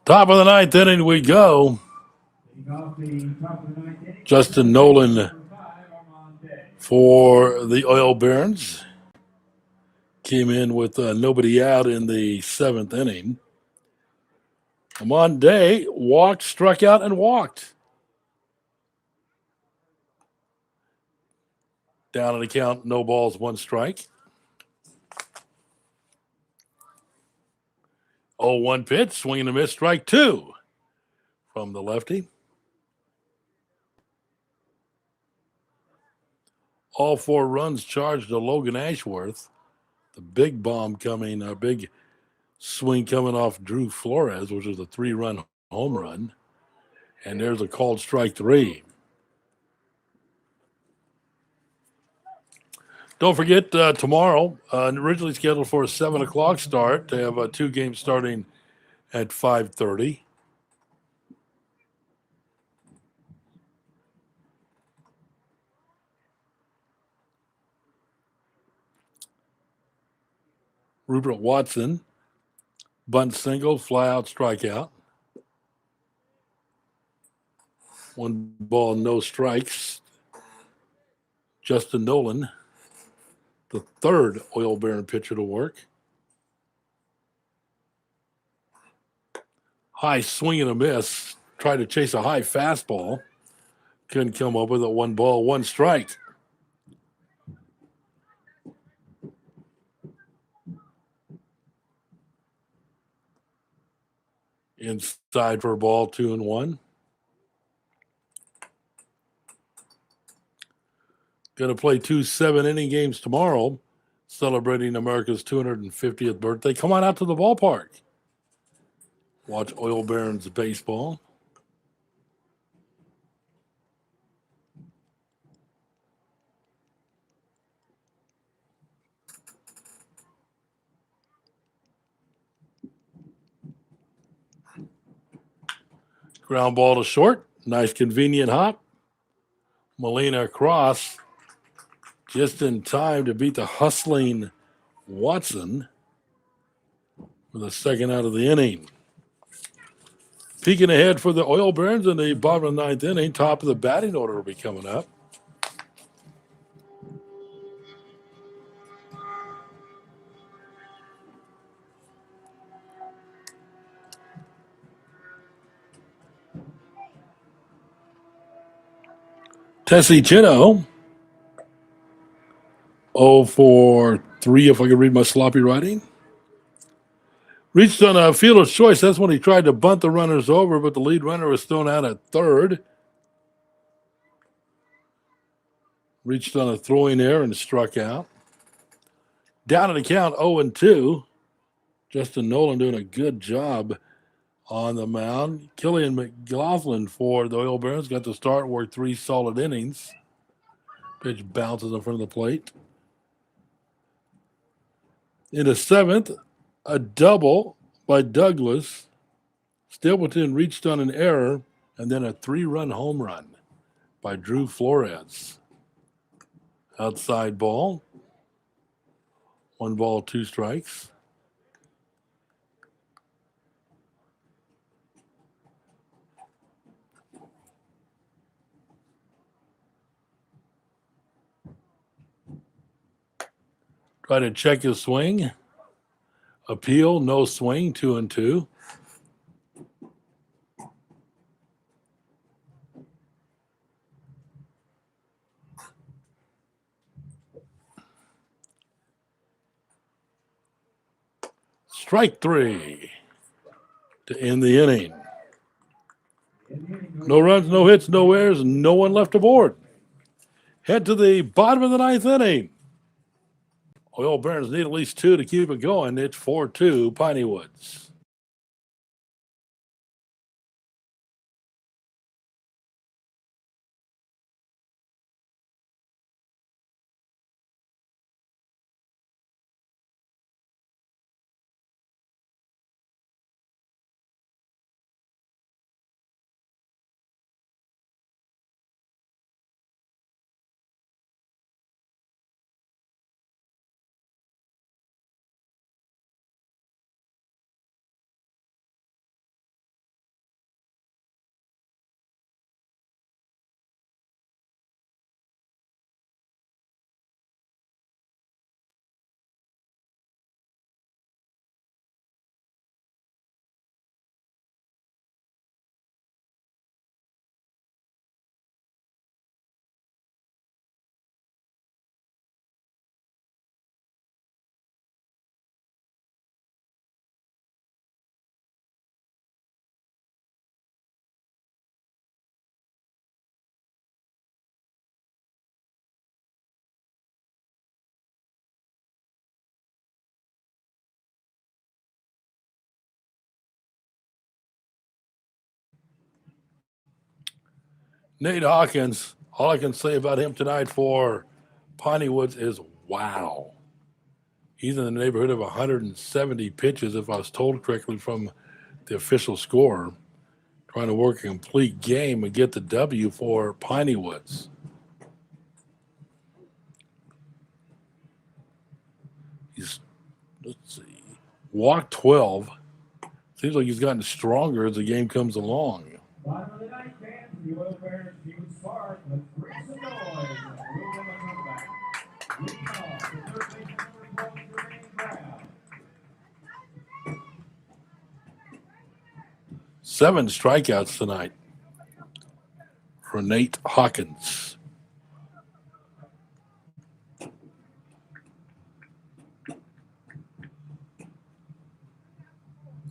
Top of the ninth inning we go. Leading off the top of the ninth inning, Justin Nolan number 5, Armand. for the Oil Barons. Came in with nobody out in the 7th inning. Amon Day walked, struck out, and walked. Down at the count, no balls, 1 strike. 0-1 pitch, swing and a miss, strike 2 from the lefty. All 4 runs charged to Logan Ashworth. The big bomb coming, a big swing coming off Drew Flores, which was a 3-run home run. And there's a called strike 3. Don't forget tomorrow, originally scheduled for a 7 o'clock start. They have 2 games starting at 5:30. Rupert Watson, bunt single, fly out, strikeout. 1 ball, no strikes. Justin Nolan, the 3rd Oil Baron pitcher to work. High swing and a miss. Tried to chase a high fastball. Couldn't come up with it. 1 ball, 1 strike. Inside for a ball, 2-1. Going to play 2 7-inning games tomorrow, celebrating America's 250th birthday. Come on out to the ballpark. Watch Oil Barons baseball. Ground ball to short. Nice convenient hop. Molina across. Just in time to beat the hustling Watson with a 2nd out of the inning. Peeking ahead for the Oil Barons in the bottom of the 9th inning. Top of the batting order will be coming up. Tessie Chino. 0 for 3, if I could read my sloppy writing. Reached on a fielder's choice. That's when he tried to bunt the runners over, but the lead runner was thrown out at 3rd. Reached on a throwing error and struck out. Down in the count, 0-2. Justin Nolan doing a good job on the mound. Killian McLaughlin for the Oil Barons got the start, worked 3 solid innings. Pitch bounces in front of the plate. In the 7th, a double by Douglas. Stapleton reached on an error, and then a 3-run home run by Drew Flores. Outside ball. 1 ball, 2 strikes. Try to check his swing. Appeal, no swing, 2-2. Strike 3 to end the inning. No runs, no hits, no errors, no one left aboard. Head to the bottom of the 9th inning. Oil Barons need at least 2 to keep it going. It's 4-2 Pineywoods. Nate Hawkins, all I can say about him tonight for Pineywoods is wow. He's in the neighborhood of 170 pitches, if I was told correctly from the official score. Trying to work a complete game and get the W for Pineywoods. He's, let's see, walked 12. Seems like he's gotten stronger as the game comes along. Bottom of the ninth, fans, the Oil Bears, Beaumont Park. Let's bring some noise. We'll come back. Leading off, the third baseman, number 12, Jermaine Brown. 7 strikeouts tonight for Nate Hawkins.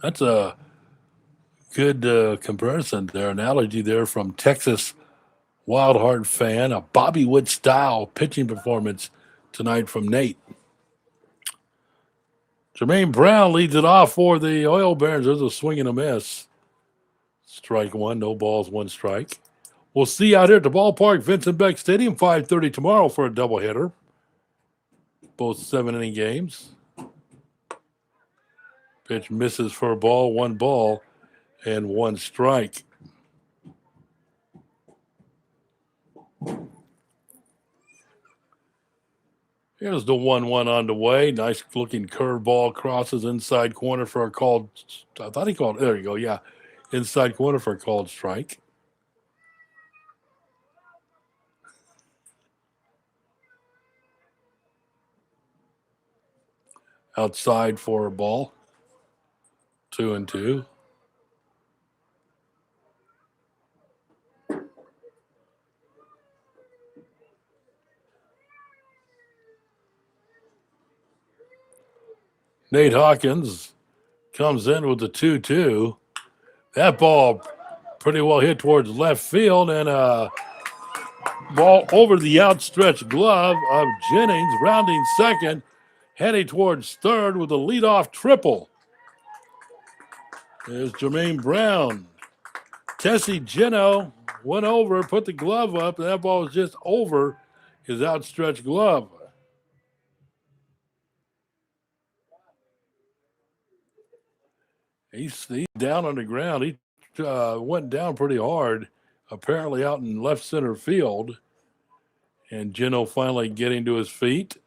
That's a good comparison there, analogy there from Texas Wild Heart fan, a Bobby Wood style pitching performance tonight from Nate. Jermaine Brown leads it off for the Oil Barons. There's a swing and a miss. Strike one, no balls, 1 strike. We'll see you out here at the ballpark, Vincent Beck Stadium, 5:30 tomorrow for a doubleheader. Both 7-inning games. Pitch misses for a ball, 1 ball, and 1 strike. Here's the 1-1 on the way. Nice looking curveball, crosses inside corner for a called. I thought he called. There you go. Yeah, inside corner for a called strike. Outside for a ball. 2-2. Nate Hawkins comes in with the 2-2. That ball pretty well hit towards left field, and a ball over the outstretched glove of Jennings, rounding second, heading towards third with a leadoff triple. There's Jermaine Brown. Tessie Geno went over, put the glove up, and that ball was just over his outstretched glove. He's down on the ground. He went down pretty hard, apparently out in left center field. And Geno finally getting to his feet.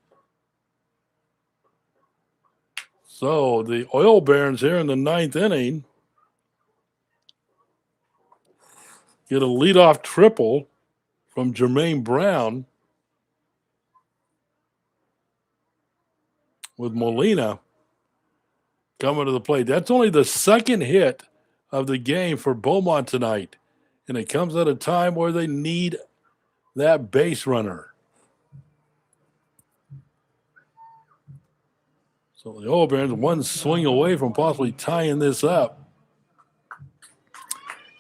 So the Oil Barons here in the 9th inning get a leadoff triple from Jermaine Brown with Molina coming to the plate. That's only the 2nd hit of the game for Beaumont tonight. And it comes at a time where they need that base runner. So the Oil Barons 1 swing away from possibly tying this up.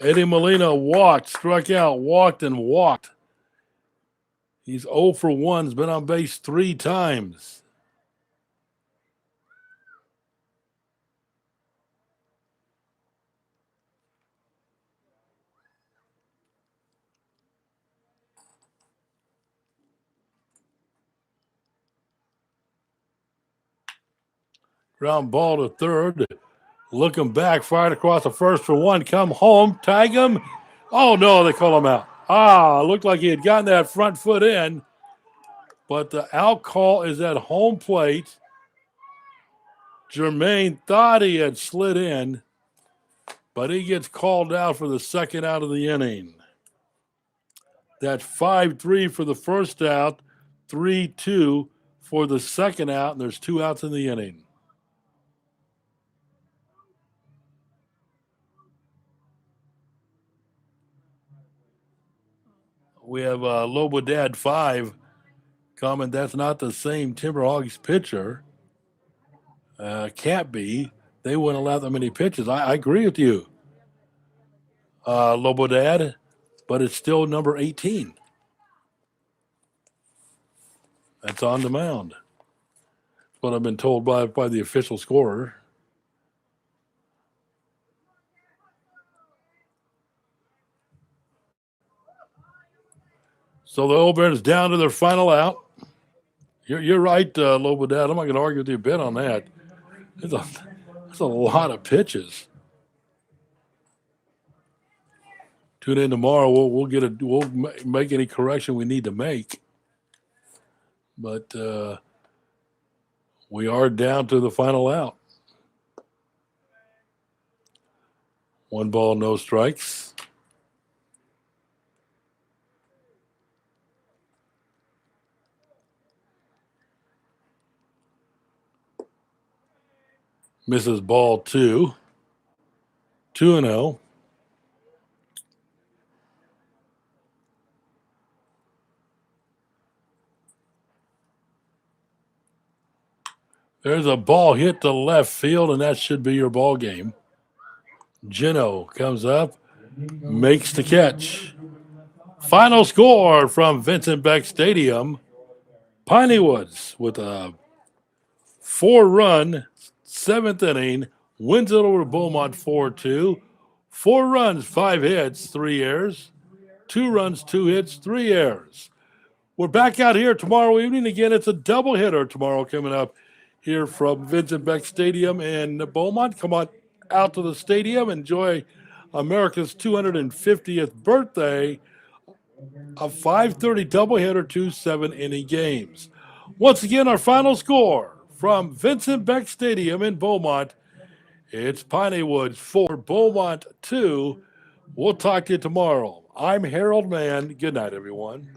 Eddie Molina walked, struck out, walked, and walked. He's 0 for 1, has been on base 3 times. Ground ball to third. Looking back, fired across the first for 1. Come home, tag him. Oh, no, they call him out. Looked like he had gotten that front foot in. But the out call is at home plate. Jermaine thought he had slid in, but he gets called out for the 2nd out of the inning. That's 5-3 for the first out, 3-2 for the 2nd out, and there's 2 outs in the inning. We have Lobo Dad 5 comment. That's not the same TimberHogs pitcher. Can't be. They wouldn't allow that many pitches. I agree with you, Lobo Dad, but it's still number 18. That's on the mound. That's what I've been told by the official scorer. So the Oil Barons down to their final out. You're right, Lobodad. I'm not going to argue with you a bit on that. That's a lot of pitches. Tune in tomorrow. We'll make any correction we need to make. But we are down to the final out. 1 ball, no strikes. Misses ball 2. 2-0. There's a ball hit to left field, and that should be your ball game. Gino comes up, makes the catch. Final score from Vincent Beck Stadium. Pineywoods with a 4-run 7th inning wins it over to Beaumont 4-2. 4 runs, 5 hits, 3 errors. 2 runs, 2 hits, 3 errors. We're back out here tomorrow evening. Again, it's a doubleheader tomorrow coming up here from Vincent Beck Stadium in Beaumont. Come on out to the stadium. Enjoy America's 250th birthday. A 5:30 doubleheader, 2 7-inning games. Once again, our final score from Vincent Beck Stadium in Beaumont. It's Pineywoods 4, Beaumont 2. We'll talk to you tomorrow. I'm Harold Mann. Good night, everyone.